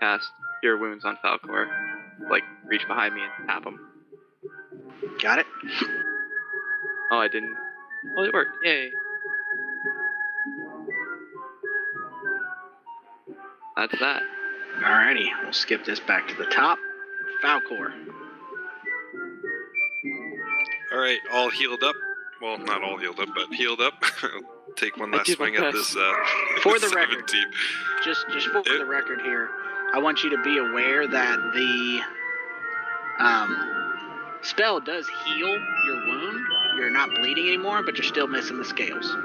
cast Cure Wounds on Falcor. Like, reach behind me and tap him. Got it. Oh, I didn't. Oh, it worked. Yay. That's that. Alrighty, we'll skip this back to the top. Falcor. All right, all healed up. Well, not all healed up, but healed up. Take one I last did my swing at best. this. For the 17. record. Just for the record here, I want you to be aware that the spell does heal your wound. You're not bleeding anymore, but you're still missing the scales.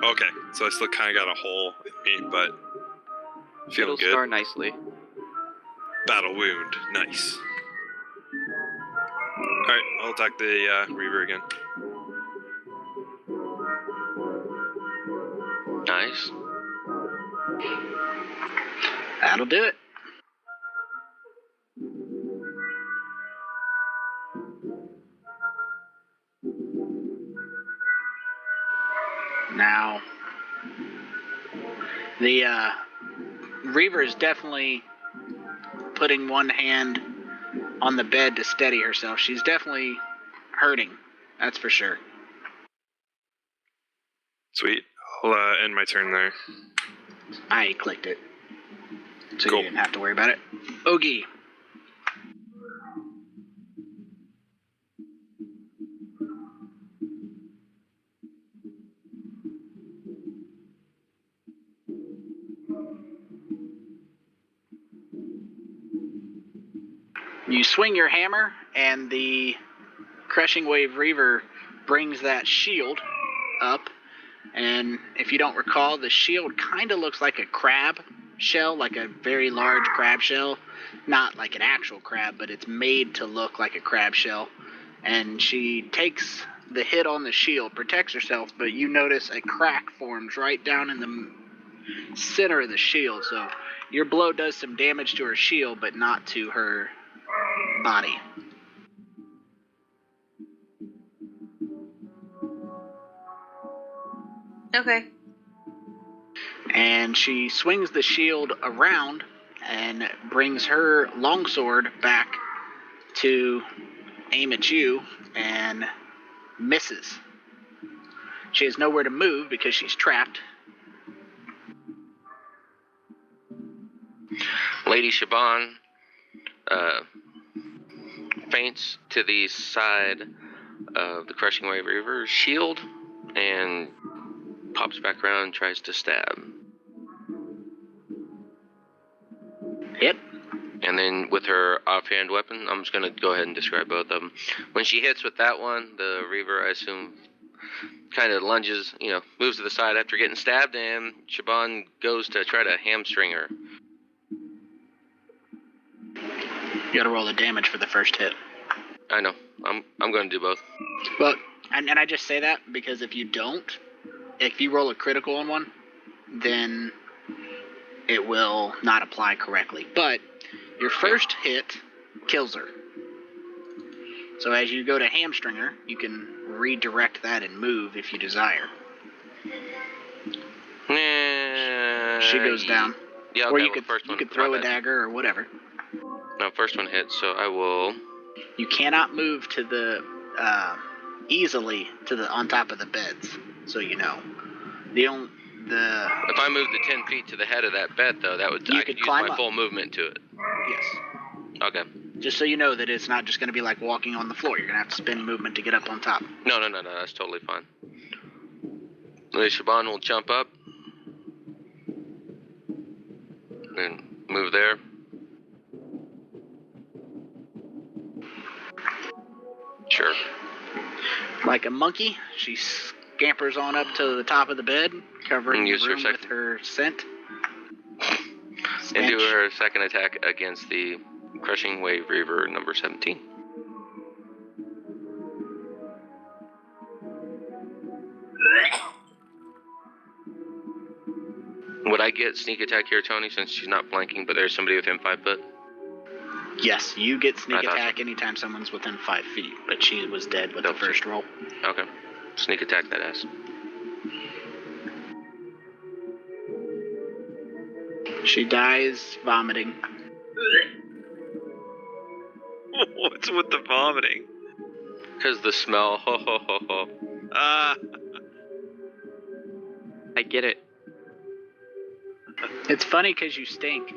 Okay, so I still kind of got a hole in me, but feeling It'll good. scar nicely. Battle wound, nice. All right, I'll attack the Reaver again. Nice. That'll do it. Now, the Reaver is definitely putting one hand on the bed to steady herself. She's definitely hurting, that's for sure. Sweet. I'll end my turn there. I clicked it, so Cool. you didn't have to worry about it. Ogie. You swing your hammer, and the Crushing Wave Reaver brings that shield up. And if you don't recall, the shield kind of looks like a crab shell, like a very large crab shell. Not like an actual crab, but it's made to look like a crab shell. And she takes the hit on the shield, protects herself, but you notice a crack forms right down in the center of the shield. So your blow does some damage to her shield, but not to her body. Okay. And she swings the shield around and brings her longsword back to aim at you and misses. She has nowhere to move because she's trapped. Lady Shaban faints to the side of the Crushing Wave Reaver's shield and pops back around and tries to stab. Hit. And then with her offhand weapon, I'm just going to go ahead and describe both of them. When she hits with that one, the Reaver, I assume, kind of lunges, moves to the side after getting stabbed, and Shaban goes to try to hamstring her. You gotta roll the damage for the first hit. I know. I'm going to do both. Well, and I just say that because if you don't, if you roll a critical on one, then it will not apply correctly. But your first hit kills her. So as you go to hamstring her, you can redirect that and move if you desire. She goes down. Yeah, or okay, you could, first one, you could throw my a bad. dagger or whatever. No, first one hits, so I will... You cannot move to the easily to the on top of the beds, so you know. If I moved the 10 feet to the head of that bed, though, I could use climb my up. full movement to it. Yes. Okay. Just so you know that it's not just going to be like walking on the floor. You're going to have to spend movement to get up on top. No, that's totally fine. Lady Shaban will jump up and move there. Sure. Like a monkey, she scampers on up to the top of the bed, covering And the use her room with second- her scent. And do Stench. her second attack against the Crushing Wave Reaver number 17. Would I get sneak attack here, Tony, since she's not flanking, but there's somebody within 5 foot? Yes, you get sneak I thought attack anytime someone's within 5 feet, but she was dead with the Nope. first roll. Okay. Sneak attack that ass. She dies vomiting. What's with the vomiting? Because the smell, ho ho ho ho. I get it. It's funny because you stink.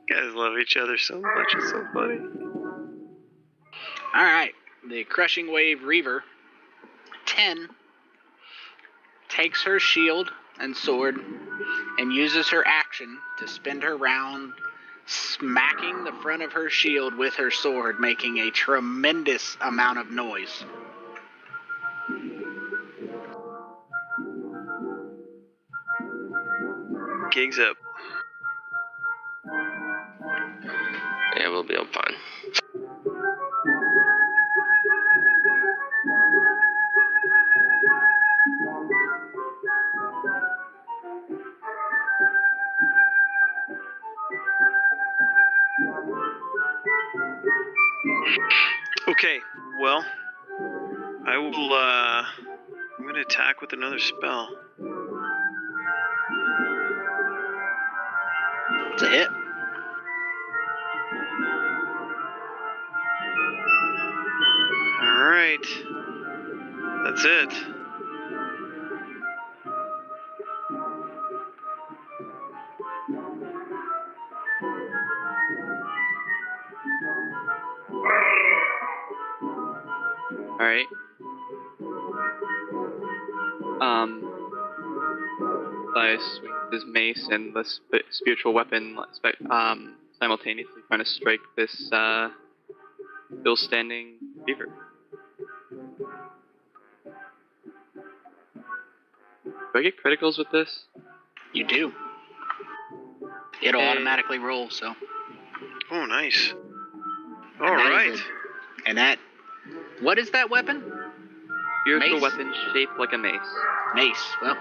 Guys love each other so much, it's so funny. Alright, the Crushing Wave Reaver, 10, takes her shield and sword and uses her action to spin her round, smacking the front of her shield with her sword, making a tremendous amount of noise. Gigs up. Yeah, we'll be all fine. Okay, well, I will, I'm gonna attack with another spell. It's a hit. Alright. That's it. Alright. I swing his mace and the spiritual weapon simultaneously trying to strike this still standing beaver. Do I get criticals with this? You do. It'll Okay. automatically roll, so. Oh, nice. All And that right. is And that. What is that weapon? Spiritual Mace? weapon shaped like a mace. Mace. Well,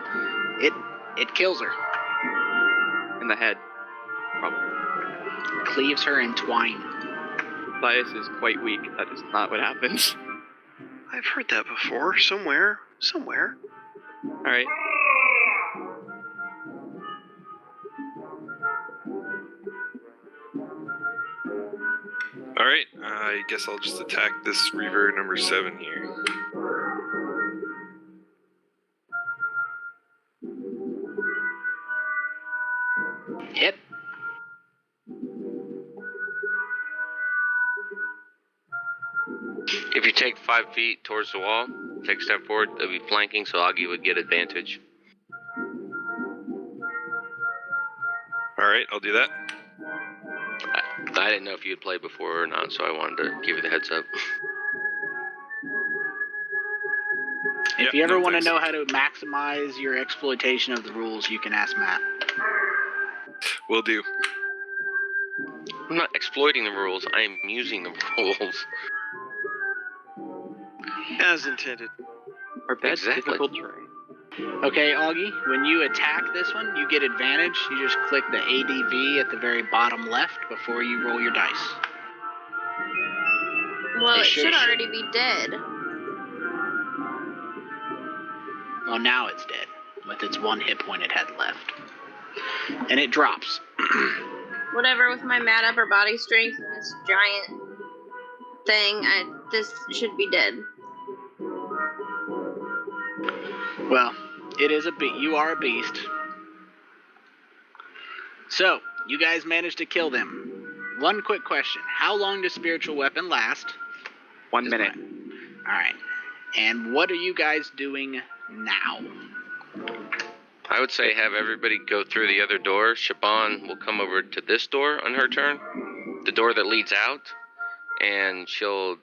it kills her. In the head. Probably. Cleaves her in twine. Matthias is quite weak. That is not what happens. I've heard that before. Somewhere. Alright. All right, I guess I'll just attack this Reaver number 7 here. Hit. If you take 5 feet towards the wall, take a step forward, they'll be flanking, so Augie would get advantage. All right, I'll do that. I didn't know if you had played before or not, so I wanted to give you the heads up. If Yep, you ever no, want to thanks. know how to maximize your exploitation of the rules, you can ask Matt. Will do. I'm not exploiting the rules, I am using the rules. As intended. Our best Exactly. difficult terrain. Okay, Augie, when you attack this one, you get advantage. You just click the ADV at the very bottom left before you roll your dice. Well, It it should- should already be dead. Well, now it's dead, with its 1 hit point it had left. And it drops. Whatever, with my mad upper body strength and this giant thing, this should be dead. Well, it is you are a beast. So, you guys managed to kill them. One quick question. How long does spiritual weapon last? 1 minute. Alright. And what are you guys doing now? I would say have everybody go through the other door. Shaban will come over to this door on her turn, the door that leads out, and she'll,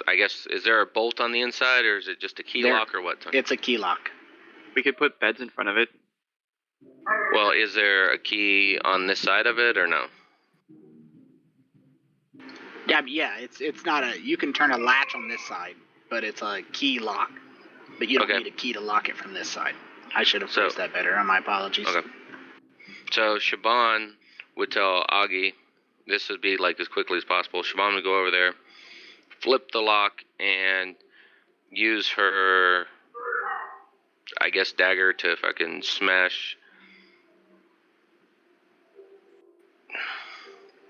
I guess, is there a bolt on the inside, or is it just a key There- lock, or what? Tony? It's a key lock. We could put beds in front of it. Well, is there a key on this side of it, or no? Yeah, it's not a, you can turn a latch on this side, but it's a key lock. But you don't Okay. need a key to lock it from this side. I should have So- phrased that better. My apologies. Okay. So Shaban would tell Augie, this would be like as quickly as possible. Shaban would go over there, flip the lock, and use her, I guess, dagger to fucking smash.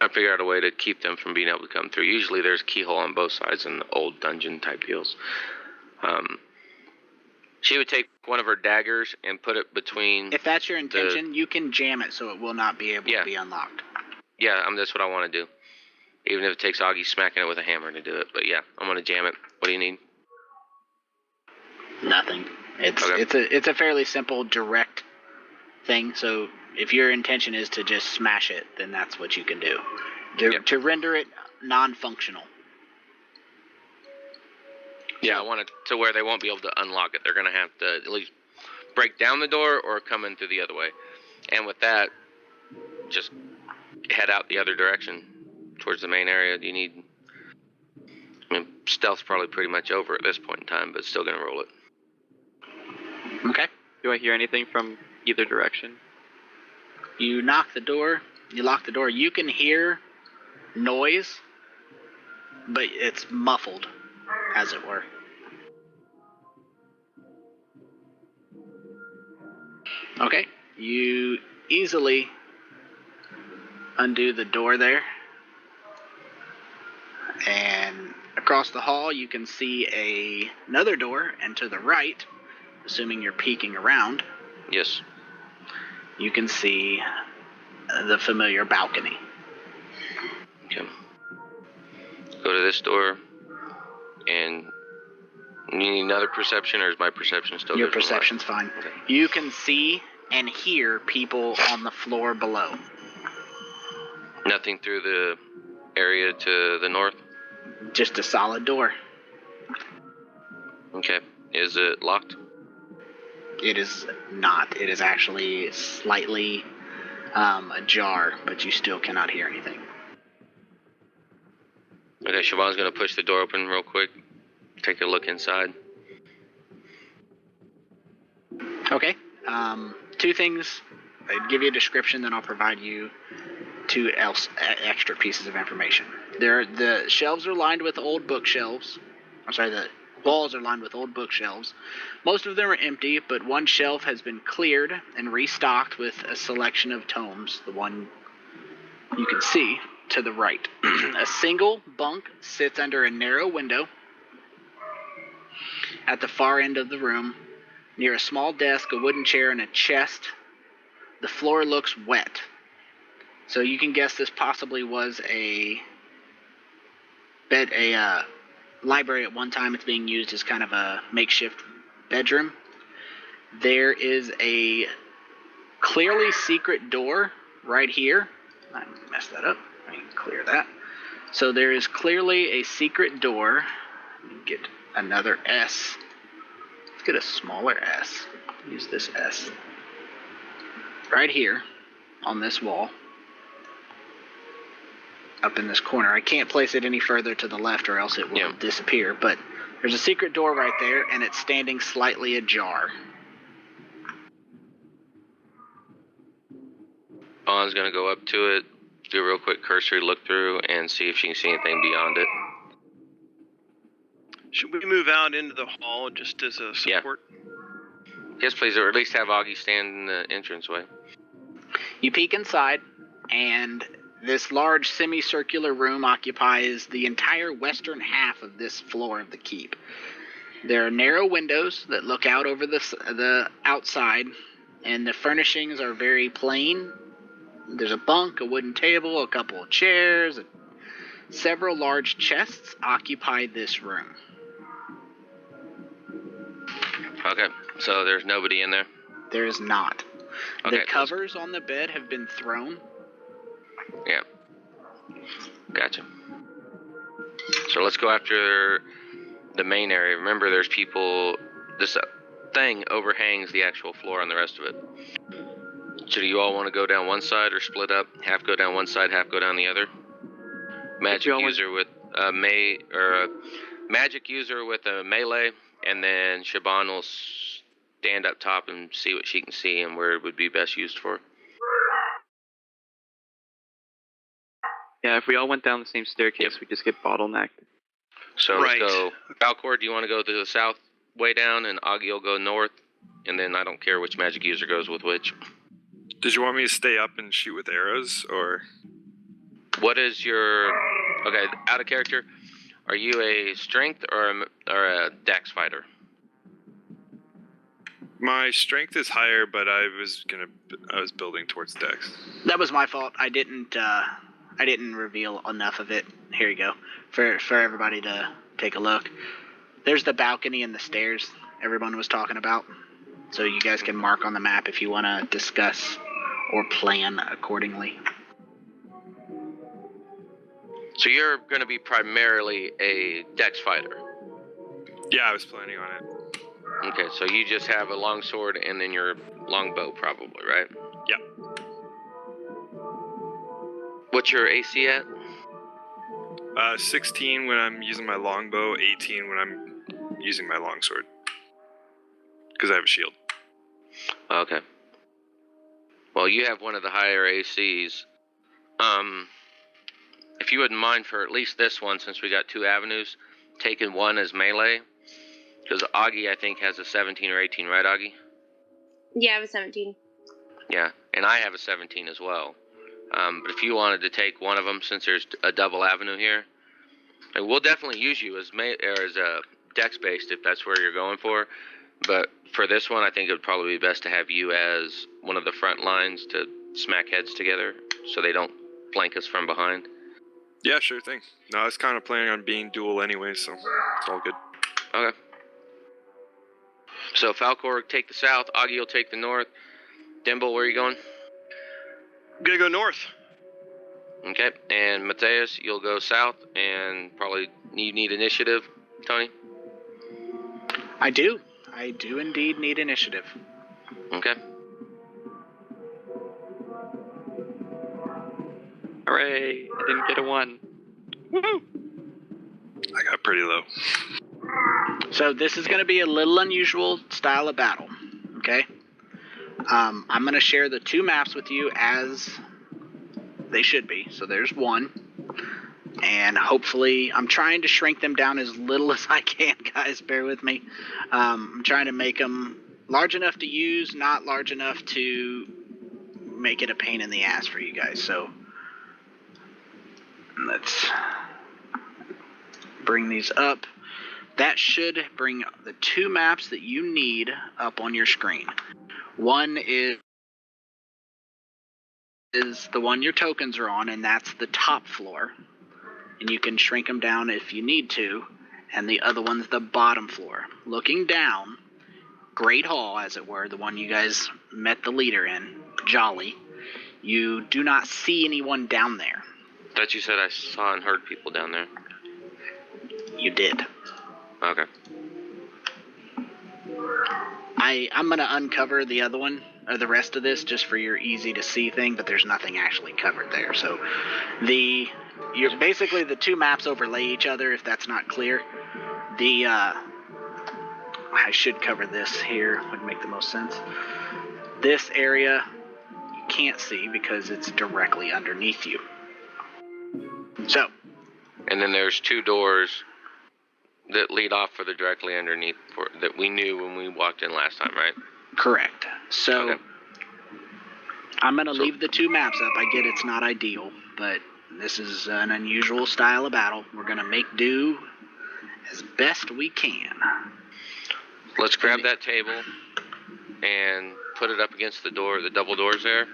I figure out a way to keep them from being able to come through. Usually there's a keyhole on both sides in the old dungeon type deals. She would take one of her daggers and put it between. If that's your intention, you can jam it so it will not be able Yeah. to be unlocked. Yeah, that's what I want to do. Even if it takes Augie smacking it with a hammer to do it. But yeah, I'm gonna jam it. What do you need? Nothing. It's Okay. it's a fairly simple, direct thing. So if your intention is to just smash it, then that's what you can do. Yep. To render it non-functional. Yeah, I want it to where they won't be able to unlock it. They're gonna have to at least break down the door or come in through the other way. And with that, just head out the other direction towards the main area. Do you need? I mean, stealth's probably pretty much over at this point in time, but still gonna roll it. Okay. Do I hear anything from either direction? You knock the door. You lock the door. You can hear noise, but it's muffled, as it were. Okay. You easily undo the door there. And across the hall, you can see another door, and to the right, assuming you're peeking around, Yes. you can see the familiar balcony. Okay. Go to this door, and you need another perception, or is my perception still Your good? from last? perception's fine. Okay. You can see and hear people on the floor below. Nothing through the area to the north? Just a solid door. Okay. Is it locked? It is not. It is actually slightly ajar, but you still cannot hear anything. Okay, Siobhan's gonna push the door open real quick. Take a look inside. Okay. Two things. I'd give you a description, then I'll provide you two extra pieces of information. The shelves are lined with old bookshelves. I'm sorry, the walls are lined with old bookshelves. Most of them are empty, but one shelf has been cleared and restocked with a selection of tomes. The one you can see to the right. A single bunk sits under a narrow window at the far end of the room. Near a small desk, a wooden chair, and a chest. The floor looks wet. So you can guess this possibly was a library at one time. It's being used as kind of a makeshift bedroom. There is a clearly secret door right here. I messed that up. I can clear that. So there is clearly a secret door. Let me get another S. Let's get a smaller S. Use this S. Right here on this wall. Up in this corner. I can't place it any further to the left or else it will disappear, but there's a secret door right there and it's standing slightly ajar. Vaughn's gonna go up to it, do a real quick cursory look through, and see if she can see anything beyond it. Should we move out into the hall just as a support? Yes, please, or at least have Augie stand in the entranceway. You peek inside, and this large semicircular room occupies the entire western half of this floor of the keep. There are narrow windows that look out over the outside, and the furnishings are very plain. There's a bunk, a wooden table, a couple of chairs, several large chests occupy this room. Okay, so there's nobody in there? There is not. Okay, the covers on the bed have been thrown. Yeah. Gotcha. So let's go after the main area. Remember, there's people... This thing overhangs the actual floor on the rest of it. So do you all want to go down one side or split up? Half go down one side, half go down the other? Magic user with a magic user with a melee, and then Siobhan will stand up top and see what she can see and where it would be best used for. Yeah, if we all went down the same staircase, we just get bottlenecked. So let's go. Falcor, do you want to go to the south way down, and Augie will go north, and then I don't care which magic user goes with which. Did you want me to stay up and shoot with arrows, or? What is your... Okay, out of character, are you a strength or a dex fighter? My strength is higher, but I was building towards dex. That was my fault. I didn't reveal enough of it. Here you go. For everybody to take a look. There's the balcony and the stairs everyone was talking about. So you guys can mark on the map if you want to discuss or plan accordingly. So you're going to be primarily a dex fighter? Yeah, I was planning on it. Okay, so you just have a long sword and then your long bow probably, right? Yeah. What's your AC at? 16 when I'm using my longbow, 18 when I'm using my longsword. Because I have a shield. Okay. Well, you have one of the higher ACs. If you wouldn't mind for at least this one, since we got two avenues, taking one as melee. Because Augie, I think, has a 17 or 18, right, Augie? Yeah, I was 17. Yeah, and I have a 17 as well. But if you wanted to take one of them, since there's a double avenue here, we'll definitely use you as a dex-based if that's where you're going for. But for this one, I think it would probably be best to have you as one of the front lines to smack heads together so they don't flank us from behind. Yeah, sure thing. No, I was kind of planning on being dual anyway, so it's all good. Okay. So Falcor will take the south, Augie will take the north. Dimble, where are you going? I'm gonna go north. Okay, and Mateus, you'll go south, and probably you need initiative, Tony? I do. I do indeed need initiative. Okay. Hooray! I didn't get a 1. Woohoo! I got pretty low. So this is going to be a little unusual style of battle, okay? I'm going to share the 2 maps with you as they should be. So there's 1. And hopefully, I'm trying to shrink them down as little as I can, guys. Bear with me. I'm trying to make them large enough to use, not large enough to make it a pain in the ass for you guys. So let's bring these up. That should bring the 2 maps that you need up on your screen. One is the one your tokens are on, and that's the top floor. And you can shrink them down if you need to. And the other one's the bottom floor. Looking down, Great Hall, as it were, the one you guys met the leader in, Jolly, you do not see anyone down there. Thought you said I saw and heard people down there. You did. Okay. I'm going to uncover the other one, or the rest of this, just for your easy to see thing, but there's nothing actually covered there. So you're basically the 2 maps overlay each other, if that's not clear. I should cover this here, would make the most sense. This area you can't see because it's directly underneath you. So. And then there's 2 doors that lead off for the directly underneath that we knew when we walked in last time, right? Correct. So Okay. I'm going to leave the 2 maps up. I get it's not ideal, but this is an unusual style of battle. We're going to make do as best we can. Let's grab that table and put it up against the door, the double doors there.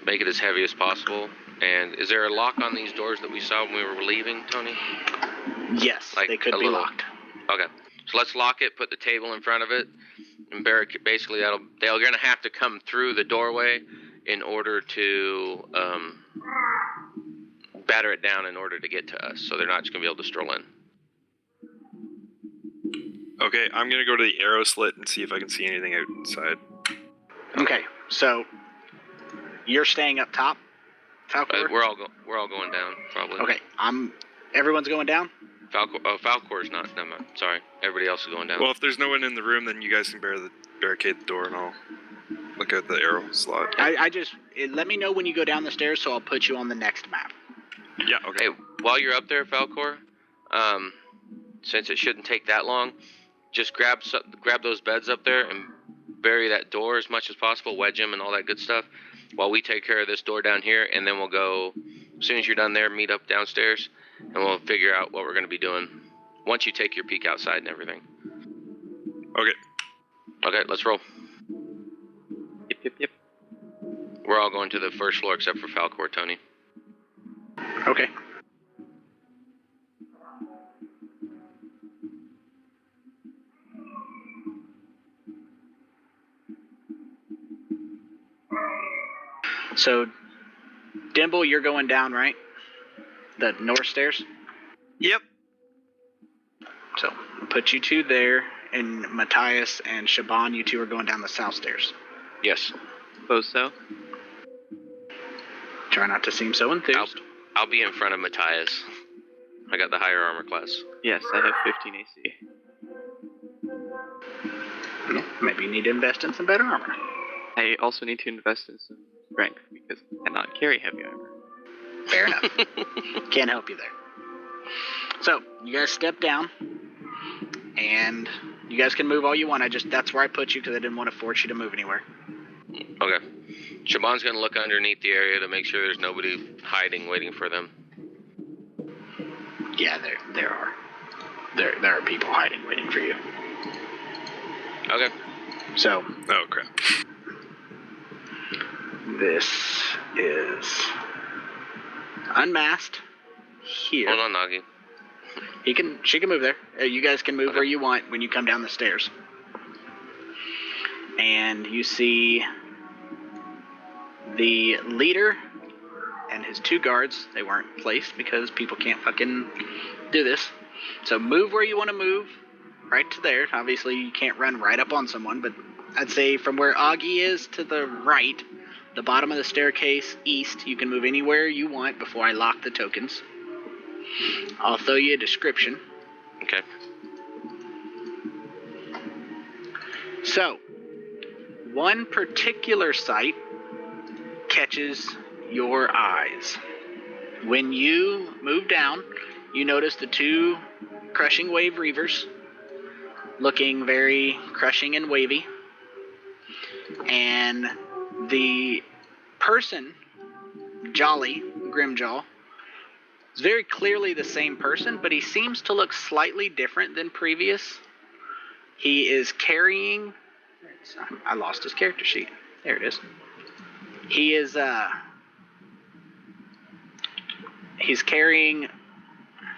Make it as heavy as possible. And is there a lock on these doors that we saw when we were leaving, Tony? Yes, Like they could a be little- locked. Okay. So let's lock it, put the table in front of it, and barricade. Basically, they're going to have to come through the doorway in order to batter it down in order to get to us. So they're not just going to be able to stroll in. Okay, I'm gonna go to the arrow slit and see if I can see anything outside. Okay, so you're staying up top, Falcor? We're all going down, probably. Okay, everyone's going down? Falcor's not. No, sorry. Everybody else is going down. Well, if there's no one in the room, then you guys can barricade the door, and I'll look at the arrow slot. Let me know when you go down the stairs, so I'll put you on the next map. Yeah. Okay. Hey, while you're up there, Falcor, since it shouldn't take that long, just grab those beds up there and bury that door as much as possible, wedge them and all that good stuff, while we take care of this door down here, and then we'll go, as soon as you're done there, meet up downstairs, and we'll figure out what we're going to be doing once you take your peek outside and everything. Okay. Okay, let's roll. Yep. We're all going to the first floor except for Falcor, Tony. Okay. So, Dimble, you're going down, right? The north stairs? Yep. So, I'll put you 2 there, and Matthias and Shaban, you 2 are going down the south stairs. Yes. Suppose so. Try not to seem so enthused. I'll be in front of Matthias. I got the higher armor class. Yes, I have 15 AC. Yeah, maybe you need to invest in some better armor. I also need to invest in some strength because I cannot carry heavy armor. Fair enough. Can't help you there. So, you guys step down, and you guys can move all you want. That's where I put you because I didn't want to force you to move anywhere. Okay. Shaban's gonna look underneath the area to make sure there's nobody hiding, waiting for them. Yeah, there are. There are people hiding, waiting for you. Okay. So, Oh crap. this is unmasked here. Hold on, Nagi. She can move there. You guys can move Okay. where you want when you come down the stairs. and you see the leader and his 2 guards. They weren't placed because people can't fucking do this. So move where you want to move, right to there. Obviously, you can't run right up on someone, but I'd say from where Augie is to the right, the bottom of the staircase east, you can move anywhere you want before I lock the tokens. I'll throw you a description. Okay. So, one particular site catches your eyes. When you move down, you notice the 2 crushing wave reavers looking very crushing and wavy. And the person, Jolly Grimjaw, is very clearly the same person, but he seems to look slightly different than previous. He is carrying... I lost his character sheet. There it is. He is, he's carrying...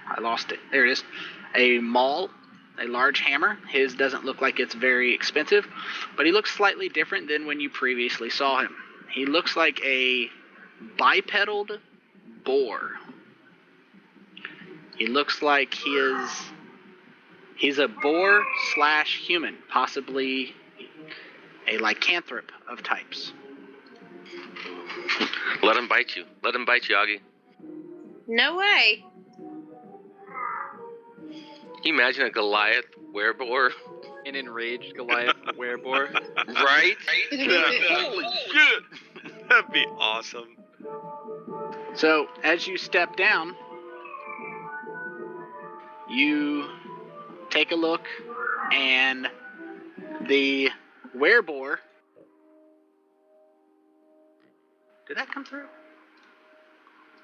I lost it. There it is. A maul, a large hammer. His doesn't look like it's very expensive, but he looks slightly different than when you previously saw him. He looks like a bipedal boar. He looks like he's a boar / human, possibly a lycanthrope of types. Let him bite you. Let him bite you, Augie. No way. Can you imagine a Goliath wereboar? An enraged Goliath wereboar. Right? Holy shit! That'd be awesome. So, as you step down, you take a look, and the wereboar... Did that come through?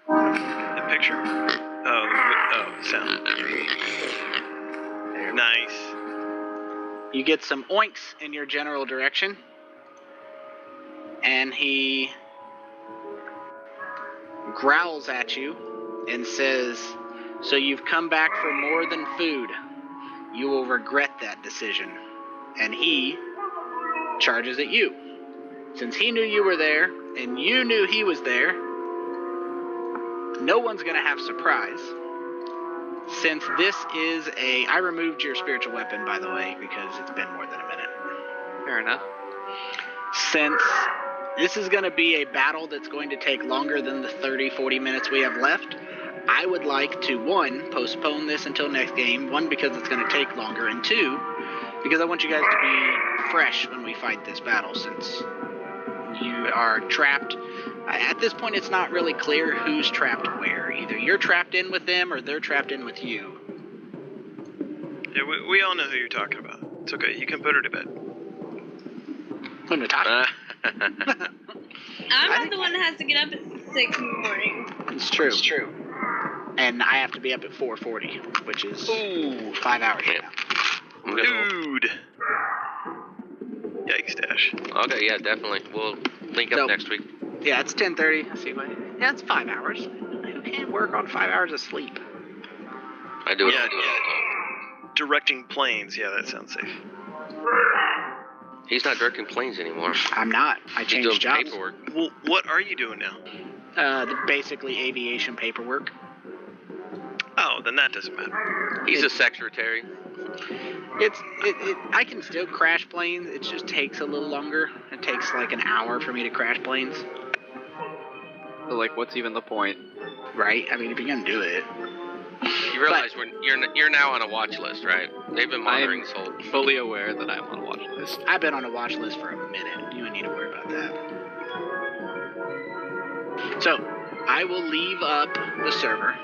The picture? Oh, sound. Nice. You get some oinks in your general direction, and he growls at you and says, "So you've come back for more than food. You will regret that decision." And he charges at you. Since he knew you were there, and you knew he was there, no one's going to have surprise. Since this is I removed your spiritual weapon, by the way, because it's been more than a minute. Fair enough. Since this is going to be a battle that's going to take longer than the 30-40 minutes we have left, I would like to, 1, postpone this until next game. 1, because it's going to take longer, and 2, because I want you guys to be fresh when we fight this battle, since you are trapped. At this point, it's not really clear who's trapped where. Either you're trapped in with them, or they're trapped in with you. Yeah, we all know who you're talking about. It's okay. You can put her to bed. Who am I talking I'm not the one that has to get up at 6 in the morning. It's true. It's true. And I have to be up at 4:40, which is 5 hours from now. Dude. Yikes, Dash. Okay, yeah, definitely. We'll link up So- next week. Yeah, it's 10:30. I see what. Yeah, it's 5 hours. Who can't work on 5 hours of sleep? I do it. Yeah, I do it. Directing planes. Yeah, that sounds safe. He's not directing planes anymore. I'm not. I He's doing changed jobs. paperwork. Well, what are you doing now? Basically aviation paperwork. Oh, then that doesn't matter. He's a secretary. I can still crash planes. It just takes a little longer. It takes like an hour for me to crash planes. So, like, what's even the point? Right? I mean, if you're gonna do it. You realize you're now on a watch list, right? They've been monitoring I'm Soul. fully aware that I'm on a watch list. I've been on a watch list for a minute. You don't need to worry about that. So, I will leave up the server.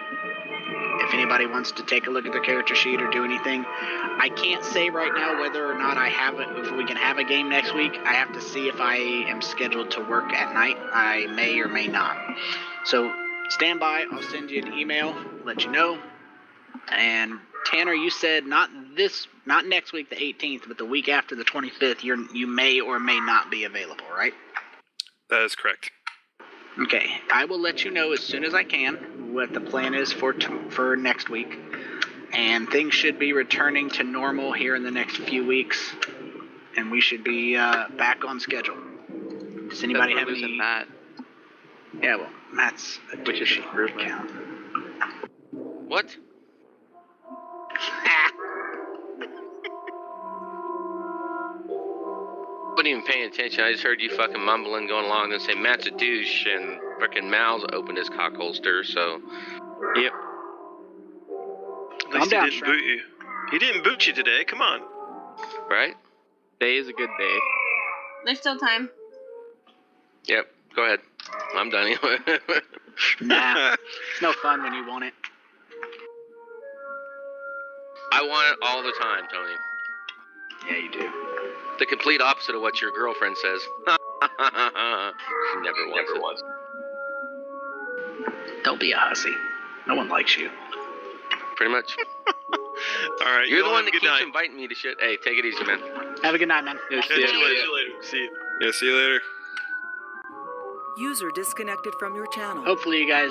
If anybody wants to take a look at their character sheet or do anything, I can't say right now whether or not if we can have a game next week. I have to see if I am scheduled to work at night. I may or may not. So stand by. I'll send you an email, let you know. And Tanner, you said not next week, the 18th, but the week after, the 25th. You may or may not be available, right? That is correct. Okay, I will let you know as soon as I can what the plan is for next week, and things should be returning to normal here in the next few weeks. and we should be back on schedule. Does anybody have losing any? Matt? Yeah, well, Matt's a Which is douche. improvement. Count. What? Wasn't even paying attention. I just heard you fucking mumbling going along and say Matt's a douche, and freaking Mal's opened his cock holster. So, Yep. At least down, he didn't Shrimp. boot you. He didn't boot you today. Come on. right? Day is a good day. There's still time. Yep. Go ahead. I'm done anyway. Nah, it's no fun when you want it. I want it all the time, Tony. Yeah, you do. The complete opposite of what your girlfriend says. She never wants it. Don't be a hussy. No one likes you. Pretty much. All right. You're you the all one have that a good keeps night. inviting me to shit. Hey, take it easy, man. Have a good night, man. Yeah, Catch you later. See you. Yeah, see you later. User disconnected from your channel. Hopefully you guys